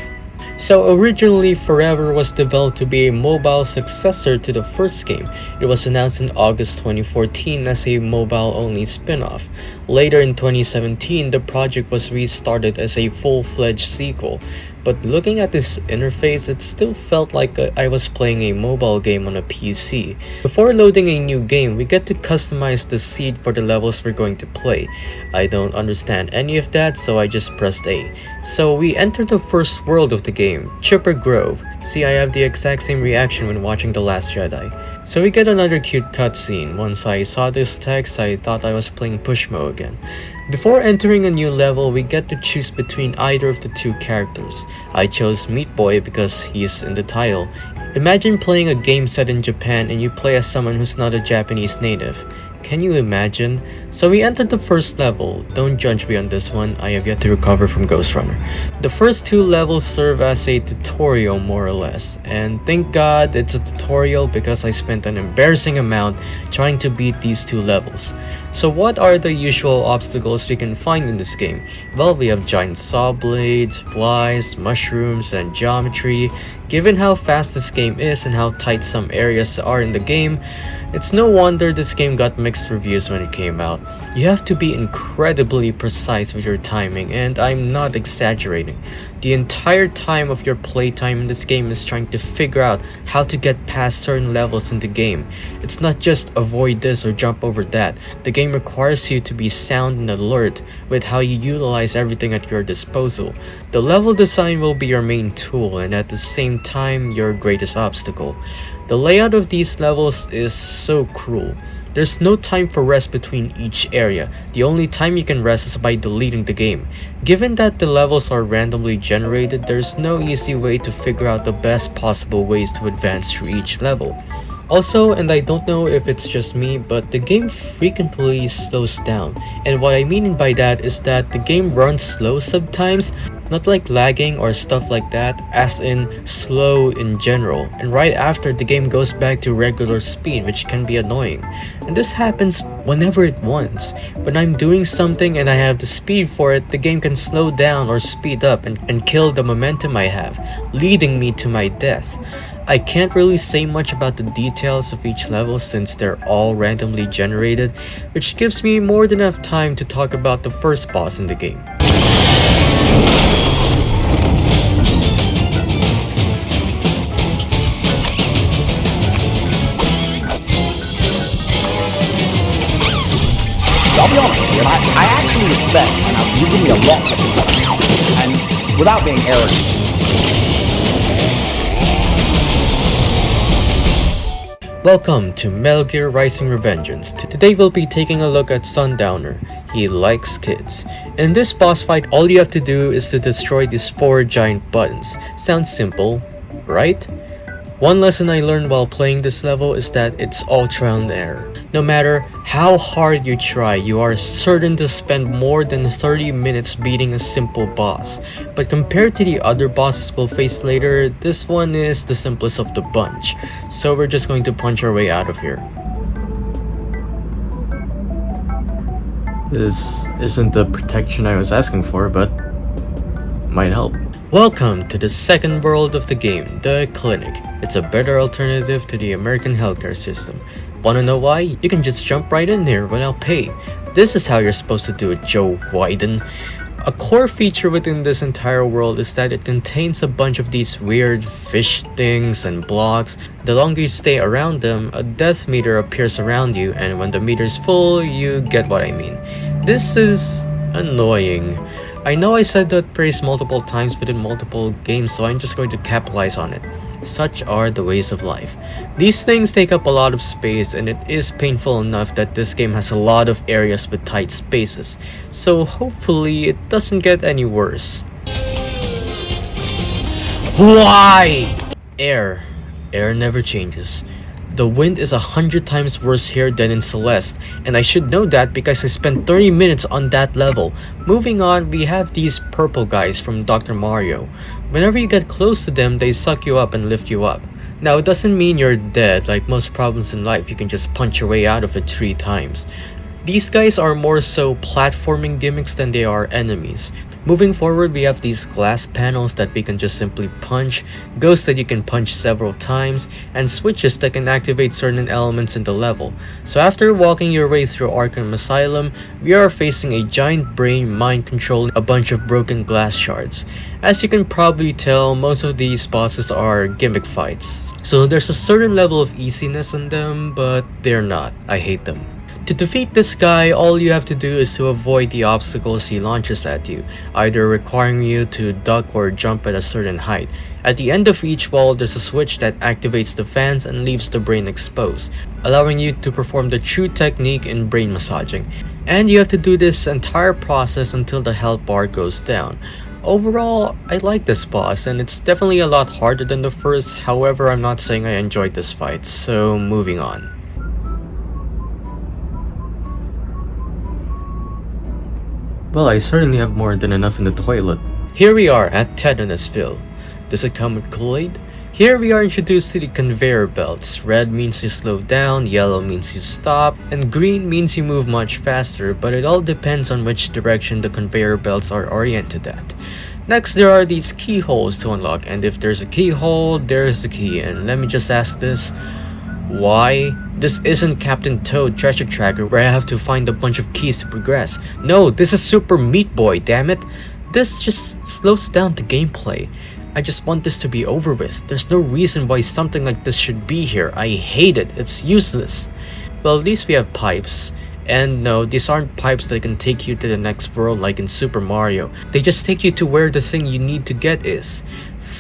So originally Forever was developed to be a mobile successor to the first game. It was announced in August 2014 as a mobile-only spin-off. Later in 2017, the project was restarted as a full-fledged sequel. But looking at this interface, it still felt like I was playing a mobile game on a PC. Before loading a new game, we get to customize the seed for the levels we're going to play. I don't understand any of that, so I just pressed A. So we enter the first world of the game, Chipper Grove. See, I have the exact same reaction when watching The Last Jedi. So we get another cute cutscene. Once I saw this text, I thought I was playing Pushmo again. Before entering a new level, we get to choose between either of the two characters. I chose Meat Boy because he's in the title. Imagine playing a game set in Japan and you play as someone who's not a Japanese native. Can you imagine? So we entered the first level. Don't judge me on this one, I have yet to recover from Ghost Runner. The first two levels serve as a tutorial more or less, and thank God it's a tutorial because I spent an embarrassing amount trying to beat these two levels. So what are the usual obstacles we can find in this game? Well, we have giant saw blades, flies, mushrooms, and geometry. Given how fast this game is and how tight some areas are in the game, it's no wonder this game got mixed reviews when it came out. You have to be incredibly precise with your timing, and I'm not exaggerating. The entire time of your playtime in this game is trying to figure out how to get past certain levels in the game. It's not just avoid this or jump over that. The game requires you to be sound and alert with how you utilize everything at your disposal. The level design will be your main tool and at the same time your greatest obstacle. The layout of these levels is so cruel. There's no time for rest between each area. The only time you can rest is by deleting the game. Given that the levels are randomly generated, there's no easy way to figure out the best possible ways to advance through each level. Also, and I don't know if it's just me, but the game frequently slows down. And what I mean by that is that the game runs slow sometimes, not like lagging or stuff like that, as in slow in general. And right after, the game goes back to regular speed, which can be annoying. And this happens whenever it wants. When I'm doing something and I have the speed for it, the game can slow down or speed up and kill the momentum I have, leading me to my death. I can't really say much about the details of each level since they're all randomly generated, which gives me more than enough time to talk about the first boss in the game. I'll be honest with you, I actually respect, and you give me a lot of respect, and without being arrogant. Welcome to Metal Gear Rising: Revengeance. Today we'll be taking a look at Sundowner. He likes kids. In this boss fight, all you have to do is to destroy these 4 giant buttons. Sounds simple, right? One lesson I learned while playing this level is that it's all trial and error. No matter how hard you try, you are certain to spend more than 30 minutes beating a simple boss. But compared to the other bosses we'll face later, this one is the simplest of the bunch. So we're just going to punch our way out of here. This isn't the protection I was asking for, but might help. Welcome to the second world of the game, the clinic. It's a better alternative to the American healthcare system. Wanna know why? You can just jump right in here without pay. This is how you're supposed to do it, Joe Wyden. A core feature within this entire world is that it contains a bunch of these weird fish things and blocks. The longer you stay around them, a death meter appears around you, and when the meter's full, you get what I mean. This is annoying. I know I said that phrase multiple times within multiple games, so I'm just going to capitalize on it. Such are the ways of life. These things take up a lot of space, and it is painful enough that this game has a lot of areas with tight spaces, so hopefully it doesn't get any worse. Why? Air. Air never changes. The wind is 100 times worse here than in Celeste, and I should know that because I spent 30 minutes on that level. Moving on, we have these purple guys from Dr. Mario. Whenever you get close to them, they suck you up and lift you up. Now, it doesn't mean you're dead. Like most problems in life, you can just punch your way out of it 3 times. These guys are more so platforming gimmicks than they are enemies. Moving forward, we have these glass panels that we can just simply punch, ghosts that you can punch several times, and switches that can activate certain elements in the level. So after walking your way through Arkham Asylum, we are facing a giant brain mind controlling a bunch of broken glass shards. As you can probably tell, most of these bosses are gimmick fights. So there's a certain level of easiness in them, but they're not. I hate them. To defeat this guy, all you have to do is to avoid the obstacles he launches at you, either requiring you to duck or jump at a certain height. At the end of each wall, there's a switch that activates the fans and leaves the brain exposed, allowing you to perform the true technique in brain massaging. And you have to do this entire process until the health bar goes down. Overall, I like this boss, and it's definitely a lot harder than the first. However, I'm not saying I enjoyed this fight, so moving on. Well, I certainly have more than enough in the toilet. Here we are at Tetanosville. Does it come with Kool-Aid? Here we are introduced to the conveyor belts. Red means you slow down, yellow means you stop, and green means you move much faster, but it all depends on which direction the conveyor belts are oriented at. Next, there are these keyholes to unlock, and if there's a keyhole, there's the key. And let me just ask this. Why? This isn't Captain Toad Treasure Tracker where I have to find a bunch of keys to progress. No, this is Super Meat Boy, damn it. This just slows down the gameplay. I just want this to be over with. There's no reason why something like this should be here. I hate it. It's useless. Well, at least we have pipes. And no, these aren't pipes that can take you to the next world like in Super Mario. They just take you to where the thing you need to get is.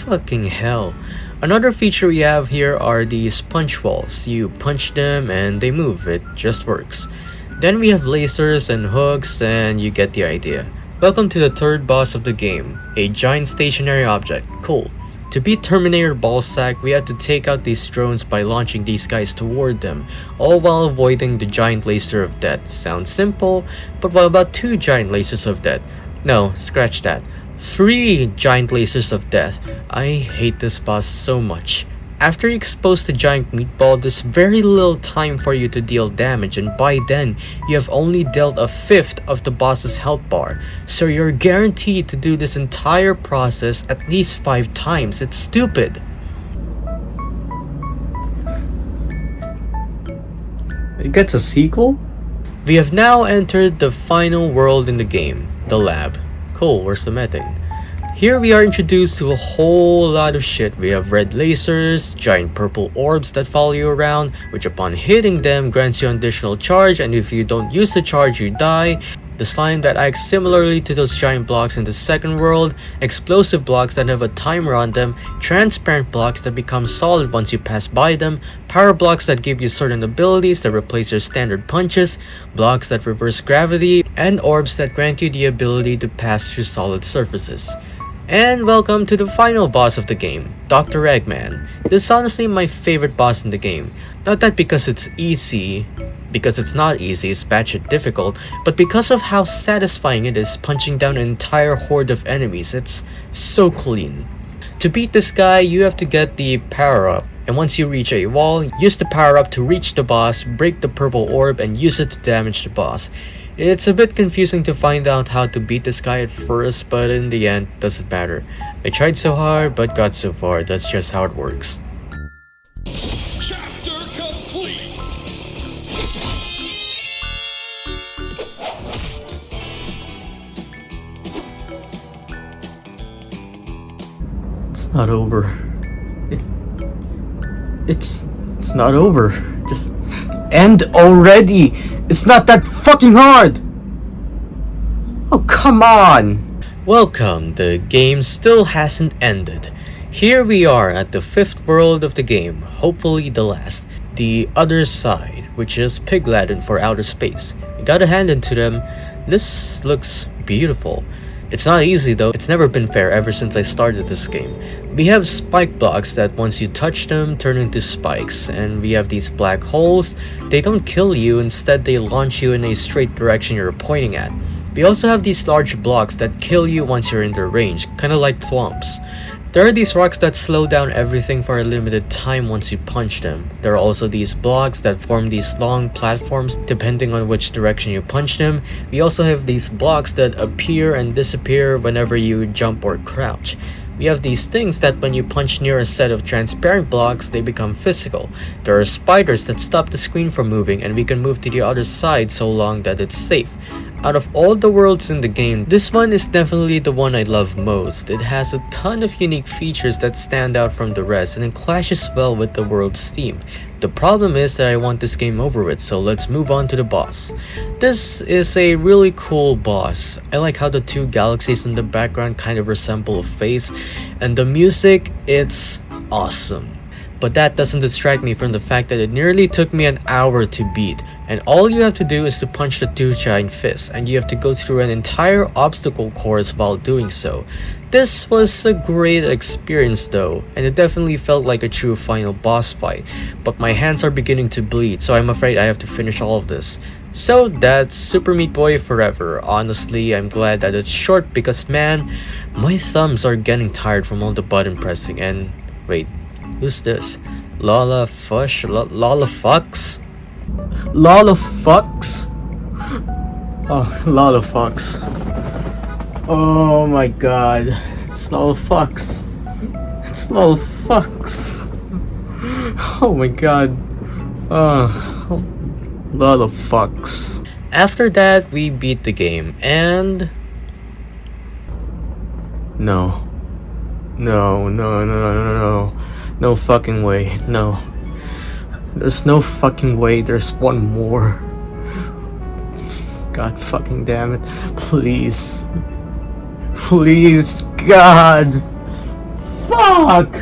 Fucking hell. Another feature we have here are these punch walls. You punch them and they move. It just works. Then we have lasers and hooks, and you get the idea. Welcome to the third boss of the game, a giant stationary object. Cool. To beat Terminator Ballsack, we have to take out these drones by launching these guys toward them, all while avoiding the giant laser of death. Sounds simple, but what about 2 giant lasers of death? No, scratch that. 3 giant lasers of death. I hate this boss so much. After you expose the giant meatball, there's very little time for you to deal damage, and by then, you have only dealt a fifth of the boss's health bar. So you're guaranteed to do this entire process at least 5 times. It's stupid. It gets a sequel? We have now entered the final world in the game, the lab. Cool, where's the methane? Here we are introduced to a whole lot of shit. We have red lasers, giant purple orbs that follow you around, which upon hitting them grants you an additional charge, and if you don't use the charge you die. The slime that acts similarly to those giant blocks in the second world, explosive blocks that have a timer on them, transparent blocks that become solid once you pass by them, power blocks that give you certain abilities that replace your standard punches, blocks that reverse gravity, and orbs that grant you the ability to pass through solid surfaces. And welcome to the final boss of the game, Dr. Eggman. This is honestly my favorite boss in the game. Not that because it's easy, because it's not easy, it's batshit difficult, but because of how satisfying it is punching down an entire horde of enemies. It's so clean. To beat this guy, you have to get the power-up, and once you reach a wall, use the power-up to reach the boss, break the purple orb, and use it to damage the boss. It's a bit confusing to find out how to beat this guy at first, but in the end, doesn't matter. I tried so hard, but got so far. That's just how it works. Chapter complete! It's not over. It's not over. Just end already! It's not that fucking hard! Oh, come on! Welcome, the game still hasn't ended. Here we are at the 5th world of the game, hopefully the last. The other side, which is Pig Latin for outer space. I gotta hand it to them, this looks beautiful. It's not easy though, it's never been fair ever since I started this game. We have spike blocks that once you touch them turn into spikes, and we have these black holes. They don't kill you, instead they launch you in a straight direction you're pointing at. We also have these large blocks that kill you once you're in their range, kinda like thwomps. There are these rocks that slow down everything for a limited time once you punch them. There are also these blocks that form these long platforms depending on which direction you punch them. We also have these blocks that appear and disappear whenever you jump or crouch. We have these things that when you punch near a set of transparent blocks, they become physical. There are spiders that stop the screen from moving, and we can move to the other side so long that it's safe. Out of all the worlds in the game, this one is definitely the one I love most. It has a ton of unique features that stand out from the rest, and it clashes well with the world's theme. The problem is that I want this game over with, so let's move on to the boss. This is a really cool boss. I like how the two galaxies in the background kind of resemble a face, and the music, it's awesome. But that doesn't distract me from the fact that it nearly took me an hour to beat. And all you have to do is to punch the two giant fists, and you have to go through an entire obstacle course while doing so. This was a great experience though, and it definitely felt like a true final boss fight, but my hands are beginning to bleed, so I'm afraid I have to finish all of this. So that's Super Meat Boy Forever. Honestly, I'm glad that it's short because man, my thumbs are getting tired from all the button pressing. And wait, who's this? Lala Fush? Lala Fox? Lala Fox? Oh, Lala Fox. Oh my god. It's Lala Fox. It's Lala Fox. Oh my god. Oh, Lala Fox. After that, we beat the game, and no. No fucking way. No. There's no fucking way. There's one more. God fucking damn it. Please. Please, God. Fuck!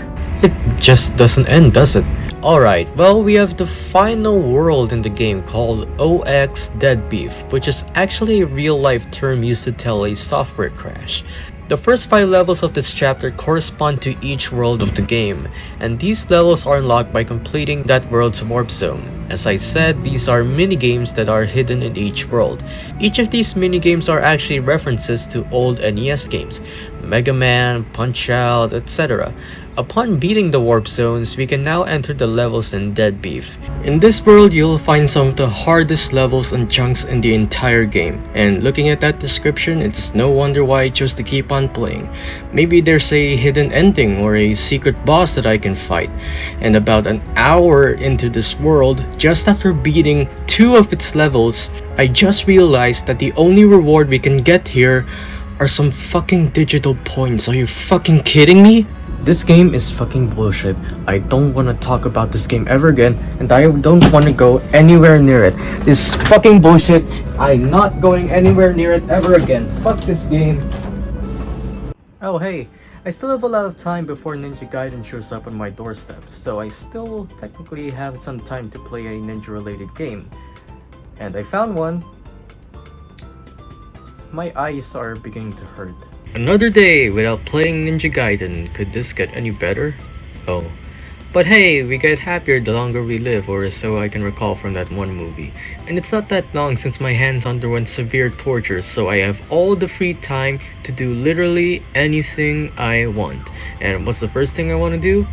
It just doesn't end, does it? Alright, well, we have the final world in the game called OX Dead Beef, which is actually a real-life term used to tell a software crash. The first 5 levels of this chapter correspond to each world of the game, and these levels are unlocked by completing that world's warp zone. As I said, these are minigames that are hidden in each world. Each of these minigames are actually references to old NES games, Mega Man, Punch-Out, etc. Upon beating the warp zones, we can now enter the levels in Dead Beef. In this world, you'll find some of the hardest levels and chunks in the entire game, and looking at that description, it's no wonder why I chose to keep on playing. Maybe there's a hidden ending or a secret boss that I can fight. And about an hour into this world, just after beating 2 of its levels, I just realized that the only reward we can get here are some fucking digital points. Are you fucking kidding me? This game is fucking bullshit. I don't want to talk about this game ever again, and I don't want to go anywhere near it. This is fucking bullshit. I'm not going anywhere near it ever again. Fuck this game. Oh hey, I still have a lot of time before Ninja Gaiden shows up on my doorstep, so I still technically have some time to play a ninja related game. And I found one. My eyes are beginning to hurt. Another day without playing Ninja Gaiden. Could this get any better? Oh. But hey, we get happier the longer we live, or so I can recall from that one movie. And it's not that long since my hands underwent severe torture, so I have all the free time to do literally anything I want. And what's the first thing I want to do?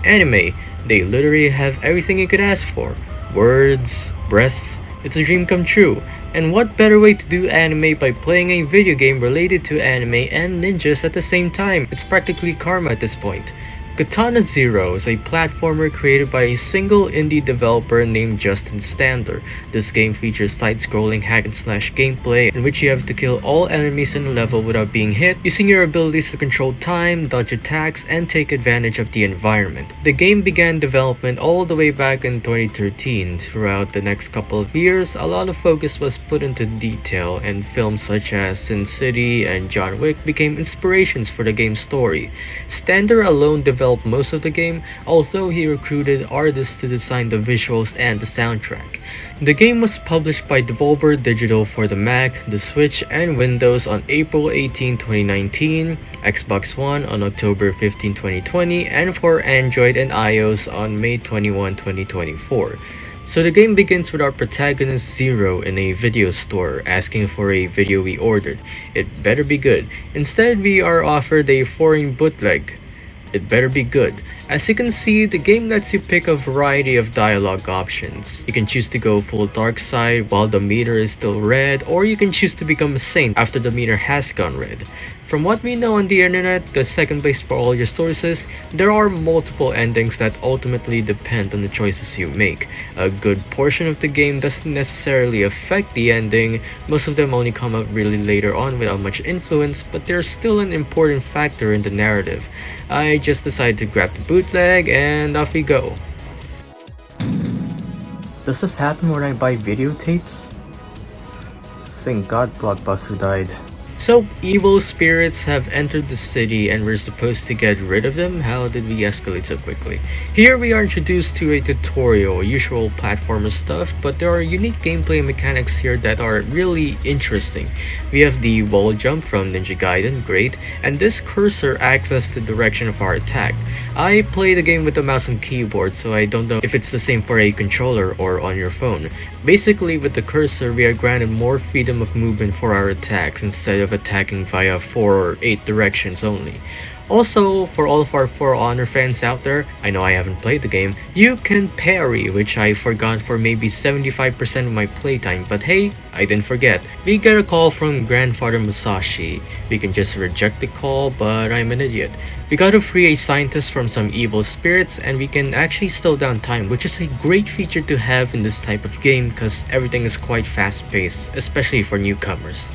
Anime. They literally have everything you could ask for. Words, breasts, it's a dream come true. And what better way to do anime by playing a video game related to anime and ninjas at the same time? It's practically karma at this point. Katana Zero is a platformer created by a single indie developer named Justin Stander. This game features side-scrolling hack-and-slash gameplay in which you have to kill all enemies in a level without being hit, using your abilities to control time, dodge attacks, and take advantage of the environment. The game began development all the way back in 2013. Throughout the next couple of years, a lot of focus was put into detail, and films such as Sin City and John Wick became inspirations for the game's story. Stander alone developed most of the game, although he recruited artists to design the visuals and the soundtrack. The game was published by Devolver Digital for the Mac, the Switch, and Windows on April 18, 2019, Xbox One on October 15, 2020, and for Android and iOS on May 21, 2024. So the game begins with our protagonist Zero in a video store asking for a video we ordered. It better be good. Instead, we are offered a foreign bootleg. it better be good. As you can see, the game lets you pick a variety of dialogue options. You can choose to go full dark side while the meter is still red, or you can choose to become a saint after the meter has gone red. From what we know on the internet, the second place for all your sources, there are multiple endings that ultimately depend on the choices you make. A good portion of the game doesn't necessarily affect the ending, most of them only come up really later on without much influence, but they're still an important factor in the narrative. I just decided to grab the bootleg and off we go. Does this happen when I buy videotapes? Thank God Blockbuster died. So, evil spirits have entered the city and we're supposed to get rid of them? How did we escalate so quickly? Here we are introduced to a tutorial, usual platformer stuff, but there are unique gameplay mechanics here that are really interesting. We have the wall jump from Ninja Gaiden, great, and this cursor acts as the direction of our attack. I play the game with the mouse and keyboard, so I don't know if it's the same for a controller or on your phone. Basically, with the cursor, we are granted more freedom of movement for our attacks instead of attacking via 4 or 8 directions only. Also, for all of our For Honor fans out there, I know I haven't played the game, you can parry, which I forgot for maybe 75% of my playtime, but hey, I didn't forget. We get a call from Grandfather Musashi. We can just reject the call, but I'm an idiot. We gotta free a scientist from some evil spirits, and we can actually slow down time, which is a great feature to have in this type of game because everything is quite fast paced, especially for newcomers.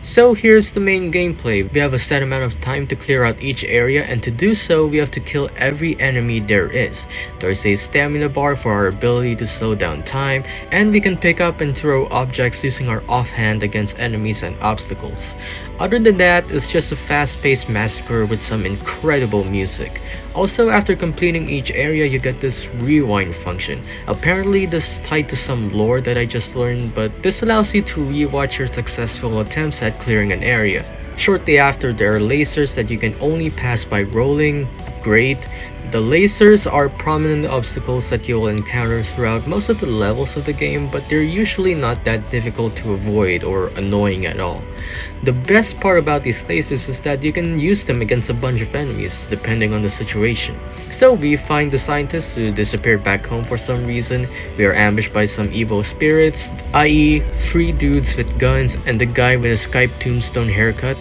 So here's the main gameplay. We have a set amount of time to clear out each area, and to do so we have to kill every enemy there is. There's a stamina bar for our ability to slow down time, and we can pick up and throw objects using our offhand against enemies and obstacles. Other than that, it's just a fast-paced massacre with some incredible music. Also, after completing each area, you get this rewind function. Apparently this is tied to some lore that I just learned, but this allows you to rewatch your successful attempts at clearing an area. Shortly after, there are lasers that you can only pass by rolling. Great. The lasers are prominent obstacles that you will encounter throughout most of the levels of the game, but they're usually not that difficult to avoid or annoying at all. The best part about these lasers is that you can use them against a bunch of enemies, depending on the situation. So we find the scientist who disappeared back home for some reason, we are ambushed by some evil spirits, i.e. 3 dudes with guns and the guy with a Skype tombstone haircut.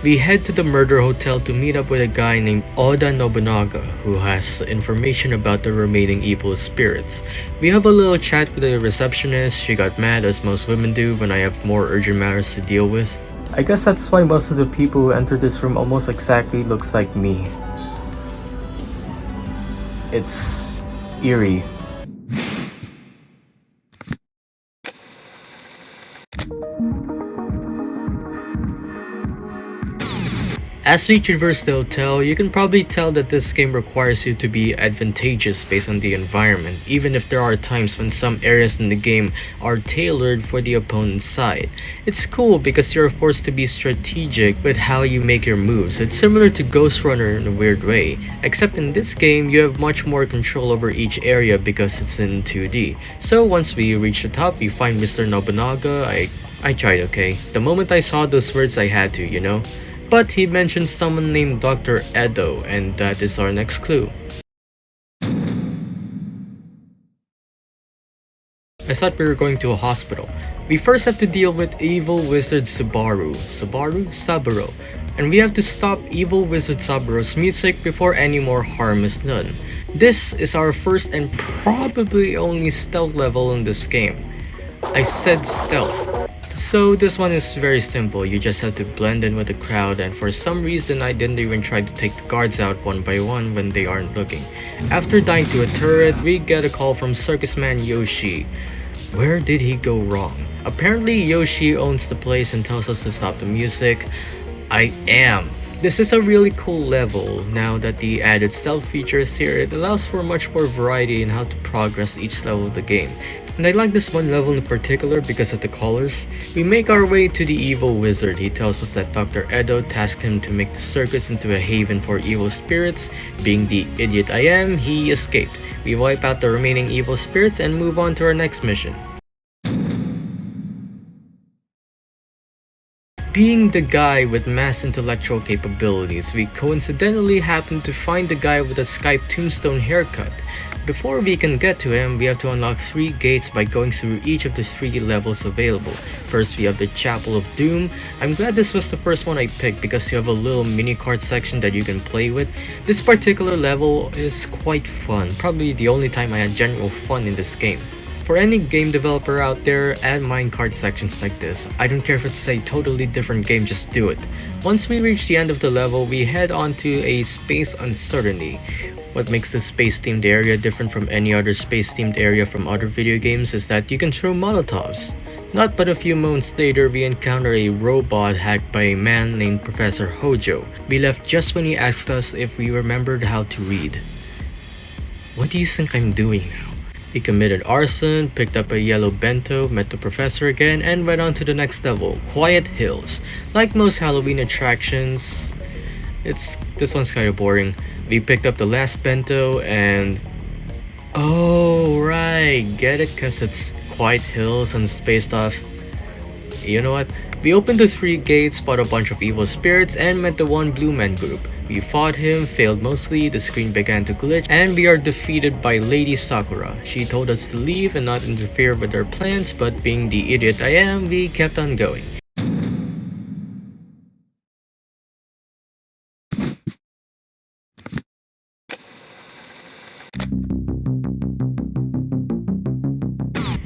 We head to the murder hotel to meet up with a guy named Oda Nobunaga who has information about the remaining evil spirits. We have a little chat with the receptionist. She got mad as most women do when I have more urgent matters to deal with. I guess that's why most of the people who enter this room almost exactly looks like me. It's eerie. As we traverse the hotel, you can probably tell that this game requires you to be advantageous based on the environment, even if there are times when some areas in the game are tailored for the opponent's side. It's cool because you're forced to be strategic with how you make your moves. It's similar to Ghost Runner in a weird way, except in this game you have much more control over each area because it's in 2D. So once we reach the top, we find Mr. Nobunaga. I tried, okay? The moment I saw those words I had to, you know? But he mentioned someone named Dr. Edo, and that is our next clue. I thought we were going to a hospital. We first have to deal with evil wizard Saburo, and we have to stop evil wizard Saburo's music before any more harm is done. This is our first and probably only stealth level in this game. I said stealth. So this one is very simple, you just have to blend in with the crowd, and for some reason I didn't even try to take the guards out one by one when they aren't looking. After dying to a turret, we get a call from Circus Man Yoshi. Where did he go wrong? Apparently Yoshi owns the place and tells us to stop the music. I am This is a really cool level. Now that the added stealth feature is here, it allows for much more variety in how to progress each level of the game. And I like this one level in particular because of the colors. We make our way to the evil wizard. He tells us that Dr. Edo tasked him to make the circus into a haven for evil spirits. Being the idiot I am, he escaped. We wipe out the remaining evil spirits and move on to our next mission. Being the guy with mass intellectual capabilities, we coincidentally happen to find the guy with a Skype tombstone haircut. Before we can get to him, we have to unlock 3 gates by going through each of the 3 levels available. First, we have the Chapel of Doom. I'm glad this was the first one I picked because you have a little mini card section that you can play with. This particular level is quite fun, probably the only time I had general fun in this game. For any game developer out there, add minecart sections like this. I don't care if it's a totally different game, just do it. Once we reach the end of the level, we head on to a space uncertainty. What makes this space-themed area different from any other space-themed area from other video games is that you can throw Molotovs. Not but a few moments later, we encounter a robot hacked by a man named Professor Hojo. We left just when he asked us if we remembered how to read. What do you think I'm doing now? He committed arson, picked up a yellow bento, met the professor again, and went on to the next level, Quiet Hills. Like most Halloween attractions, this one's kinda boring. We picked up the last bento and... Oh, right, get it? Cause it's Quiet Hills and space stuff. You know what? We opened the 3 gates, fought a bunch of evil spirits, and met the one Blue Man group. We fought him, failed mostly, the screen began to glitch, and we are defeated by Lady Sakura. She told us to leave and not interfere with our plans, but being the idiot I am, we kept on going.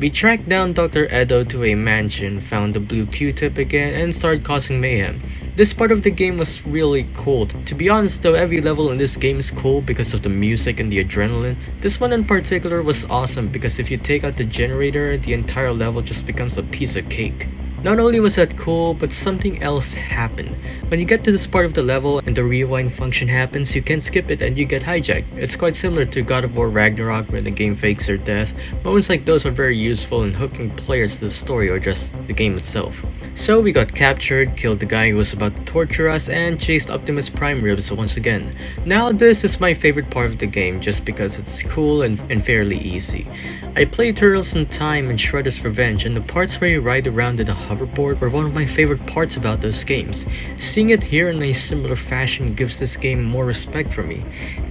We tracked down Dr. Edo to a mansion, found the blue Q-tip again, and started causing mayhem. This part of the game was really cool. To be honest though, every level in this game is cool because of the music and the adrenaline. This one in particular was awesome because if you take out the generator, the entire level just becomes a piece of cake. Not only was that cool, but something else happened. When you get to this part of the level and the rewind function happens, you can skip it and you get hijacked. It's quite similar to God of War Ragnarok when the game fakes your death. Moments like those are very useful in hooking players to the story or just the game itself. So we got captured, killed the guy who was about to torture us, and chased Optimus Prime ribs once again. Now this is my favorite part of the game just because it's cool and fairly easy. I played Turtles in Time and Shredder's Revenge, and the parts where you ride around in a hoverboard were one of my favorite parts about those games. Seeing it here in a similar fashion gives this game more respect for me.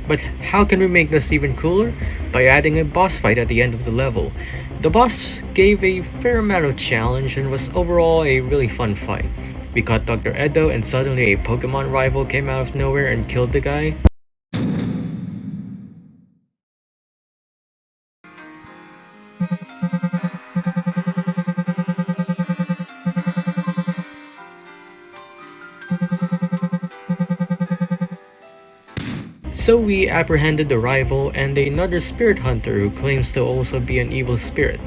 But how can we make this even cooler? By adding a boss fight at the end of the level. The boss gave a fair amount of challenge and was overall a really fun fight. We caught Dr. Edo and suddenly a Pokemon rival came out of nowhere and killed the guy. So we apprehended the rival and another spirit hunter who claims to also be an evil spirit.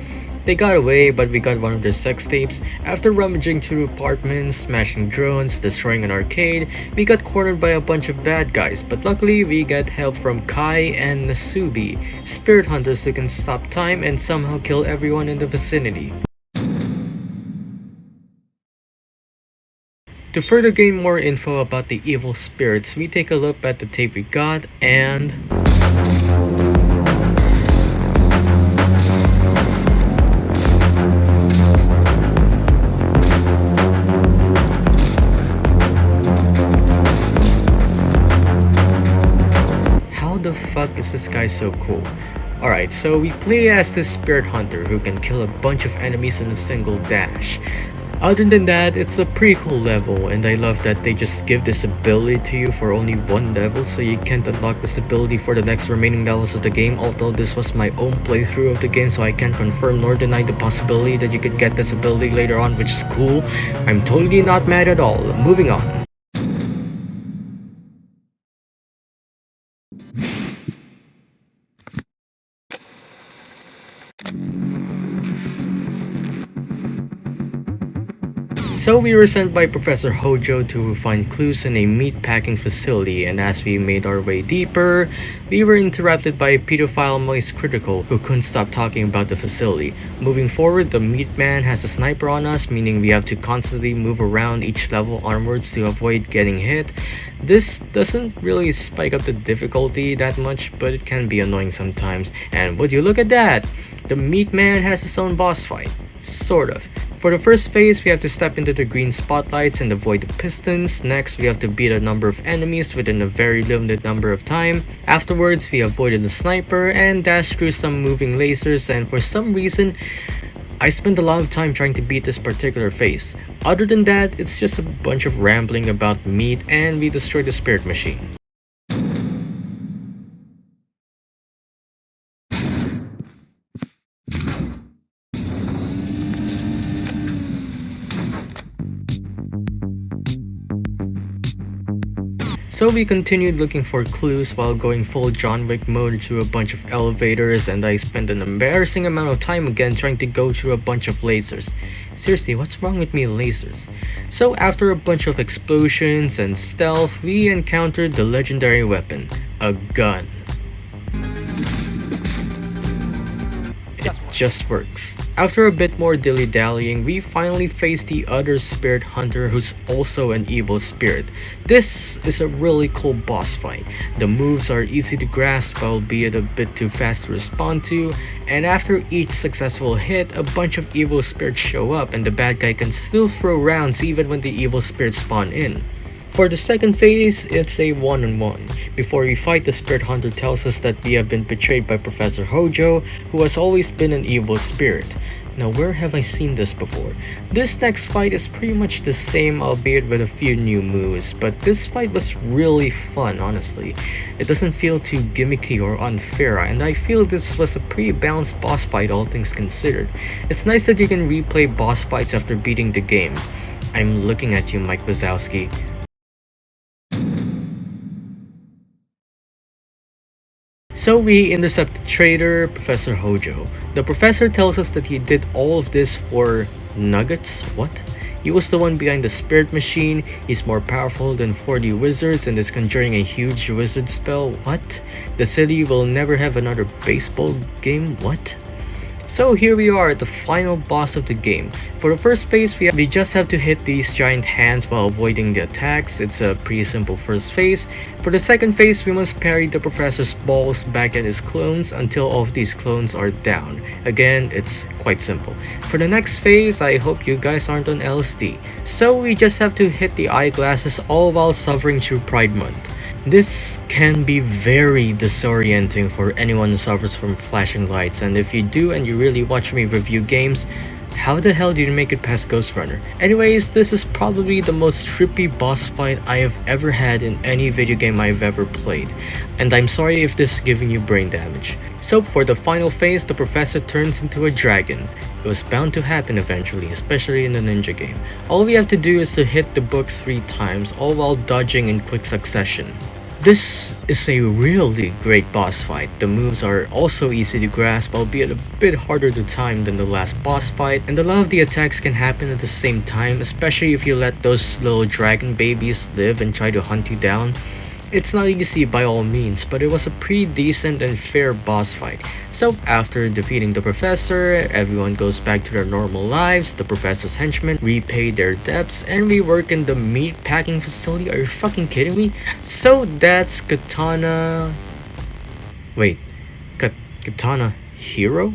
They got away, but we got one of their sex tapes. After rummaging through apartments, smashing drones, destroying an arcade, we got cornered by a bunch of bad guys, but luckily we got help from Kai and Nasubi, spirit hunters who can stop time and somehow kill everyone in the vicinity. To further gain more info about the evil spirits, we take a look at the tape we got and... How the fuck is this guy so cool? Alright, so we play as this spirit hunter who can kill a bunch of enemies in a single dash. Other than that, it's a pretty cool level, and I love that they just give this ability to you for only one level, so you can't unlock this ability for the next remaining levels of the game. Although this was my own playthrough of the game, so I can't confirm nor deny the possibility that you could get this ability later on, which is cool. I'm totally not mad at all. Moving on. So we were sent by Professor Hojo to find clues in a meatpacking facility, and as we made our way deeper, we were interrupted by a pedophile moist critical who couldn't stop talking about the facility. Moving forward, the meat man has a sniper on us, meaning we have to constantly move around each level onwards to avoid getting hit. This doesn't really spike up the difficulty that much, but it can be annoying sometimes. And would you look at that? The meat man has his own boss fight. Sort of. For the first phase, we have to step into the green spotlights and avoid the pistons. Next, we have to beat a number of enemies within a very limited number of time. Afterwards, we avoided the sniper and dashed through some moving lasers, and for some reason, I spent a lot of time trying to beat this particular phase. Other than that, it's just a bunch of rambling about meat, and we destroyed the spirit machine. So we continued looking for clues while going full John Wick mode through a bunch of elevators, and I spent an embarrassing amount of time again trying to go through a bunch of lasers. Seriously, what's wrong with me and lasers? So after a bunch of explosions and stealth, we encountered the legendary weapon, a gun. It just works. After a bit more dilly-dallying, we finally face the other spirit hunter who's also an evil spirit. This is a really cool boss fight. The moves are easy to grasp, albeit a bit too fast to respond to, and after each successful hit, a bunch of evil spirits show up and the bad guy can still throw rounds even when the evil spirits spawn in. For the second phase, it's a one-on-one. Before we fight, the spirit hunter tells us that we have been betrayed by Professor Hojo, who has always been an evil spirit. Now, where have I seen this before? This next fight is pretty much the same, albeit with a few new moves, but this fight was really fun, honestly. It doesn't feel too gimmicky or unfair, and I feel this was a pretty balanced boss fight, all things considered. It's nice that you can replay boss fights after beating the game. I'm looking at you, Mike Wazowski. So we intercept the traitor, Professor Hojo. The professor tells us that he did all of this for nuggets? What? He was the one behind the spirit machine. He's more powerful than 40 wizards and is conjuring a huge wizard spell. What? The city will never have another baseball game? What? So here we are at the final boss of the game. For the first phase, we just have to hit these giant hands while avoiding the attacks. It's a pretty simple first phase. For the second phase, we must parry the professor's balls back at his clones until all of these clones are down. Again, it's quite simple. For the next phase, I hope you guys aren't on LSD. So we just have to hit the eyeglasses all while suffering through Pride Month. This can be very disorienting for anyone who suffers from flashing lights, and if you do and you really watch me review games, how the hell did you make it past Ghost Runner? Anyways, this is probably the most trippy boss fight I have ever had in any video game I've ever played, and I'm sorry if this is giving you brain damage. So for the final phase, the professor turns into a dragon. It was bound to happen eventually, especially in a ninja game. All we have to do is to hit the book 3 times, all while dodging in quick succession. This is a really great boss fight. The moves are also easy to grasp, albeit a bit harder to time than the last boss fight, and a lot of the attacks can happen at the same time, especially if you let those little dragon babies live and try to hunt you down. It's not easy by all means, but it was a pretty decent and fair boss fight. So after defeating the professor, everyone goes back to their normal lives, the professor's henchmen repay their debts, and we work in the meat packing facility. Are you fucking kidding me? So that's Katana... Wait, Katana Hero?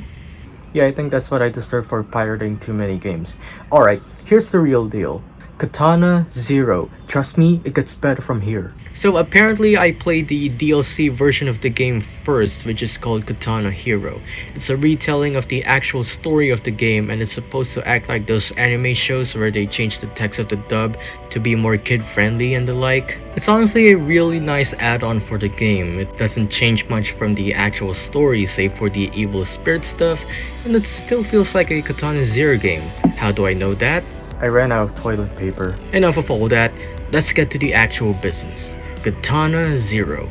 Yeah, I think that's what I deserve for pirating too many games. Alright, here's the real deal. Katana Zero. Trust me, it gets better from here. So apparently I played the DLC version of the game first, which is called Katana Hero. It's a retelling of the actual story of the game, and it's supposed to act like those anime shows where they change the text of the dub to be more kid-friendly and the like. It's honestly a really nice add-on for the game. It doesn't change much from the actual story save for the evil spirit stuff, and it still feels like a Katana Zero game. How do I know that? I ran out of toilet paper. Enough of all that, let's get to the actual business. Katana Zero.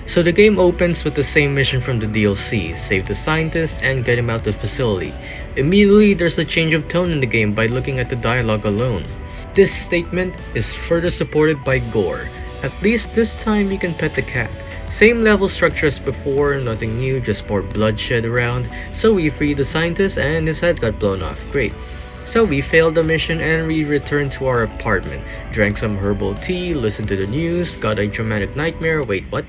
So the game opens with the same mission from the DLC, save the scientist and get him out of the facility. Immediately, there's a change of tone in the game by looking at the dialogue alone. This statement is further supported by gore. At least this time you can pet the cat. Same level structure as before, nothing new, just more bloodshed around. So we freed the scientist and his head got blown off. Great. So we failed the mission and we returned to our apartment. Drank some herbal tea, listened to the news, got a dramatic nightmare. Wait, what?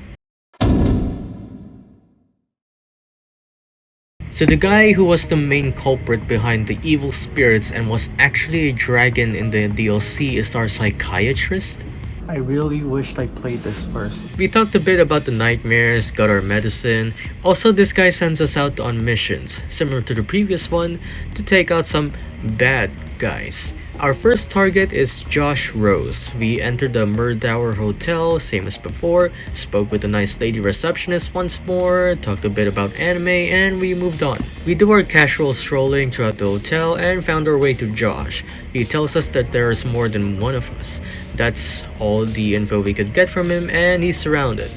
So the guy who was the main culprit behind the evil spirits and was actually a dragon in the DLC is our psychiatrist? I really wished I played this first. We talked a bit about the nightmares, got our medicine. Also, this guy sends us out on missions, similar to the previous one, to take out some bad guys. Our first target is Josh Rose. We entered the Murdower Hotel, same as before, spoke with the nice lady receptionist once more, talked a bit about anime, and we moved on. We do our casual strolling throughout the hotel and found our way to Josh. He tells us that there is more than one of us. That's all the info we could get from him, and he's surrounded.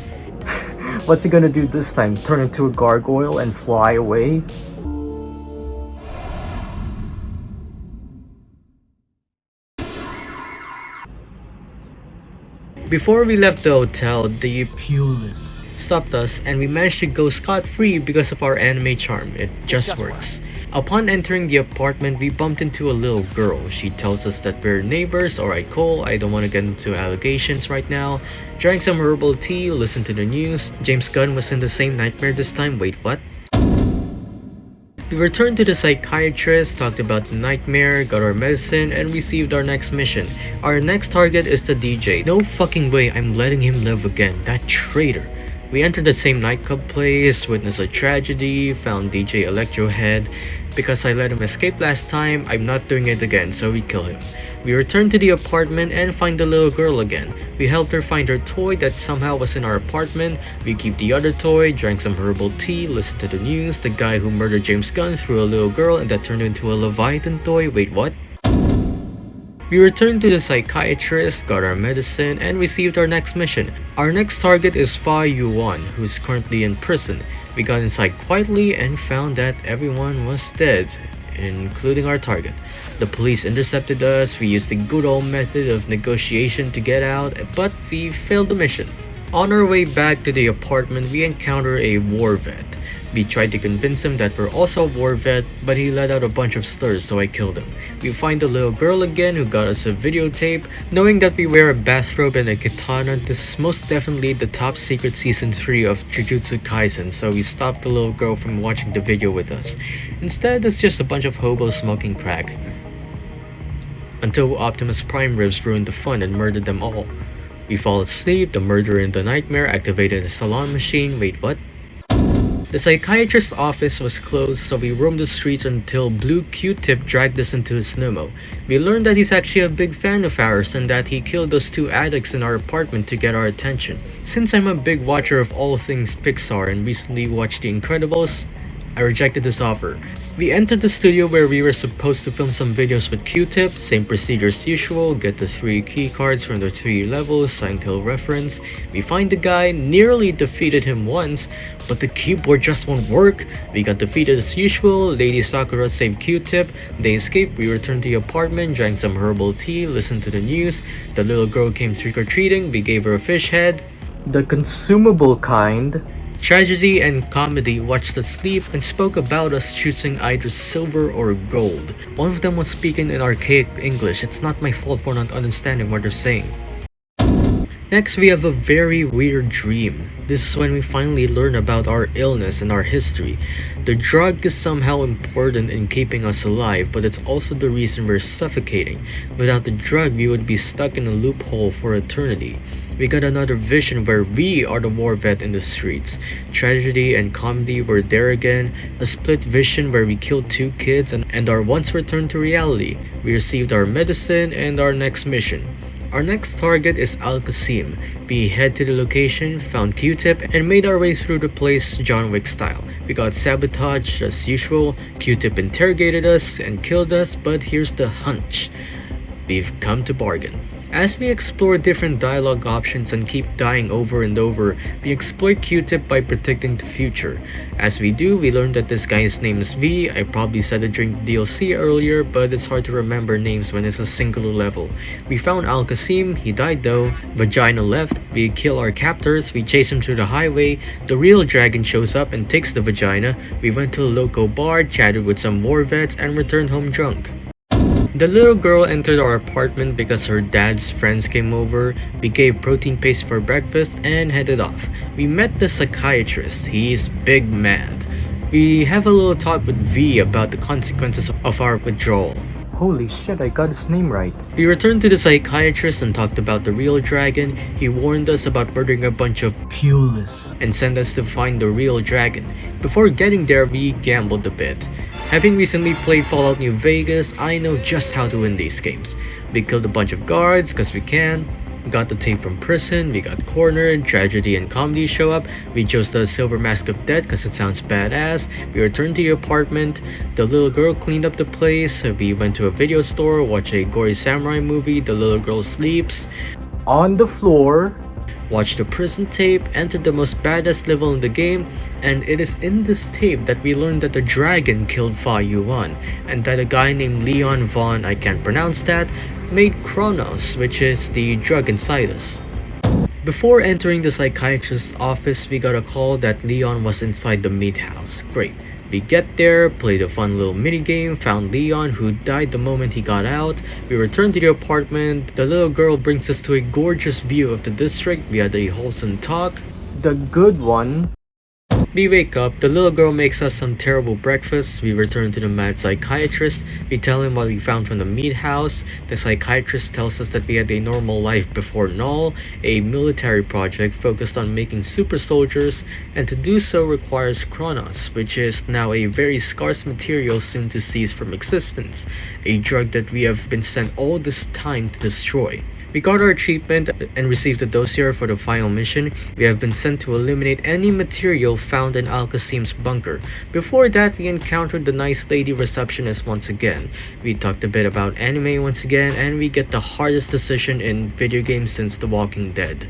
What's he gonna do this time? Turn into a gargoyle and fly away? Before we left the hotel, the Pulis stopped us and we managed to go scot-free because of our anime charm. It just works. Upon entering the apartment, we bumped into a little girl. She tells us that we're neighbors. Alright, cool. I don't want to get into allegations right now. Drank some herbal tea, listened to the news. James Gunn was in the same nightmare this time. Wait, what? We returned to the psychiatrist, talked about the nightmare, got our medicine, and received our next mission. Our next target is the DJ. No fucking way I'm letting him live again, that traitor. We entered the same nightclub place, witnessed a tragedy, found DJ Electrohead. Because I let him escape last time, I'm not doing it again, so we kill him. We return to the apartment and find the little girl again. We helped her find her toy that somehow was in our apartment. We keep the other toy, drank some herbal tea, listened to the news. The guy who murdered James Gunn threw a little girl and that turned into a Leviathan toy. Wait, what? We returned to the psychiatrist, got our medicine, and received our next mission. Our next target is Fa Yuan, who's currently in prison. We got inside quietly and found that everyone was dead, including our target. The police intercepted us, we used the good old method of negotiation to get out, but we failed the mission. On our way back to the apartment, we encounter a war vet. We tried to convince him that we're also a war vet, but he let out a bunch of slurs, so I killed him. We find the little girl again who got us a videotape. Knowing that we wear a bathrobe and a katana, this is most definitely the top secret season 3 of Jujutsu Kaisen, so we stopped the little girl from watching the video with us. Instead, it's just a bunch of hobos smoking crack. Until Optimus Prime ribs ruined the fun and murdered them all. We fall asleep, the murderer in the nightmare activated a salon machine. Wait, what? The psychiatrist's office was closed, so we roamed the streets until Blue Q-Tip dragged us into his limo. We learned that he's actually a big fan of ours and that he killed those 2 addicts in our apartment to get our attention. Since I'm a big watcher of all things Pixar and recently watched The Incredibles, I rejected this offer. We entered the studio where we were supposed to film some videos with Q-Tip, same procedure as usual, get the 3 key cards from the 3 levels, Silent Hill reference. We find the guy, nearly defeated him once, but the keyboard just won't work. We got defeated as usual, Lady Sakura saved Q-Tip, they escaped, we returned to the apartment, drank some herbal tea, listened to the news, the little girl came trick-or-treating, we gave her a fish head. The consumable kind. Tragedy and Comedy watched us sleep and spoke about us choosing either silver or gold. One of them was speaking in archaic English. It's not my fault for not understanding what they're saying. Next, we have a very weird dream. This is when we finally learn about our illness and our history. The drug is somehow important in keeping us alive, but it's also the reason we're suffocating. Without the drug, we would be stuck in a loophole for eternity. We got another vision where we are the war vet in the streets. Tragedy and Comedy were there again. A split vision where we killed 2 kids and are once returned to reality. We received our medicine and our next mission. Our next target is Al Qasim. We head to the location, found Q-Tip, and made our way through the place John Wick style. We got sabotaged as usual, Q-Tip interrogated us and killed us, but here's the hunch. We've come to bargain. As we explore different dialogue options and keep dying over and over, we exploit Q-Tip by predicting the future. As we do, we learn that this guy's name is V. I probably said it during the DLC earlier, but it's hard to remember names when it's a singular level. We found Al Qasim, he died though. Vagina left, we kill our captors, we chase him through the highway. The real dragon shows up and takes the vagina. We went to a local bar, chatted with some war vets, and returned home drunk. The little girl entered our apartment because her dad's friends came over. We gave protein paste for breakfast and headed off. We met the psychiatrist. He's big mad. We have a little talk with V about the consequences of our withdrawal. Holy shit, I got his name right. We returned to the psychiatrist and talked about the real dragon. He warned us about murdering a bunch of Pulis and sent us to find the real dragon. Before getting there, we gambled a bit. Having recently played Fallout New Vegas, I know just how to win these games. We killed a bunch of guards cause we can, got the tape from prison, we got cornered, tragedy and comedy show up, we chose the silver mask of death cause it sounds badass, we returned to the apartment, the little girl cleaned up the place, we went to a video store, watched a gory samurai movie, the little girl sleeps on the floor, watched the prison tape, entered the most badass level in the game, and it is in this tape that we learned that the dragon killed Fa Yuan, and that a guy named Leon Vaughn, I can't pronounce that, made Kronos, which is the drug inside us. Before entering the psychiatrist's office, we got a call that Leon was inside the meat house. Great. We get there, played a fun little minigame, found Leon who died the moment he got out. We returned to the apartment, the little girl brings us to a gorgeous view of the district, we had a wholesome talk. The good one. We wake up, the little girl makes us some terrible breakfast, we return to the mad psychiatrist, we tell him what we found from the meat house, the psychiatrist tells us that we had a normal life before Null, a military project focused on making super soldiers, and to do so requires Kronos, which is now a very scarce material soon to cease from existence, a drug that we have been sent all this time to destroy. We got our achievement and received a dossier for the final mission. We have been sent to eliminate any material found in Al Qasim's bunker. Before that, we encountered the nice lady receptionist once again. We talked a bit about anime once again, and we get the hardest decision in video games since The Walking Dead.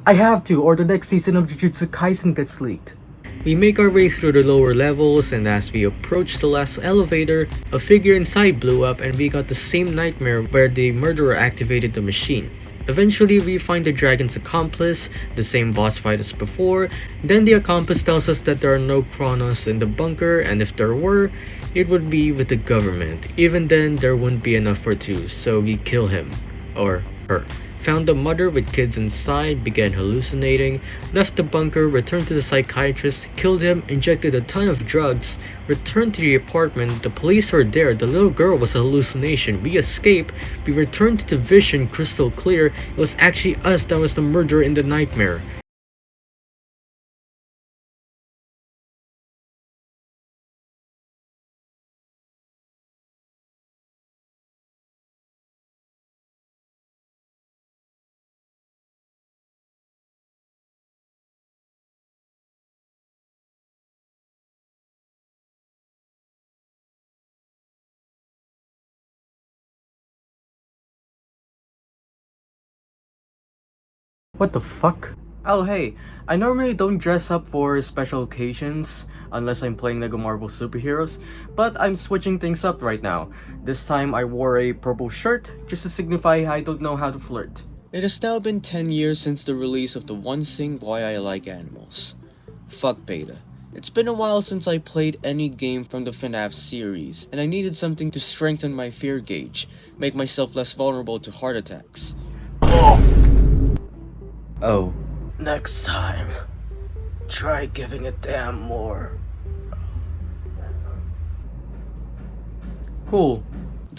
I have to, or the next season of Jujutsu Kaisen gets leaked. We make our way through the lower levels, and as we approach the last elevator, a figure inside blew up and we got the same nightmare where the murderer activated the machine. Eventually, we find the dragon's accomplice, the same boss fight as before. Then the accomplice tells us that there are no Kronos in the bunker, and if there were, it would be with the government. Even then, there wouldn't be enough for two, so we kill him. Or her. Found the mother with kids inside, began hallucinating, left the bunker, returned to the psychiatrist, killed him, injected a ton of drugs, returned to the apartment, the police were there, the little girl was a hallucination, we escape, we returned to the vision crystal clear, it was actually us that was the murderer in the nightmare. What the fuck? Oh hey, I normally don't dress up for special occasions unless I'm playing LEGO Marvel superheroes, but I'm switching things up right now. This time I wore a purple shirt just to signify I don't know how to flirt. It has now been 10 years since the release of the one thing why I like animals. Fuck beta. It's been a while since I played any game from the FNAF series, and I needed something to strengthen my fear gauge, make myself less vulnerable to heart attacks. Oh. Next time, try giving a damn more. Cool.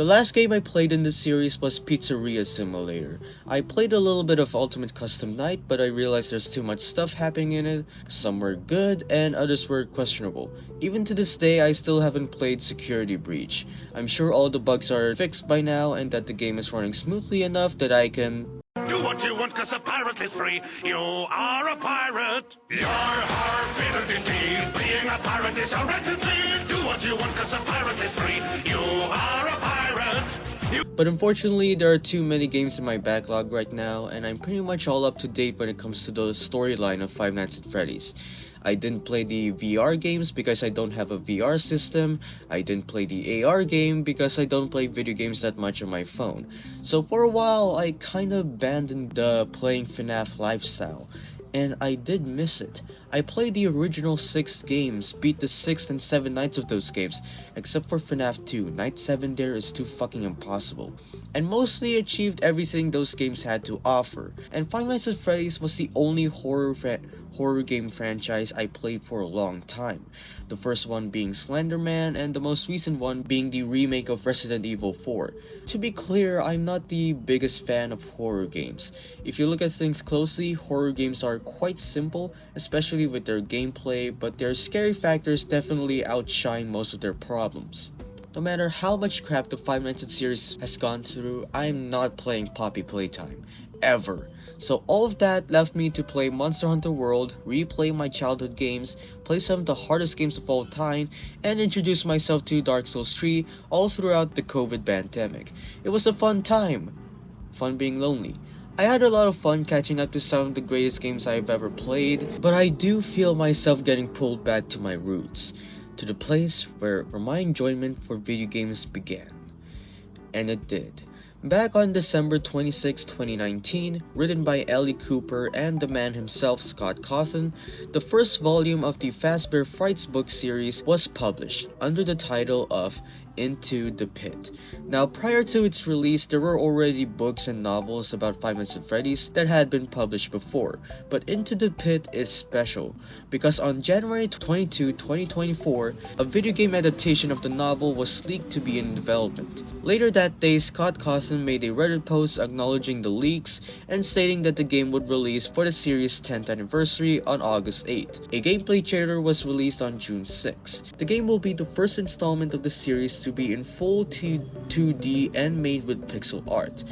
The last game I played in this series was Pizzeria Simulator. I played a little bit of Ultimate Custom Night, but I realized there's too much stuff happening in it. Some were good and others were questionable. Even to this day, I still haven't played Security Breach. I'm sure all the bugs are fixed by now and that the game is running smoothly enough that I can do what you want, cause a pirate is free. You are a pirate. Yar har, fiddle-dee-dee. Being a pirate is a recipe. Do what you want, cause a pirate is free. You are a pirate. But unfortunately, there are too many games in my backlog right now, and I'm pretty much all up to date when it comes to the storyline of Five Nights at Freddy's. I didn't play the VR games because I don't have a VR system. I didn't play the AR game because I don't play video games that much on my phone. So for a while, I kinda abandoned the playing FNAF lifestyle. And I did miss it. I played the original 6 games, beat the 6th and 7th nights of those games, except for FNAF 2. Night 7 there is too fucking impossible. And mostly achieved everything those games had to offer. And Five Nights at Freddy's was the only horror game franchise I played for a long time. The first one being Slender Man, and the most recent one being the remake of Resident Evil 4. To be clear, I'm not the biggest fan of horror games. If you look at things closely, horror games are quite simple, especially with their gameplay, but their scary factors definitely outshine most of their problems. No matter how much crap the Five Nights at series has gone through, I'm not playing Poppy Playtime. Ever. So all of that left me to play Monster Hunter World, replay my childhood games, play some of the hardest games of all time, and introduce myself to Dark Souls 3 all throughout the COVID pandemic. It was a fun time. Fun being lonely. I had a lot of fun catching up to some of the greatest games I've ever played, but I do feel myself getting pulled back to my roots, to the place where my enjoyment for video games began. And it did. Back on December 26, 2019, written by Ellie Cooper and the man himself, Scott Cawthon, the first volume of the Fazbear Frights book series was published under the title of Into the Pit. Now, prior to its release, there were already books and novels about Five Nights at Freddy's that had been published before, but Into the Pit is special because on January 22, 2024, a video game adaptation of the novel was leaked to be in development. Later that day, Scott Cawthon made a Reddit post acknowledging the leaks and stating that the game would release for the series' 10th anniversary on August 8th. A gameplay trailer was released on June 6th. The game will be the first installment of the series to be in full 2D and made with pixel art.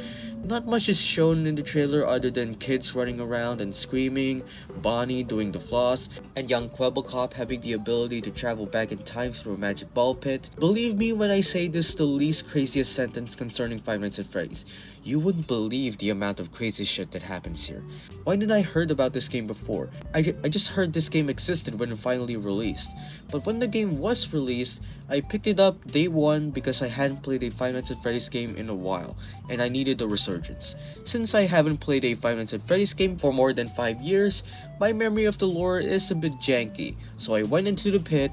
Not much is shown in the trailer other than kids running around and screaming, Bonnie doing the floss, and young Kwebbelkop having the ability to travel back in time through a magic ball pit. Believe me when I say this is the least craziest sentence concerning Five Nights at Freddy's. You wouldn't believe the amount of crazy shit that happens here. Why didn't I heard about this game before? I just heard this game existed when it finally released. But when the game was released, I picked it up day one because I hadn't played a Five Nights at Freddy's game in a while, and I needed a resurgence. Since I haven't played a Five Nights at Freddy's game for more than 5 years, my memory of the lore is a bit janky, so I went into the pit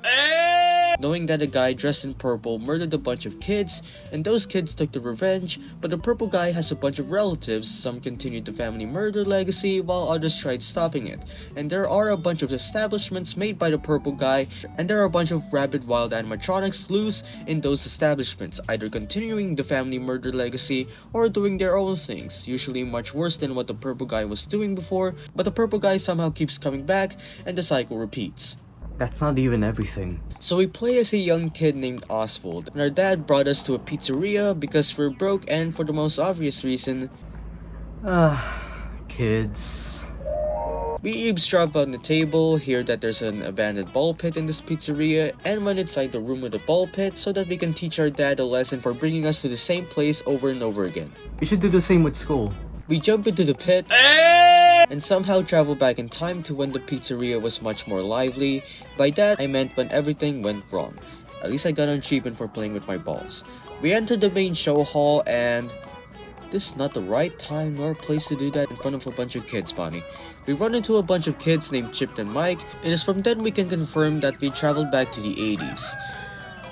knowing that a guy dressed in purple murdered a bunch of kids, and those kids took the revenge, but the purple guy has a bunch of relatives. Some continued the family murder legacy while others tried stopping it, and there are a bunch of establishments made by the purple guy, and there are a bunch of rabid wild animatronics loose in those establishments, either continuing the family murder legacy or doing their own things, usually much worse than what the purple guy was doing before, but the purple guy somehow keeps coming back and the cycle repeats. That's not even everything. So we play as a young kid named Oswald, and our dad brought us to a pizzeria because we're broke and for the most obvious reason, kids. We eavesdrop on the table, hear that there's an abandoned ball pit in this pizzeria, and went inside the room with the ball pit so that we can teach our dad a lesson for bringing us to the same place over and over again. We should do the same with school. We jump into the pit and somehow travel back in time to when the pizzeria was much more lively. By that, I meant when everything went wrong. At least I got on treatment for playing with my balls. We entered the main show hall and... This is not the right time nor place to do that in front of a bunch of kids, Bonnie. We run into a bunch of kids named Chip and Mike. It is from then we can confirm that we traveled back to the 80s.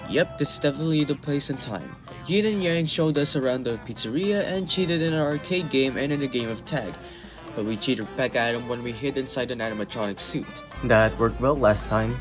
Yep, this is definitely the place and time. Yin and Yang showed us around the pizzeria and cheated in an arcade game and in a game of tag. But we cheated back at him when we hid inside an animatronic suit. That worked well last time.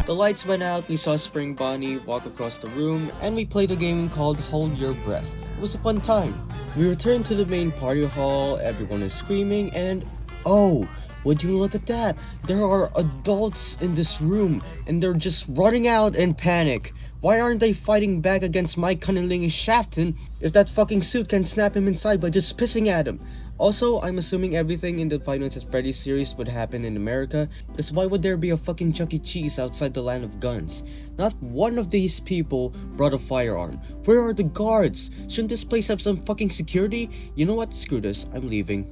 The lights went out, we saw Spring Bonnie walk across the room, and we played a game called Hold Your Breath. It was a fun time. We returned to the main party hall, everyone is screaming, and oh, would you look at that? There are adults in this room, and they're just running out in panic. Why aren't they fighting back against my cunnilingus Shafton if that fucking suit can snap him inside by just pissing at him? Also, I'm assuming everything in the Five Nights at Freddy's series would happen in America, because why would there be a fucking Chuck E. Cheese outside the land of guns? Not one of these people brought a firearm. Where are the guards? Shouldn't this place have some fucking security? You know what? Screw this. I'm leaving.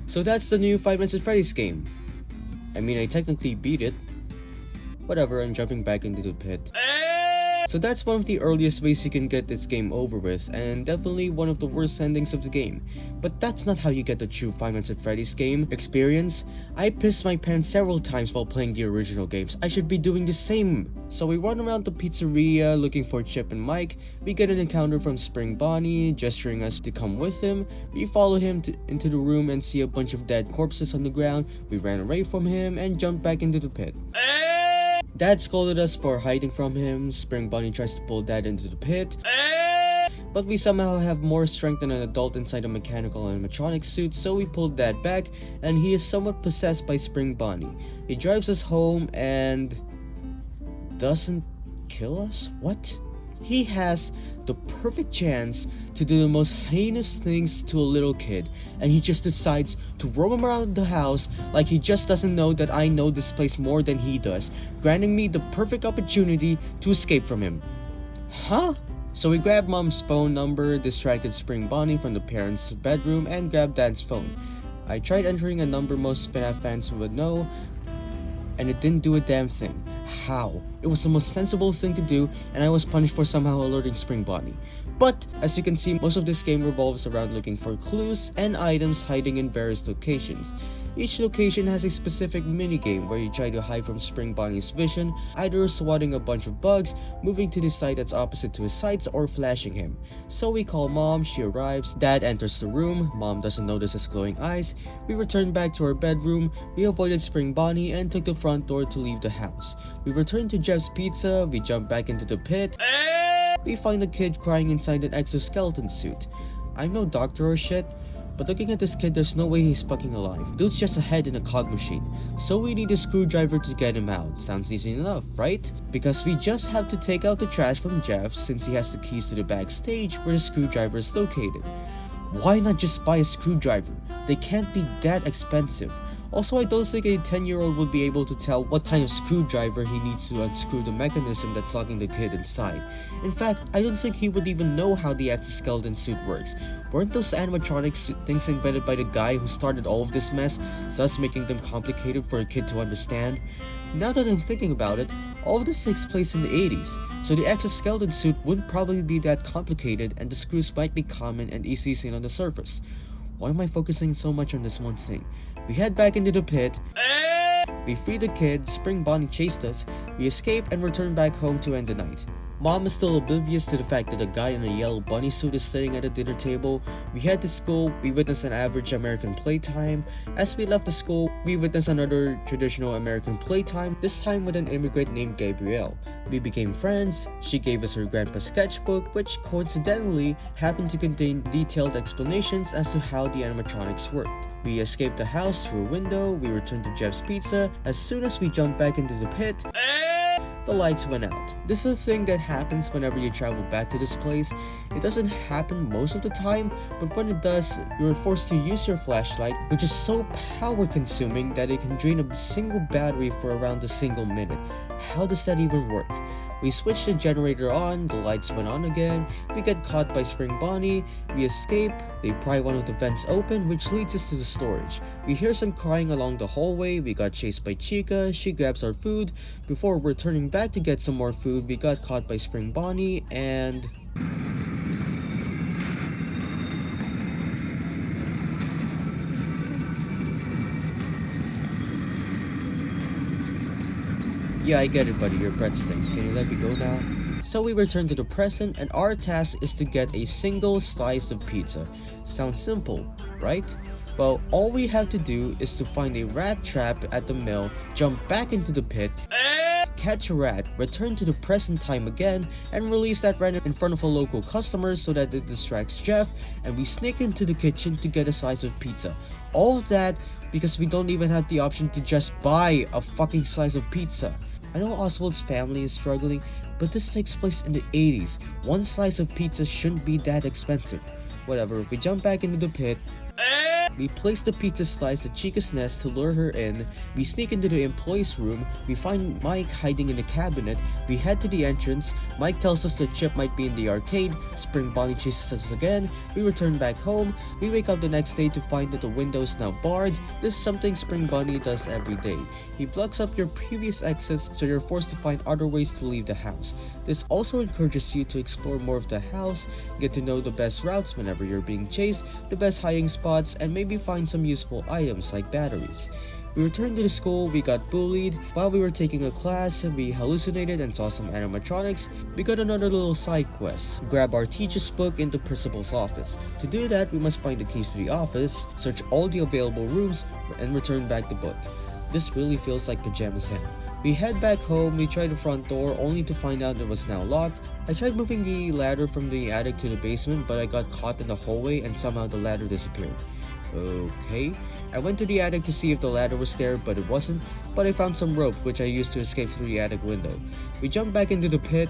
So that's the new Five Nights at Freddy's game. I mean, I technically beat it. Whatever, I'm jumping back into the pit. So that's one of the earliest ways you can get this game over with, and definitely one of the worst endings of the game. But that's not how you get the true Five Nights at Freddy's game experience. I pissed my pants several times while playing the original games. I should be doing the same. So we run around the pizzeria looking for Chip and Mike. We get an encounter from Spring Bonnie, gesturing us to come with him. We follow him into the room and see a bunch of dead corpses on the ground. We ran away from him and jumped back into the pit. Dad scolded us for hiding from him. Spring Bonnie tries to pull Dad into the pit. But we somehow have more strength than an adult inside a mechanical animatronic suit, so we pulled Dad back, and he is somewhat possessed by Spring Bonnie. He drives us home and doesn't kill us? What? He has the perfect chance to do the most heinous things to a little kid, and he just decides to roam around the house like he just doesn't know that I know this place more than he does, granting me the perfect opportunity to escape from him. Huh? So we grabbed Mom's phone number, distracted Spring Bonnie from the parents' bedroom, and grabbed Dad's phone. I tried entering a number most FNAF fans would know, and it didn't do a damn thing. How? It was the most sensible thing to do, and I was punished for somehow alerting Spring Bonnie. But, as you can see, most of this game revolves around looking for clues and items hiding in various locations. Each location has a specific minigame where you try to hide from Spring Bonnie's vision, either swatting a bunch of bugs, moving to the side that's opposite to his sights, or flashing him. So we call Mom, she arrives, Dad enters the room, Mom doesn't notice his glowing eyes, we return back to our bedroom, we avoided Spring Bonnie and took the front door to leave the house. We return to Jeff's Pizza, we jump back into the pit, we find a kid crying inside an exoskeleton suit. I'm no doctor or shit, but looking at this kid, there's no way he's fucking alive. Dude's just a head in a cog machine. So we need a screwdriver to get him out. Sounds easy enough, right? Because we just have to take out the trash from Jeff since he has the keys to the backstage where the screwdriver is located. Why not just buy a screwdriver? They can't be that expensive. Also, I don't think a 10-year-old would be able to tell what kind of screwdriver he needs to unscrew the mechanism that's locking the kid inside. In fact, I don't think he would even know how the exoskeleton suit works. Weren't those animatronic things invented by the guy who started all of this mess, thus making them complicated for a kid to understand? Now that I'm thinking about it, all of this takes place in the 80s, so the exoskeleton suit wouldn't probably be that complicated and the screws might be common and easily seen on the surface. Why am I focusing so much on this one thing? We head back into the pit, we free the kids, Spring Bonnie chased us, we escape and return back home to end the night. Mom is still oblivious to the fact that a guy in a yellow bunny suit is sitting at a dinner table. We head to school, we witness an average American playtime. As we left the school, we witness another traditional American playtime, this time with an immigrant named Gabrielle. We became friends, she gave us her grandpa's sketchbook, which coincidentally happened to contain detailed explanations as to how the animatronics worked. We escaped the house through a window, we returned to Jeff's Pizza. As soon as we jumped back into the pit, the lights went out. This is a thing that happens whenever you travel back to this place. It doesn't happen most of the time, but when it does, you're forced to use your flashlight, which is so power consuming that it can drain a single battery for around a single minute. How does that even work? We switched the generator on, the lights went on again, we get caught by Spring Bonnie, we escape, they pry one of the vents open which leads us to the storage. We hear some crying along the hallway, we got chased by Chica, she grabs our food. Before returning back to get some more food, we got caught by Spring Bonnie and... Yeah, I get it, buddy, your breath stinks. Can you let me go now? So we return to the present, and our task is to get a single slice of pizza. Sounds simple, right? Well, all we have to do is to find a rat trap at the mill, jump back into the pit, catch a rat, return to the present time again, and release that rat in front of a local customer so that it distracts Jeff, and we sneak into the kitchen to get a slice of pizza. All of that because we don't even have the option to just buy a fucking slice of pizza. I know Oswald's family is struggling, but this takes place in the 80s. One slice of pizza shouldn't be that expensive. Whatever, we jump back into the pit. We place the pizza slice at Chica's nest to lure her in. We sneak into the employee's room. We find Mike hiding in the cabinet. We head to the entrance. Mike tells us that Chip might be in the arcade. Spring Bonnie chases us again. We return back home. We wake up the next day to find that the window is now barred. This is something Spring Bonnie does every day. He blocks up your previous exits so you're forced to find other ways to leave the house. This also encourages you to explore more of the house, get to know the best routes whenever you're being chased, the best hiding spots, and maybe find some useful items like batteries. We returned to the school. We got bullied. While we were taking a class, we hallucinated and saw some animatronics. We got another little side quest. Grab our teacher's book in the principal's office. To do that, we must find the keys to the office, search all the available rooms, and return back the book. This really feels like Pajama Sam. We head back home. We try the front door only to find out it was now locked. I tried moving the ladder from the attic to the basement, but I got caught in the hallway and somehow the ladder disappeared. Okay. I went to the attic to see if the ladder was there, but it wasn't. But I found some rope, which I used to escape through the attic window. We jump back into the pit.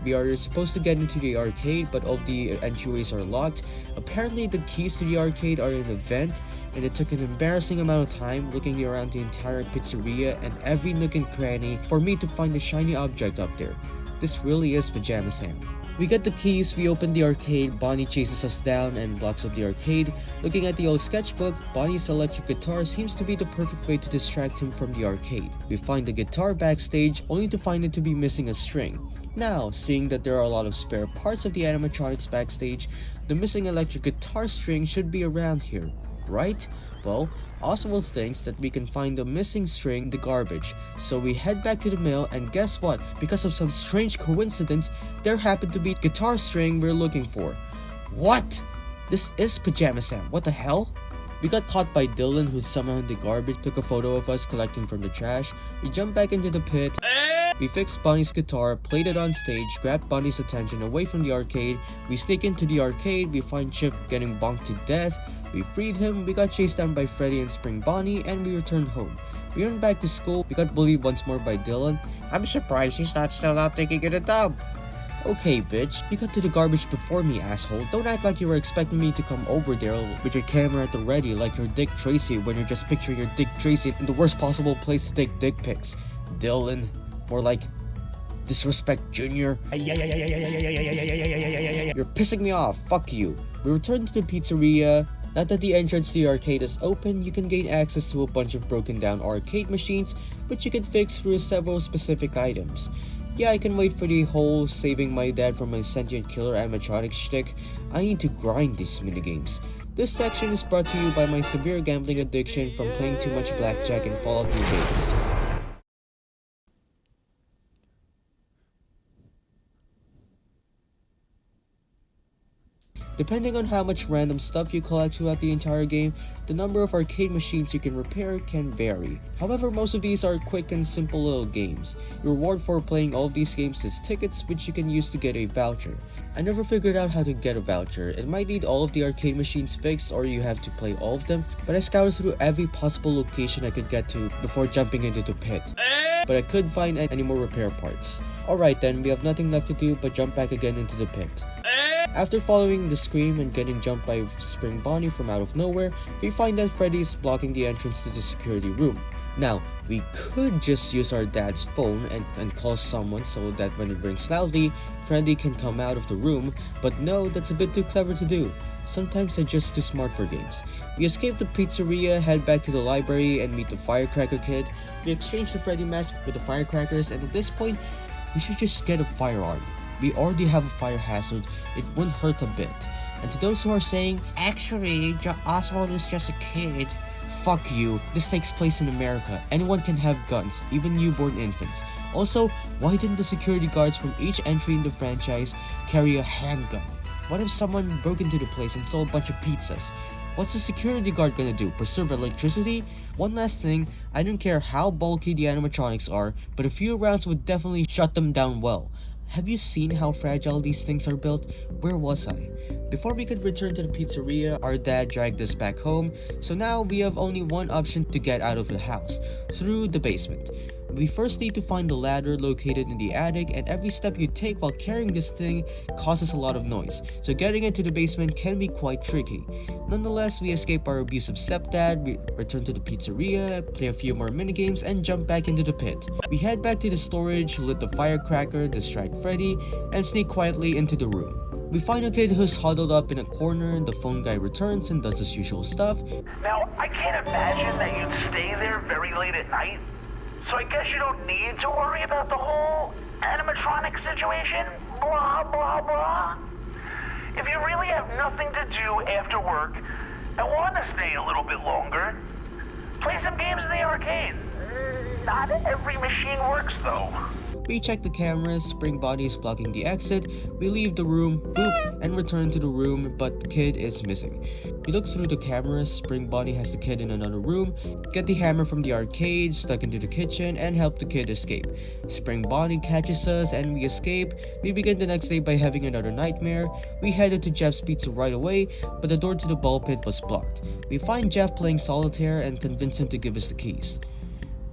We are supposed to get into the arcade, but all the entryways are locked. Apparently the keys to the arcade are in a vent, and it took an embarrassing amount of time looking around the entire pizzeria and every nook and cranny for me to find a shiny object up there. This really is Pajama Sam. We get the keys, we open the arcade, Bonnie chases us down and blocks up the arcade. Looking at the old sketchbook, Bonnie's electric guitar seems to be the perfect way to distract him from the arcade. We find the guitar backstage, only to find it to be missing a string. Now, seeing that there are a lot of spare parts of the animatronics backstage, the missing electric guitar string should be around here, right? Well, Oswald thinks that we can find the missing string in the garbage, so we head back to the mill, and guess what? Because of some strange coincidence, there happened to be guitar string we're looking for. What? This is Pajama Sam, what the hell? We got caught by Dylan, who's somehow in the garbage, took a photo of us collecting from the trash. We jumped back into the pit. We fixed Bonnie's guitar, played it on stage, grabbed Bonnie's attention away from the arcade. We sneak into the arcade, we find Chip getting bonked to death. We freed him, we got chased down by Freddy and Spring Bonnie, and we returned home. We went back to school, we got bullied once more by Dylan. I'm surprised he's not still out taking it a dump. Okay, bitch, you got to the garbage before me, asshole. Don't act like you were expecting me to come over there with your camera at the ready like you're Dick Tracy when you're just picturing your Dick Tracy in the worst possible place to take dick pics. Dylan. More like Disrespect Junior. You're pissing me off, fuck you. We return to the pizzeria. Now that the entrance to the arcade is open, you can gain access to a bunch of broken down arcade machines, which you can fix through several specific items. Yeah, I can wait for the whole saving my dad from my sentient killer animatronic shtick. I need to grind these minigames. This section is brought to you by my severe gambling addiction from playing too much blackjack in Fallout New Vegas. Depending on how much random stuff you collect throughout the entire game, the number of arcade machines you can repair can vary. However, most of these are quick and simple little games. Your reward for playing all of these games is tickets, which you can use to get a voucher. I never figured out how to get a voucher. It might need all of the arcade machines fixed or you have to play all of them, but I scoured through every possible location I could get to before jumping into the pit. But I couldn't find any more repair parts. Alright then, we have nothing left to do but jump back again into the pit. After following the scream and getting jumped by Spring Bonnie from out of nowhere, we find that Freddy is blocking the entrance to the security room. Now, we could just use our dad's phone and call someone so that when it rings loudly, Freddy can come out of the room, but no, that's a bit too clever to do. Sometimes they're just too smart for games. We escape the pizzeria, head back to the library, and meet the firecracker kid. We exchange the Freddy mask with the firecrackers, and at this point, we should just get a firearm. We already have a fire hazard, it wouldn't hurt a bit. And to those who are saying, actually, Oswald is just a kid, fuck you, this takes place in America. Anyone can have guns, even newborn infants. Also, why didn't the security guards from each entry in the franchise carry a handgun? What if someone broke into the place and stole a bunch of pizzas? What's the security guard gonna do? Preserve electricity? One last thing, I don't care how bulky the animatronics are, but a few rounds would definitely shut them down well. Have you seen how fragile these things are built? Where was I? Before we could return to the pizzeria, our dad dragged us back home, so now we have only one option to get out of the house, through the basement. We first need to find the ladder located in the attic, and every step you take while carrying this thing causes a lot of noise, so getting into the basement can be quite tricky. Nonetheless, we escape our abusive stepdad, return to the pizzeria, play a few more minigames, and jump back into the pit. We head back to the storage, lit the firecracker, distract Freddy, and sneak quietly into the room. We find a kid who's huddled up in a corner, the phone guy returns and does his usual stuff. Now, I can't imagine that you'd stay there very late at night, so I guess you don't need to worry about the whole animatronic situation, blah, blah, blah. If you really have nothing to do after work and want to stay a little bit longer, play some games in the arcade. Not every machine works, though. We check the cameras, Spring Bonnie's blocking the exit, we leave the room, boop, and return to the room, but the kid is missing. We look through the cameras, Spring Bonnie has the kid in another room, get the hammer from the arcade, stuck into the kitchen, and help the kid escape. Spring Bonnie catches us and we escape. We begin the next day by having another nightmare. We headed to Jeff's Pizza right away, but the door to the ball pit was blocked. We find Jeff playing solitaire and convince him to give us the keys.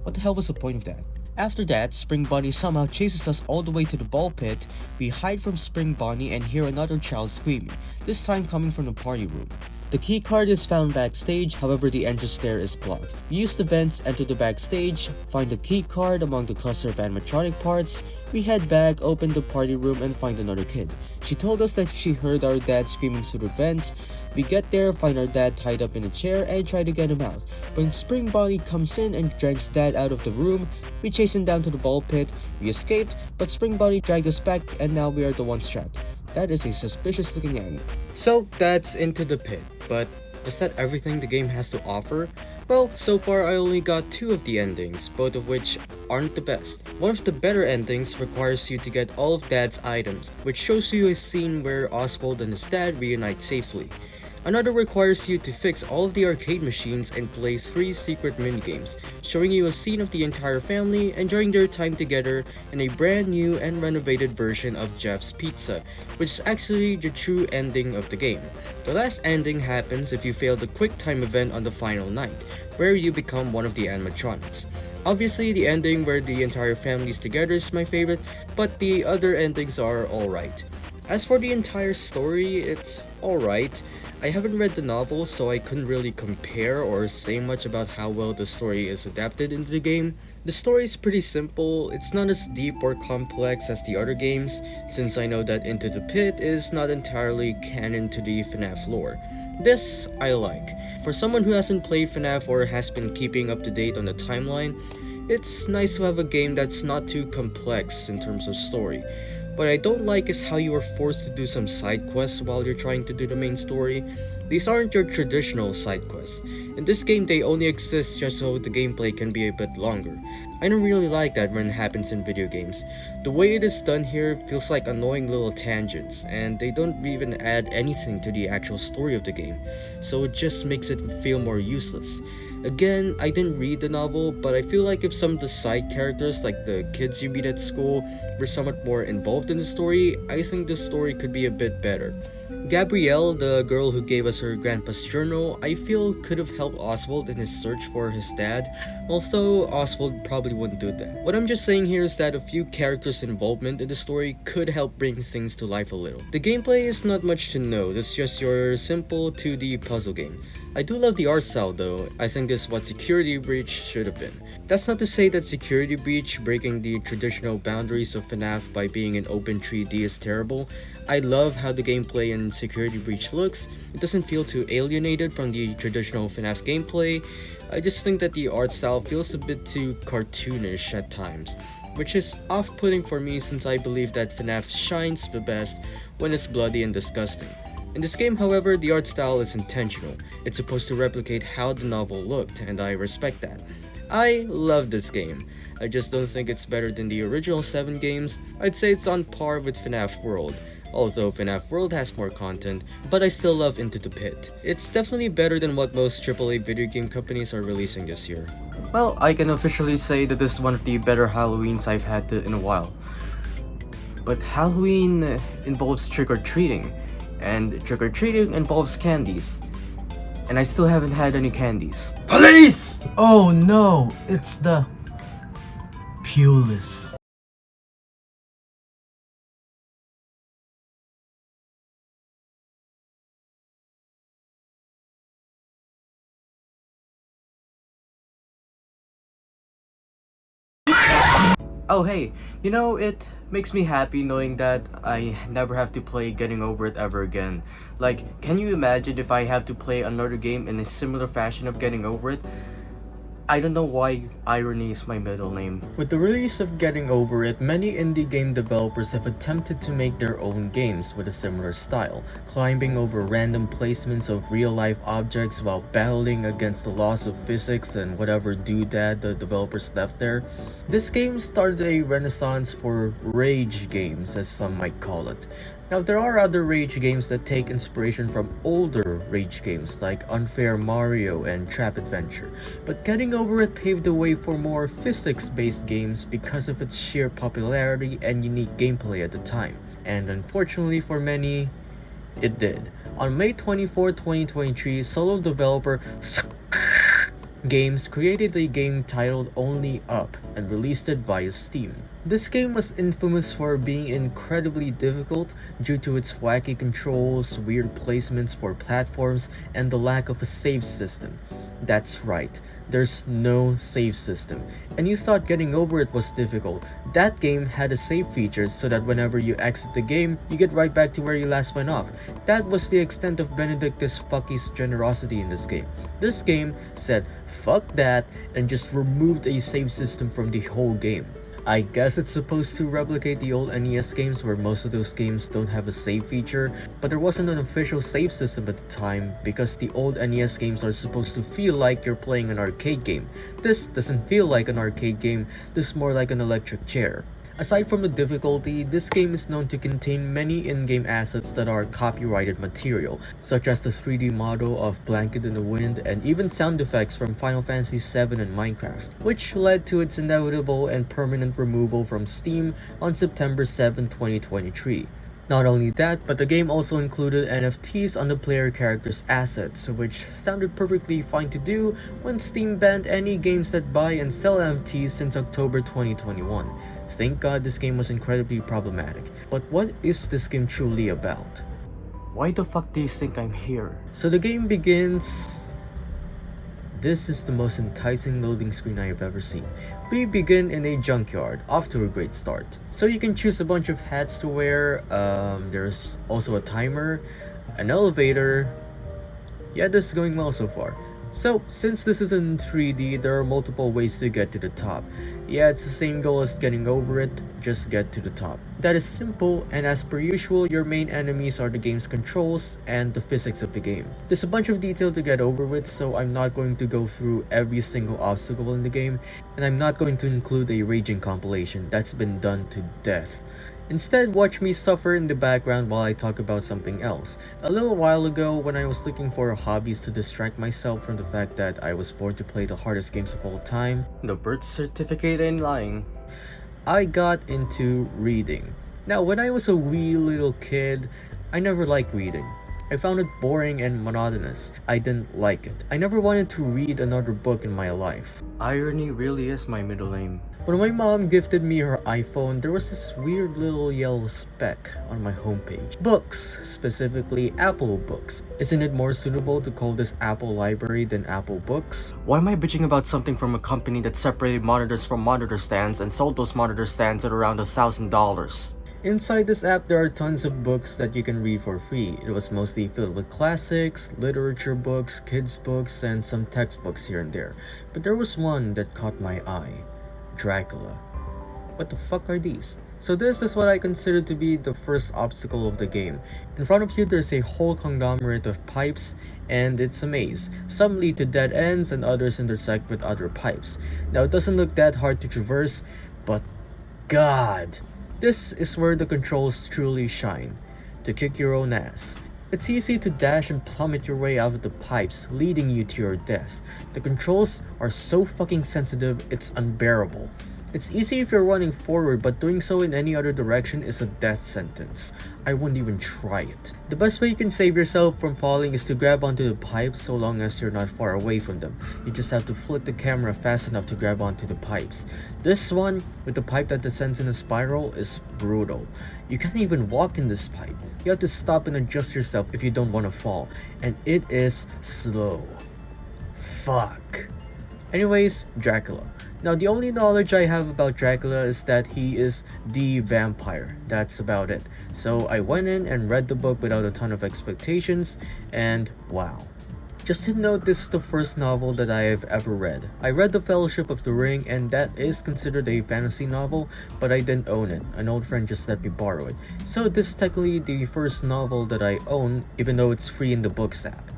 What the hell was the point of that? After that, Spring Bonnie somehow chases us all the way to the ball pit. We hide from Spring Bonnie and hear another child screaming, this time coming from the party room. The key card is found backstage, however the entrance there is blocked. We use the vents, enter the backstage, find the key card among the cluster of animatronic parts. We head back, open the party room, and find another kid. She told us that she heard our dad screaming through the vents. We get there, find our dad tied up in a chair, and try to get him out. When Spring Bonnie comes in and drags dad out of the room, we chase him down to the ball pit. We escaped, but Spring Bonnie dragged us back, and now we are the ones trapped. That is a suspicious looking angle. So that's Into the Pit, but is that everything the game has to offer? Well, so far I only got 2 of the endings, both of which aren't the best. One of the better endings requires you to get all of Dad's items, which shows you a scene where Oswald and his dad reunite safely. Another requires you to fix all of the arcade machines and play 3 secret minigames, showing you a scene of the entire family enjoying their time together in a brand new and renovated version of Jeff's Pizza, which is actually the true ending of the game. The last ending happens if you fail the quick time event on the final night, where you become one of the animatronics. Obviously, the ending where the entire family is together is my favorite, but the other endings are alright. As for the entire story, it's alright. I haven't read the novel, so I couldn't really compare or say much about how well the story is adapted into the game. The story is pretty simple, it's not as deep or complex as the other games, since I know that Into the Pit is not entirely canon to the FNAF lore. This, I like. For someone who hasn't played FNAF or has been keeping up to date on the timeline, it's nice to have a game that's not too complex in terms of story. What I don't like is how you are forced to do some side quests while you're trying to do the main story. These aren't your traditional side quests. In this game, they only exist just so the gameplay can be a bit longer. I don't really like that when it happens in video games. The way it is done here feels like annoying little tangents, and they don't even add anything to the actual story of the game, so it just makes it feel more useless. Again, I didn't read the novel, but I feel like if some of the side characters, like the kids you meet at school, were somewhat more involved in the story, I think the story could be a bit better. Gabrielle, the girl who gave us her grandpa's journal, I feel could have helped Oswald in his search for his dad, although Oswald probably wouldn't do that. What I'm just saying here is that a few characters' involvement in the story could help bring things to life a little. The gameplay is not much to note, it's just your simple 2D puzzle game. I do love the art style though. I think this is what Security Breach should have been. That's not to say that Security Breach, breaking the traditional boundaries of FNAF by being an open 3D, is terrible. I love how the gameplay in Security Breach looks. It doesn't feel too alienated from the traditional FNAF gameplay. I just think that the art style feels a bit too cartoonish at times, which is off-putting for me since I believe that FNAF shines the best when it's bloody and disgusting. In this game, however, the art style is intentional. It's supposed to replicate how the novel looked, and I respect that. I love this game. I just don't think it's better than the original 7 games. I'd say it's on par with FNAF World. Although FNAF World has more content, but I still love Into the Pit. It's definitely better than what most AAA video game companies are releasing this year. Well, I can officially say that this is one of the better Halloweens I've had in a while. But Halloween involves trick-or-treating, and trick-or-treating involves candies. And I still haven't had any candies. Police! Oh no, it's the Pulis. Oh hey, you know, it makes me happy knowing that I never have to play Getting Over It ever again. Like, can you imagine if I have to play another game in a similar fashion of Getting Over It? I don't know why irony is my middle name. With the release of Getting Over It, many indie game developers have attempted to make their own games with a similar style, climbing over random placements of real-life objects while battling against the laws of physics and whatever doodad the developers left there. This game started a renaissance for rage games, as some might call it. Now, there are other rage games that take inspiration from older rage games like Unfair Mario and Trap Adventure, but Getting Over It paved the way for more physics-based games because of its sheer popularity and unique gameplay at the time. And unfortunately for many, it did. On May 24, 2023, solo developer Games created a game titled Only Up and released it via Steam. This game was infamous for being incredibly difficult due to its wacky controls, weird placements for platforms, and the lack of a save system. That's right, there's no save system. And you thought Getting Over It was difficult. That game had a save feature so that whenever you exit the game, you get right back to where you last went off. That was the extent of Benedictus Fucky's generosity in this game. This game said fuck that and just removed a save system from the whole game. I guess it's supposed to replicate the old NES games where most of those games don't have a save feature, but there wasn't an official save system at the time because the old NES games are supposed to feel like you're playing an arcade game. This doesn't feel like an arcade game, this is more like an electric chair. Aside from the difficulty, this game is known to contain many in-game assets that are copyrighted material, such as the 3D model of Blanket in the Wind and even sound effects from Final Fantasy VII and Minecraft, which led to its inevitable and permanent removal from Steam on September 7, 2023. Not only that, but the game also included NFTs on the player character's assets, which sounded perfectly fine to do when Steam banned any games that buy and sell NFTs since October 2021. Thank God this game was incredibly problematic. But what is this game truly about? Why the fuck do you think I'm here? So the game begins... This is the most enticing loading screen I have ever seen. We begin in a junkyard, off to a great start. So you can choose a bunch of hats to wear, there's also a timer, an elevator. Yeah, this is going well so far. So, since this is in 3D, there are multiple ways to get to the top. Yeah, it's the same goal as Getting Over It, just get to the top. That is simple, and as per usual, your main enemies are the game's controls and the physics of the game. There's a bunch of detail to get over with, so I'm not going to go through every single obstacle in the game, and I'm not going to include a raging compilation that's been done to death. Instead, watch me suffer in the background while I talk about something else. A little while ago, when I was looking for hobbies to distract myself from the fact that I was born to play the hardest games of all time, the birth certificate ain't lying, I got into reading. Now, when I was a wee little kid, I never liked reading. I found it boring and monotonous. I didn't like it. I never wanted to read another book in my life. Irony really is my middle name. When my mom gifted me her iPhone, there was this weird little yellow speck on my homepage. Books, specifically Apple books. Isn't it more suitable to call this Apple Library than Apple Books? Why am I bitching about something from a company that separated monitors from monitor stands and sold those monitor stands at around $1,000? Inside this app, there are tons of books that you can read for free. It was mostly filled with classics, literature books, kids books, and some textbooks here and there. But there was one that caught my eye. Dracula. What the fuck are these? So this is what I consider to be the first obstacle of the game. In front of you there's a whole conglomerate of pipes and it's a maze. Some lead to dead ends and others intersect with other pipes. Now it doesn't look that hard to traverse, but God, this is where the controls truly shine. to kick your own ass. It's easy to dash and plummet your way out of the pipes, leading you to your death. The controls are so fucking sensitive, it's unbearable. It's easy if you're running forward, but doing so in any other direction is a death sentence. I wouldn't even try it. The best way you can save yourself from falling is to grab onto the pipes so long as you're not far away from them. You just have to flick the camera fast enough to grab onto the pipes. This one, with the pipe that descends in a spiral, is brutal. You can't even walk in this pipe. You have to stop and adjust yourself if you don't want to fall. And it is slow. Fuck. Anyways, Dracula. Now, the only knowledge I have about Dracula is that he is the vampire. That's about it. So I went in and read the book without a ton of expectations, and wow. Just to note, this is the first novel that I have ever read. I read The Fellowship of the Ring, and that is considered a fantasy novel, but I didn't own it. An old friend just let me borrow it. So this is technically the first novel that I own, even though it's free in the Books app.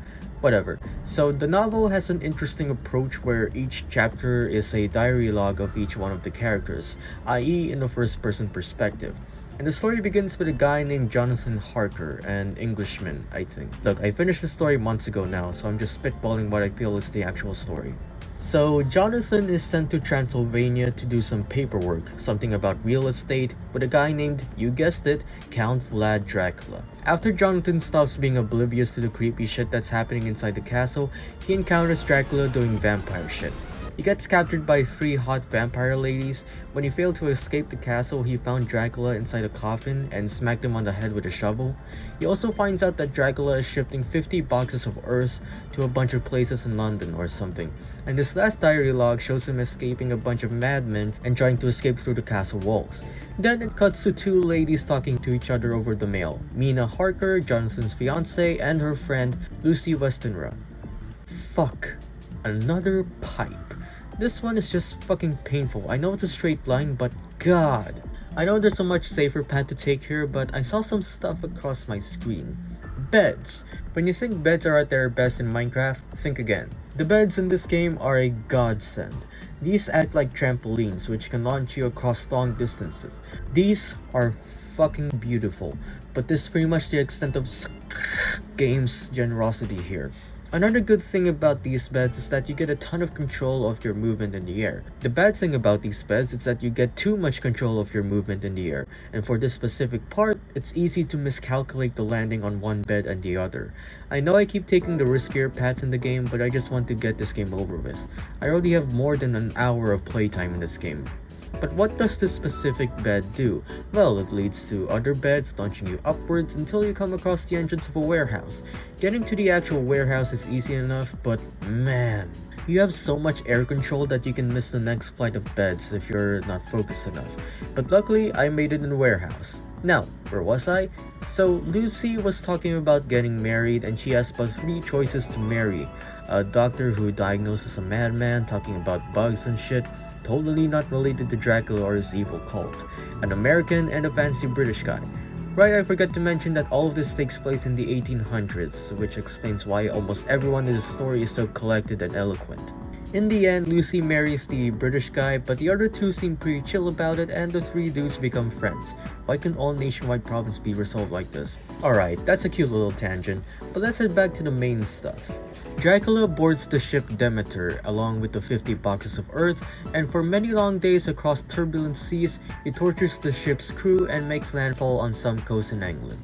Whatever. So the novel has an interesting approach where each chapter is a diary log of each one of the characters, i.e. in the first person perspective. And the story begins with a guy named Jonathan Harker, an Englishman, I think. Look, I finished the story months ago now, so I'm just spitballing what I feel is the actual story. So Jonathan is sent to Transylvania to do some paperwork, something about real estate, with a guy named, you guessed it, Count Vlad Dracula. After Jonathan stops being oblivious to the creepy shit that's happening inside the castle, he encounters Dracula doing vampire shit. He gets captured by 3 hot vampire ladies. When he failed to escape the castle, he found Dracula inside a coffin and smacked him on the head with a shovel. He also finds out that Dracula is shifting 50 boxes of earth to a bunch of places in London or something. And this last diary log shows him escaping a bunch of madmen and trying to escape through the castle walls. Then it cuts to 2 ladies talking to each other over the mail. Mina Harker, Jonathan's fiancée, and her friend Lucy Westenra. Fuck. Another pipe. This one is just fucking painful. I know it's a straight line, but god. I know there's a much safer path to take here, but I saw some stuff across my screen. Beds. When you think beds are at their best in Minecraft, think again. The beds in this game are a godsend. These act like trampolines which can launch you across long distances. These are fucking beautiful, but this is pretty much the extent of game's generosity here. Another good thing about these beds is that you get a ton of control of your movement in the air. The bad thing about these beds is that you get too much control of your movement in the air, and for this specific part, it's easy to miscalculate the landing on one bed and the other. I know I keep taking the riskier paths in the game, but I just want to get this game over with. I already have more than an hour of playtime in this game. But what does this specific bed do? Well, it leads to other beds launching you upwards until you come across the entrance of a warehouse. Getting to the actual warehouse is easy enough, but man, you have so much air control that you can miss the next flight of beds if you're not focused enough. But luckily, I made it in the warehouse. Now, where was I? So, Lucy was talking about getting married and she has but 3 choices to marry. A doctor who diagnoses a madman talking about bugs and shit, totally not related to Dracula or his evil cult, an American, and a fancy British guy. Right, I forgot to mention that all of this takes place in the 1800s, which explains why almost everyone in the story is so collected and eloquent. In the end, Lucy marries the British guy, but the other 2 seem pretty chill about it and the 3 dudes become friends. Why can all nationwide problems be resolved like this? Alright, that's a cute little tangent, but let's head back to the main stuff. Dracula boards the ship Demeter along with the 50 boxes of earth, and for many long days across turbulent seas, he tortures the ship's crew and makes landfall on some coast in England.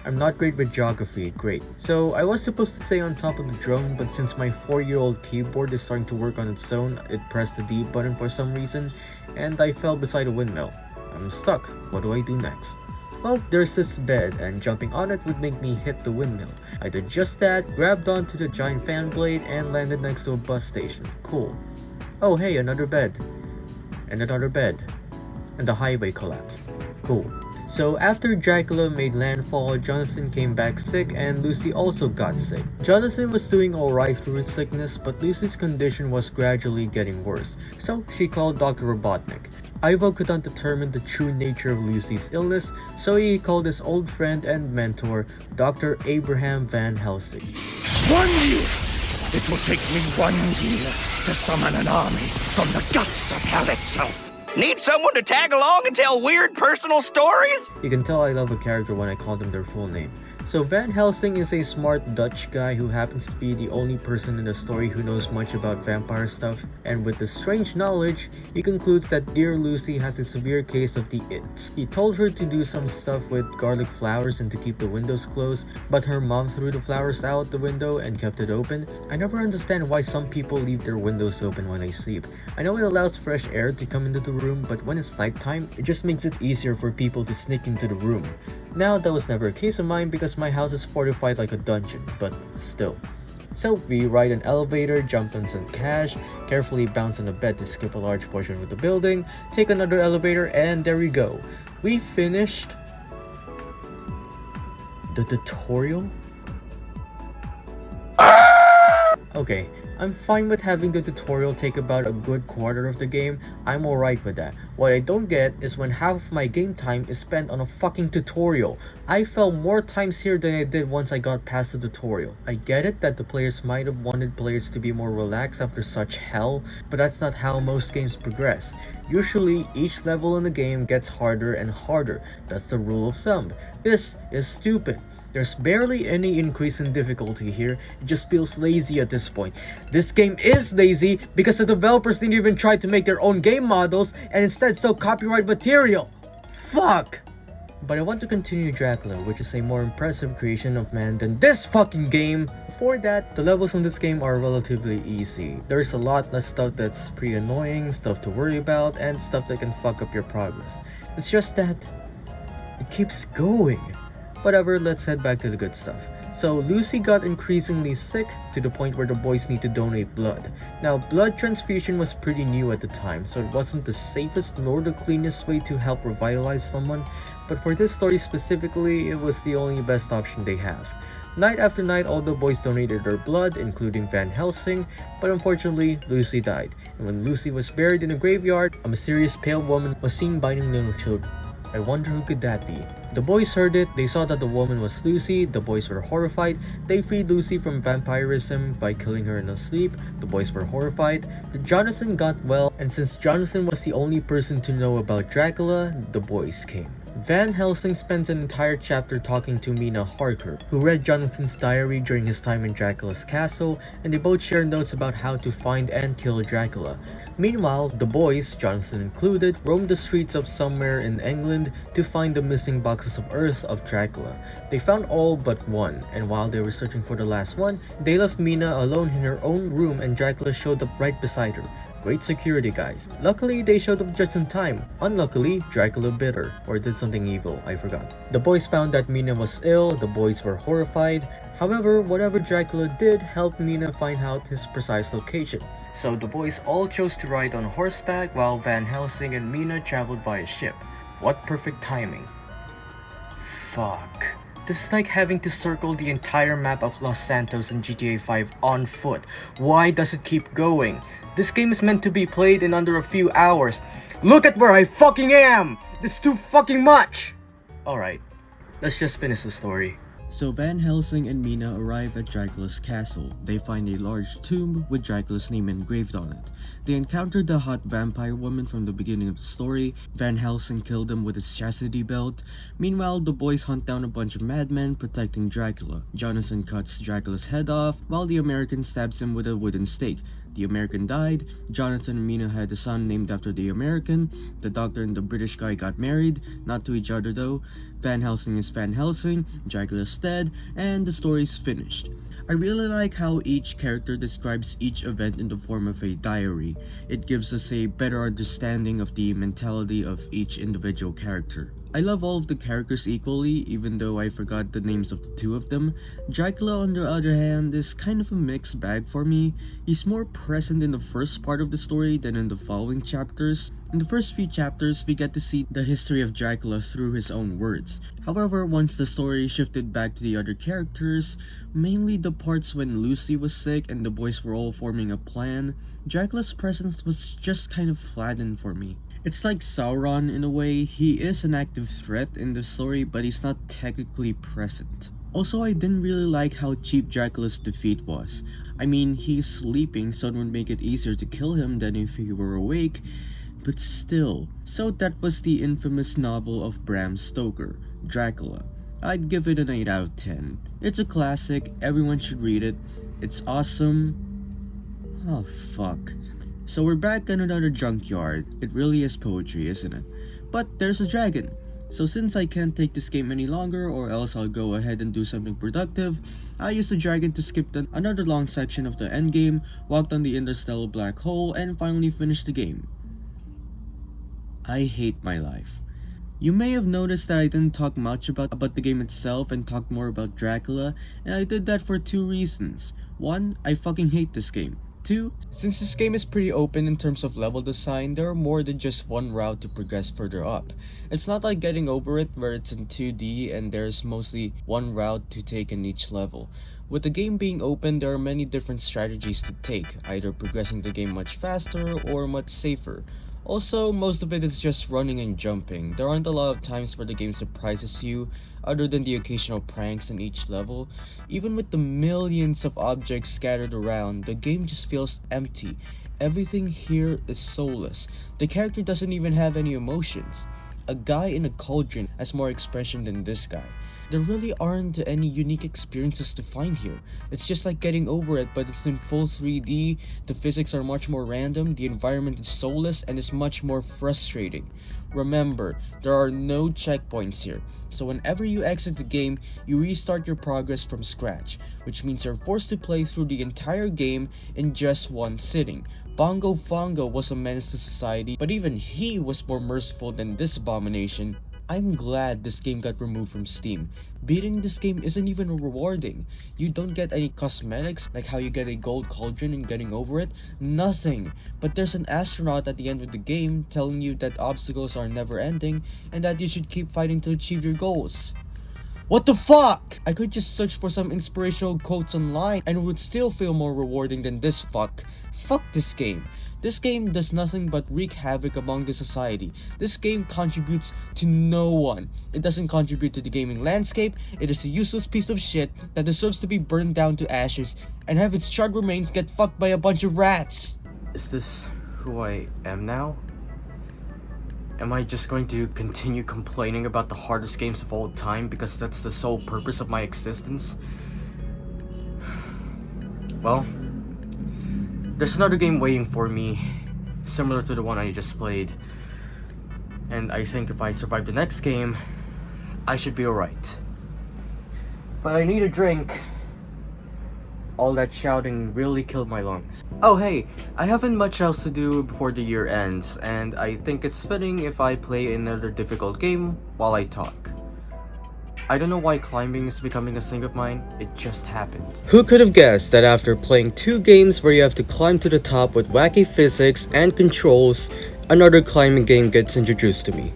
I'm not great with geography, great. So I was supposed to stay on top of the drone, but since my 4-year-old keyboard is starting to work on its own, it pressed the D button for some reason, and I fell beside a windmill. I'm stuck. What do I do next? Well, there's this bed, and jumping on it would make me hit the windmill. I did just that, grabbed onto the giant fan blade, and landed next to a bus station. Cool. Oh hey, another bed. And another bed. And the highway collapsed. Cool. So after Dracula made landfall, Jonathan came back sick and Lucy also got sick. Jonathan was doing alright through his sickness, but Lucy's condition was gradually getting worse, so she called Dr. Robotnik. Ivo could not determine the true nature of Lucy's illness, so he called his old friend and mentor, Dr. Abraham Van Helsing. 1 year! It will take me 1 year to summon an army from the guts of hell itself. Need someone to tag along and tell weird personal stories? You can tell I love a character when I call them their full name. So Van Helsing is a smart Dutch guy who happens to be the only person in the story who knows much about vampire stuff, and with this strange knowledge, he concludes that dear Lucy has a severe case of the its. He told her to do some stuff with garlic flowers and to keep the windows closed, but her mom threw the flowers out the window and kept it open. I never understand why some people leave their windows open when they sleep. I know it allows fresh air to come into the room, but when it's nighttime, it just makes it easier for people to sneak into the room. Now, that was never a case of mine because my house is fortified like a dungeon, but still. So we ride an elevator, jump on some cash, carefully bounce on a bed to skip a large portion of the building, take another elevator, and there we go. We finished the tutorial? Okay, I'm fine with having the tutorial take about a good quarter of the game. I'm alright with that. What I don't get is when half of my game time is spent on a fucking tutorial. I fell more times here than I did once I got past the tutorial. I get it that the players might have wanted players to be more relaxed after such hell, but that's not how most games progress. Usually, each level in the game gets harder and harder. That's the rule of thumb. This is stupid. There's barely any increase in difficulty here, it just feels lazy at this point. This game is lazy because the developers didn't even try to make their own game models and instead stole copyright material. Fuck! But I want to continue Dracula, which is a more impressive creation of man than this fucking game. Before that, the levels in this game are relatively easy. There's a lot less stuff that's pretty annoying, stuff to worry about, and stuff that can fuck up your progress. It's just that it keeps going. Whatever, let's head back to the good stuff. So Lucy got increasingly sick to the point where the boys need to donate blood. Now, blood transfusion was pretty new at the time, so it wasn't the safest nor the cleanest way to help revitalize someone, but for this story specifically, it was the only best option they have. Night after night, all the boys donated their blood, including Van Helsing, but unfortunately, Lucy died. And when Lucy was buried in a graveyard, a mysterious pale woman was seen biting little children. I wonder who could that be? The boys heard it, they saw that the woman was Lucy, the boys were horrified, they freed Lucy from vampirism by killing her in her sleep, the boys were horrified, Jonathan got well, and since Jonathan was the only person to know about Dracula, the boys came. Van Helsing spends an entire chapter talking to Mina Harker, who read Jonathan's diary during his time in Dracula's castle, and they both share notes about how to find and kill Dracula. Meanwhile, the boys, Jonathan included, roamed the streets of somewhere in England to find the missing boxes of earth of Dracula. They found all but one, and while they were searching for the last one, they left Mina alone in her own room and Dracula showed up right beside her. Great security, guys. Luckily, they showed up just in time. Unluckily, Dracula bit her, or did something evil, I forgot. The boys found that Mina was ill, the boys were horrified. However, whatever Dracula did helped Mina find out his precise location. So the boys all chose to ride on horseback while Van Helsing and Mina traveled by a ship. What perfect timing. Fuck. This is like having to circle the entire map of Los Santos in GTA 5 on foot. Why does it keep going? This game is meant to be played in under a few hours. Look at where I fucking am! This is too fucking much! Alright, let's just finish the story. So Van Helsing and Mina arrive at Dracula's castle. They find a large tomb with Dracula's name engraved on it. They encounter the hot vampire woman from the beginning of the story. Van Helsing killed him with his chastity belt. Meanwhile, the boys hunt down a bunch of madmen protecting Dracula. Jonathan cuts Dracula's head off, while the American stabs him with a wooden stake. The American died, Jonathan and Mina had a son named after the American, the doctor and the British guy got married, not to each other though, Van Helsing is Van Helsing, Dracula's dead, and the story's finished. I really like how each character describes each event in the form of a diary. It gives us a better understanding of the mentality of each individual character. I love all of the characters equally, even though I forgot the names of the two of them. Dracula, on the other hand, is kind of a mixed bag for me. He's more present in the first part of the story than in the following chapters. In the first few chapters, we get to see the history of Dracula through his own words. However, once the story shifted back to the other characters, mainly the parts when Lucy was sick and the boys were all forming a plan, Dracula's presence was just kind of flattened for me. It's like Sauron in a way. He is an active threat in the story, but he's not technically present. Also, I didn't really like how cheap Dracula's defeat was. I mean, he's sleeping, so it would make it easier to kill him than if he were awake. but still. So that was the infamous novel of Bram Stoker, Dracula. I'd give it an 8 out of 10. It's a classic, everyone should read it. It's awesome. Oh fuck. So we're back in another junkyard. It really is poetry, isn't it? But there's a dragon. So since I can't take this game any longer, or else I'll go ahead and do something productive, I used the dragon to skip another long section of the endgame, walked on the interstellar black hole, and finally finished the game. I hate my life. You may have noticed that I didn't talk much about the game itself and talked more about Dracula, and I did that for 2 reasons. 1, I fucking hate this game. 2, since this game is pretty open in terms of level design, there are more than just one route to progress further up. It's not like Getting Over It where it's in 2D and there's mostly one route to take in each level. With the game being open, there are many different strategies to take, either progressing the game much faster or much safer. Also, most of it is just running and jumping. There aren't a lot of times where the game surprises you, other than the occasional pranks in each level. Even with the millions of objects scattered around, the game just feels empty. Everything here is soulless. The character doesn't even have any emotions. A guy in a cauldron has more expression than this guy. There really aren't any unique experiences to find here. It's just like Getting Over It, but it's in full 3D, the physics are much more random, the environment is soulless, and is much more frustrating. Remember, there are no checkpoints here, so whenever you exit the game, you restart your progress from scratch, which means you're forced to play through the entire game in just one sitting. Bongo Fongo was a menace to society, but even he was more merciful than this abomination. I'm glad this game got removed from Steam. Beating this game isn't even rewarding. You don't get any cosmetics like how you get a gold cauldron in Getting Over It. Nothing. But there's an astronaut at the end of the game telling you that obstacles are never ending and that you should keep fighting to achieve your goals. What the fuck? I could just search for some inspirational quotes online and it would still feel more rewarding than this fuck. Fuck this game. This game does nothing but wreak havoc among the society. This game contributes to no one. It doesn't contribute to the gaming landscape. It is a useless piece of shit that deserves to be burned down to ashes and have its charred remains get fucked by a bunch of rats. Is this who I am now? Am I just going to continue complaining about the hardest games of all time because that's the sole purpose of my existence? Well, there's another game waiting for me, similar to the one I just played. And I think if I survive the next game, I should be alright. But I need a drink. All that shouting really killed my lungs. Oh hey, I haven't much else to do before the year ends, and I think it's fitting if I play another difficult game while I talk. I don't know why climbing is becoming a thing of mine, it just happened. Who could have guessed that after playing 2 games where you have to climb to the top with wacky physics and controls, another climbing game gets introduced to me.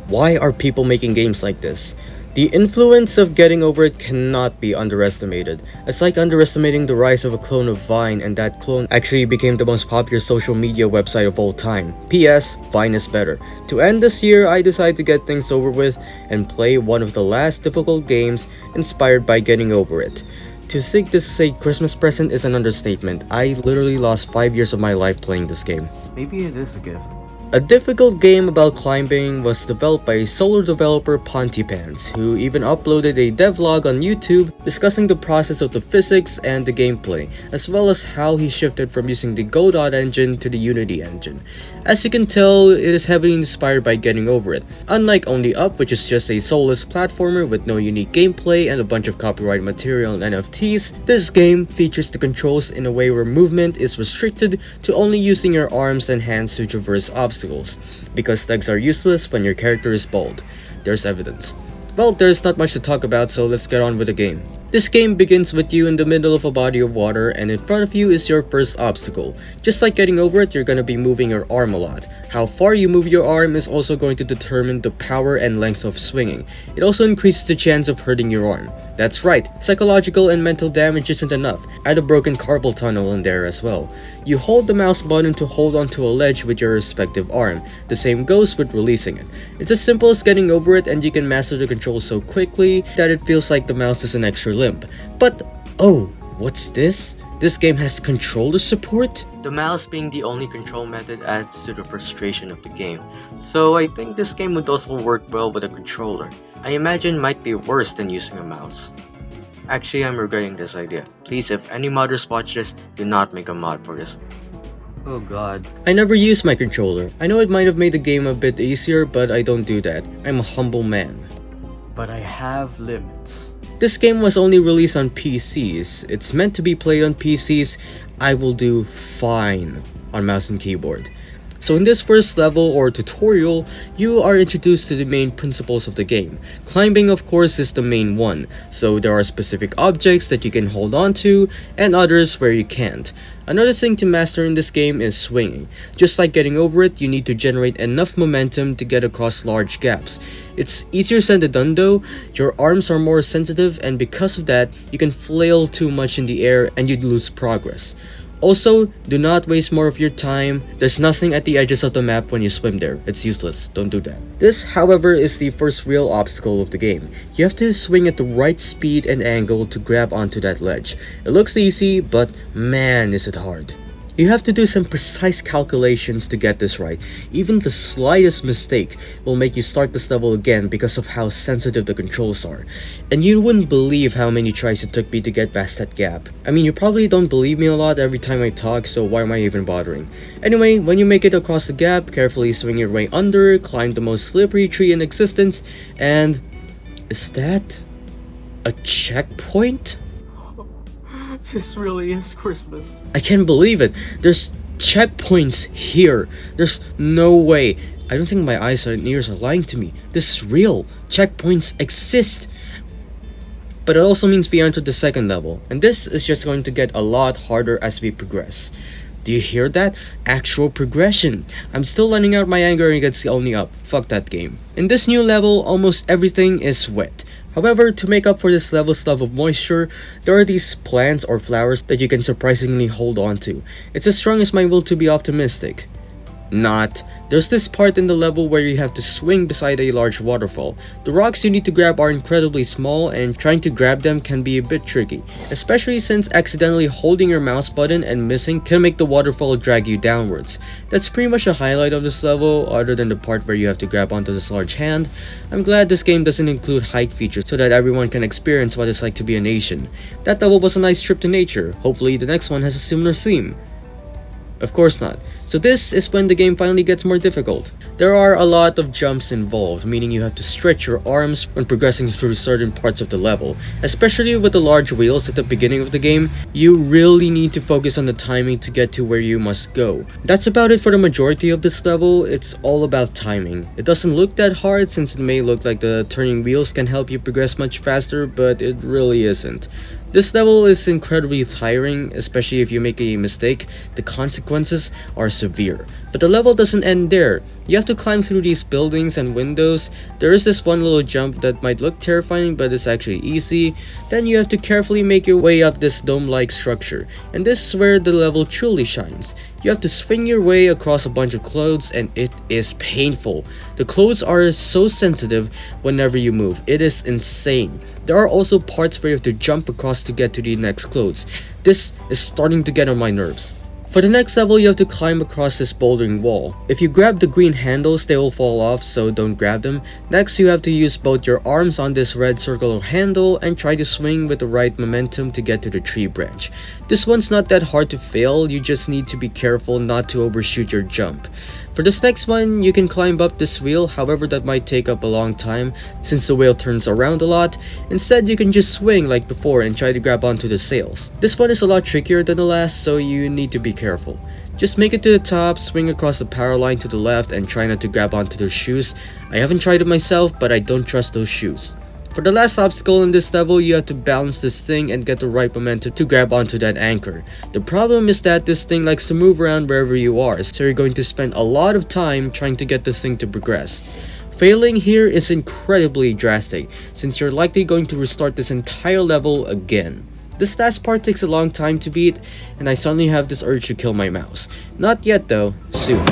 Why are people making games like this? The influence of Getting Over It cannot be underestimated. It's like underestimating the rise of a clone of Vine, and that clone actually became the most popular social media website of all time. P.S. Vine is better. To end this year, I decided to get things over with and play one of the last difficult games inspired by Getting Over It. To think this is a Christmas present is an understatement. I literally lost 5 years of my life playing this game. Maybe it is a gift. A difficult game about climbing was developed by solo developer Pontypants, who even uploaded a devlog on YouTube discussing the process of the physics and the gameplay, as well as how he shifted from using the Godot engine to the Unity engine. As you can tell, it is heavily inspired by Getting Over It. Unlike Only Up, which is just a soulless platformer with no unique gameplay and a bunch of copyright material and NFTs, this game features the controls in a way where movement is restricted to only using your arms and hands to traverse obstacles, because legs are useless when your character is bald. There's evidence. Well, there's not much to talk about, so let's get on with the game. This game begins with you in the middle of a body of water, and in front of you is your first obstacle. Just like Getting Over It, you're gonna be moving your arm a lot. How far you move your arm is also going to determine the power and length of swinging. It also increases the chance of hurting your arm. That's right, psychological and mental damage isn't enough. Add a broken carpal tunnel in there as well. You hold the mouse button to hold onto a ledge with your respective arm. The same goes with releasing it. It's as simple as Getting Over It, and you can master the controls so quickly that it feels like the mouse is an extra limb. But, oh, what's this? This game has controller support? The mouse being the only control method adds to the frustration of the game, so I think this game would also work well with a controller. I imagine it might be worse than using a mouse. Actually, I'm regretting this idea. Please, if any modders watch this, do not make a mod for this. Oh god. I never used my controller. I know it might have made the game a bit easier, but I don't do that. I'm a humble man. But I have limits. This game was only released on PCs. It's meant to be played on PCs. I will do fine on mouse and keyboard. So in this first level or tutorial, you are introduced to the main principles of the game. Climbing, of course, is the main one, so there are specific objects that you can hold on to and others where you can't. Another thing to master in this game is swinging. Just like getting over it, you need to generate enough momentum to get across large gaps. It's easier said than done though. Your arms are more sensitive, and because of that, you can flail too much in the air and you'd lose progress. Also, do not waste more of your time. There's nothing at the edges of the map when you swim there. It's useless. Don't do that. This, however, is the first real obstacle of the game. You have to swing at the right speed and angle to grab onto that ledge. It looks easy, but man, is it hard. You have to do some precise calculations to get this right. Even the slightest mistake will make you start this level again because of how sensitive the controls are. And you wouldn't believe how many tries it took me to get past that gap. I mean, you probably don't believe me a lot every time I talk, so why am I even bothering? Anyway, when you make it across the gap, carefully swing your way under, climb the most slippery tree in existence, and... is that a checkpoint? This really is Christmas. I can't believe it. There's checkpoints here. There's no way. I don't think my eyes and ears are lying to me. This is real. Checkpoints exist. But it also means we entered the second level, and this is just going to get a lot harder as we progress. Do you hear that? Actual progression. I'm still letting out my anger and it gets only up. Fuck that game. In this new level, almost everything is wet. However, to make up for this level's love of moisture, there are these plants or flowers that you can surprisingly hold on to. It's as strong as my will to be optimistic. Not. There's this part in the level where you have to swing beside a large waterfall. The rocks you need to grab are incredibly small, and trying to grab them can be a bit tricky, especially since accidentally holding your mouse button and missing can make the waterfall drag you downwards. That's pretty much a highlight of this level, other than the part where you have to grab onto this large hand. I'm glad this game doesn't include hike features so that everyone can experience what it's like to be an Asian. That level was a nice trip to nature. Hopefully the next one has a similar theme. Of course not. So this is when the game finally gets more difficult. There are a lot of jumps involved, meaning you have to stretch your arms when progressing through certain parts of the level. Especially with the large wheels at the beginning of the game, you really need to focus on the timing to get to where you must go. That's about it for the majority of this level. It's all about timing. It doesn't look that hard since it may look like the turning wheels can help you progress much faster, but it really isn't. This level is incredibly tiring, especially if you make a mistake. The consequences are severe. But the level doesn't end there. You have to climb through these buildings and windows. There is this one little jump that might look terrifying, but it's actually easy. Then you have to carefully make your way up this dome-like structure. And this is where the level truly shines. You have to swing your way across a bunch of clothes, and it is painful. The clothes are so sensitive whenever you move. It is insane. There are also parts where you have to jump across to get to the next clothes. This is starting to get on my nerves. For the next level, you have to climb across this bouldering wall. If you grab the green handles, they will fall off, so don't grab them. Next, you have to use both your arms on this red circular handle and try to swing with the right momentum to get to the tree branch. This one's not that hard to fail, you just need to be careful not to overshoot your jump. For this next one, you can climb up this wheel, however that might take up a long time since the wheel turns around a lot. Instead, you can just swing like before and try to grab onto the sails. This one is a lot trickier than the last, so you need to be careful. Just make it to the top, swing across the power line to the left, and try not to grab onto those shoes. I haven't tried it myself, but I don't trust those shoes. For the last obstacle in this level, you have to balance this thing and get the right momentum to grab onto that anchor. The problem is that this thing likes to move around wherever you are, so you're going to spend a lot of time trying to get this thing to progress. Failing here is incredibly drastic, since you're likely going to restart this entire level again. This last part takes a long time to beat, and I suddenly have this urge to kill my mouse. Not yet though, soon.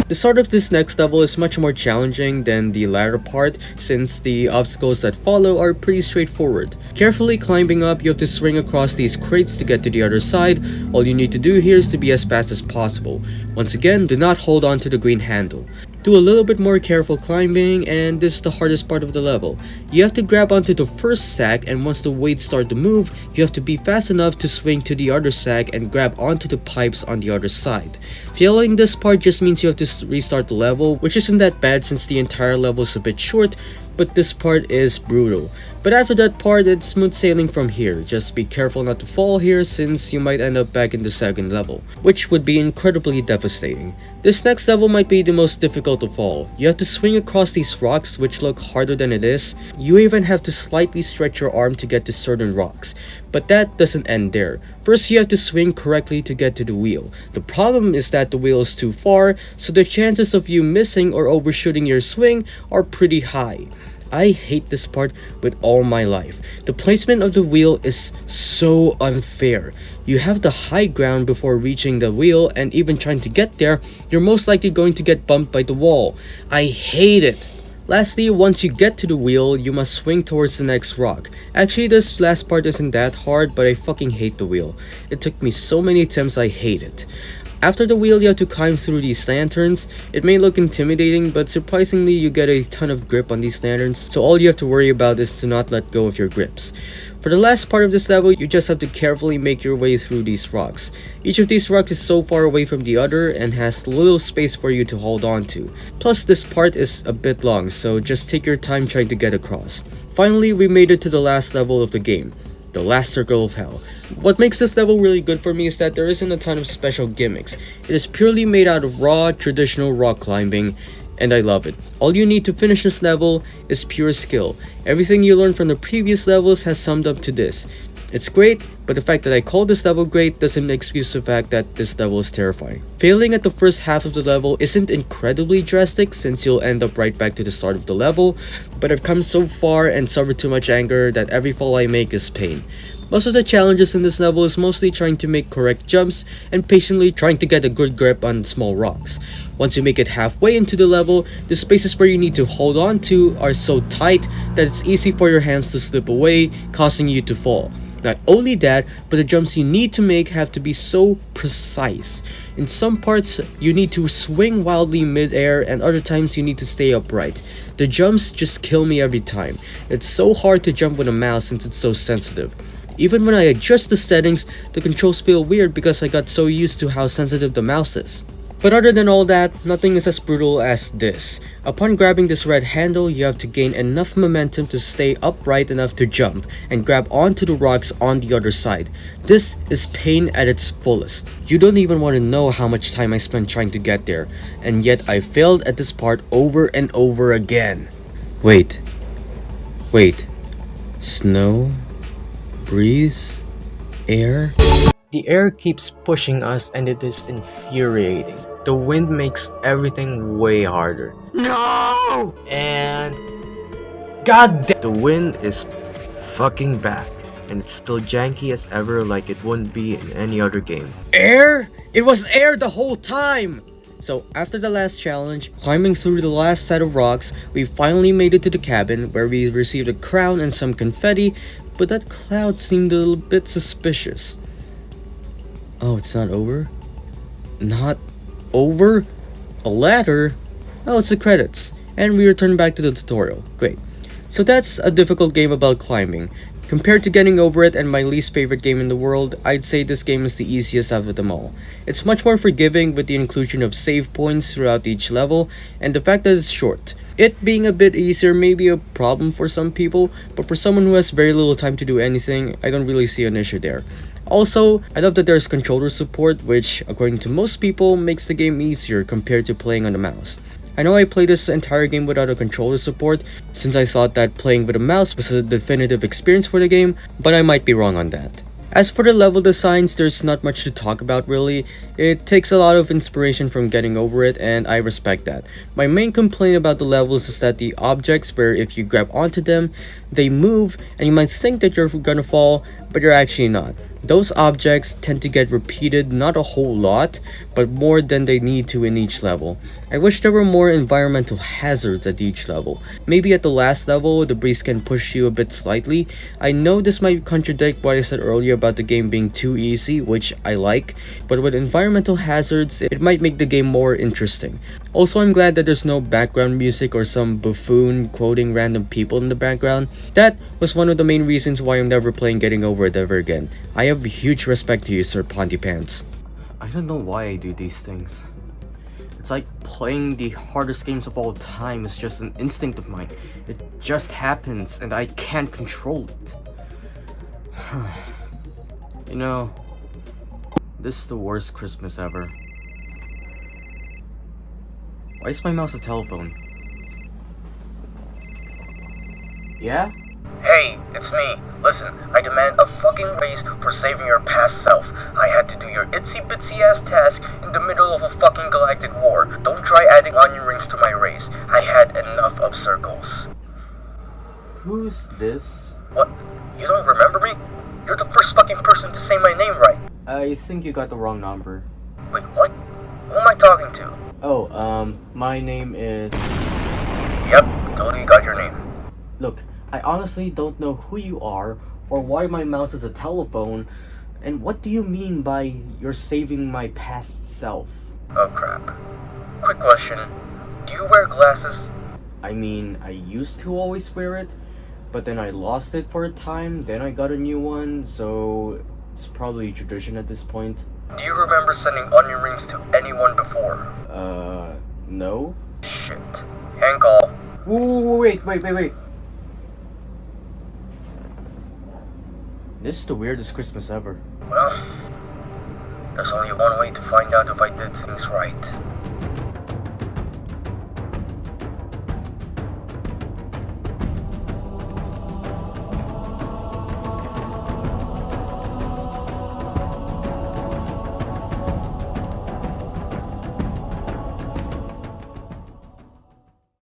The start of this next level is much more challenging than the latter part, since the obstacles that follow are pretty straightforward. Carefully climbing up, you have to swing across these crates to get to the other side. All you need to do here is to be as fast as possible. Once again, do not hold on to the green handle. Do a little bit more careful climbing, and this is the hardest part of the level. You have to grab onto the first sack, and once the weights start to move, you have to be fast enough to swing to the other sack and grab onto the pipes on the other side. Failing this part just means you have to restart the level, which isn't that bad since the entire level is a bit short, but this part is brutal. But after that part, it's smooth sailing from here. Just be careful not to fall here since you might end up back in the second level, which would be incredibly devastating. This next level might be the most difficult of all. You have to swing across these rocks which look harder than it is. You even have to slightly stretch your arm to get to certain rocks. But that doesn't end there. First, you have to swing correctly to get to the wheel. The problem is that the wheel is too far, so the chances of you missing or overshooting your swing are pretty high. I hate this part with all my life. The placement of the wheel is so unfair. You have the high ground before reaching the wheel, and even trying to get there, you're most likely going to get bumped by the wall. I hate it. Lastly, once you get to the wheel, you must swing towards the next rock. Actually, this last part isn't that hard, but I fucking hate the wheel. It took me so many attempts, I hate it. After the wheel, you have to climb through these lanterns. It may look intimidating, but surprisingly you get a ton of grip on these lanterns, so all you have to worry about is to not let go of your grips. For the last part of this level, you just have to carefully make your way through these rocks. Each of these rocks is so far away from the other and has little space for you to hold on to. Plus, this part is a bit long, so just take your time trying to get across. Finally, we made it to the last level of the game. The last circle of hell. What makes this level really good for me is that there isn't a ton of special gimmicks. It is purely made out of raw, traditional rock climbing, and I love it. All you need to finish this level is pure skill. Everything you learned from the previous levels has summed up to this. It's great, but the fact that I call this level great doesn't excuse the fact that this level is terrifying. Failing at the first half of the level isn't incredibly drastic since you'll end up right back to the start of the level, but I've come so far and suffered too much anger that every fall I make is pain. Most of the challenges in this level is mostly trying to make correct jumps and patiently trying to get a good grip on small rocks. Once you make it halfway into the level, the spaces where you need to hold on to are so tight that it's easy for your hands to slip away, causing you to fall. Not only that, but the jumps you need to make have to be so precise. In some parts, you need to swing wildly mid-air, and other times you need to stay upright. The jumps just kill me every time. It's so hard to jump with a mouse since it's so sensitive. Even when I adjust the settings, the controls feel weird because I got so used to how sensitive the mouse is. But other than all that, nothing is as brutal as this. Upon grabbing this red handle, you have to gain enough momentum to stay upright enough to jump and grab onto the rocks on the other side. This is pain at its fullest. You don't even want to know how much time I spent trying to get there, and yet I failed at this part over and over again. Wait. Snow? Breeze? Air? The air keeps pushing us and it is infuriating. The wind makes everything way harder. No! And god damn, the wind is fucking back, and it's still janky as ever, like it wouldn't be in any other game. Air? It was air the whole time! So after the last challenge, climbing through the last set of rocks, we finally made it to the cabin where we received a crown and some confetti, but that cloud seemed a little bit suspicious. Oh, it's not over? Not over? A ladder? Oh, it's the credits. And we return back to the tutorial. Great. So that's a difficult game about climbing. Compared to Getting Over It and my least favorite game in the world, I'd say this game is the easiest out of them all. It's much more forgiving with the inclusion of save points throughout each level, and the fact that it's short. It being a bit easier may be a problem for some people, but for someone who has very little time to do anything, I don't really see an issue there. Also, I love that there's controller support, which, according to most people, makes the game easier compared to playing on the mouse. I know I played this entire game without a controller support, since I thought that playing with a mouse was a definitive experience for the game, but I might be wrong on that. As for the level designs, there's not much to talk about really. It takes a lot of inspiration from Getting Over It, and I respect that. My main complaint about the levels is that the objects, where if you grab onto them, They move, and you might think that you're gonna fall, but you're actually not. Those objects tend to get repeated not a whole lot, but more than they need to in each level. I wish there were more environmental hazards at each level. Maybe at the last level, the breeze can push you a bit slightly. I know this might contradict what I said earlier about the game being too easy, which I like, but with environmental hazards, it might make the game more interesting. Also, I'm glad that there's no background music or some buffoon quoting random people in the background. That was one of the main reasons why I'm never playing Getting Over It ever again. I have huge respect to you, Sir Pontypants. I don't know why I do these things. It's like playing the hardest games of all time is just an instinct of mine. It just happens and I can't control it. You know, this is the worst Christmas ever. Why is my mouse a telephone? Yeah? Hey, it's me. Listen, I demand a fucking raise for saving your past self. I had to do your itsy bitsy ass task in the middle of a fucking galactic war. Don't try adding onion rings to my raise. I had enough of circles. Who's this? What? You don't remember me? You're the first fucking person to say my name right. I think you got the wrong number. Wait, what? Who am I talking to? Oh, my name is... Yep, totally got your name. Look, I honestly don't know who you are, or why my mouse is a telephone, and what do you mean by you're saving my past self? Oh crap. Quick question. Do you wear glasses? I mean, I used to always wear it, but then I lost it for a time, then I got a new one, so it's probably tradition at this point. Do you remember sending onion rings to anyone before? No? Shit. Hang call. Wait. This is the weirdest Christmas ever. Well, there's only one way to find out if I did things right.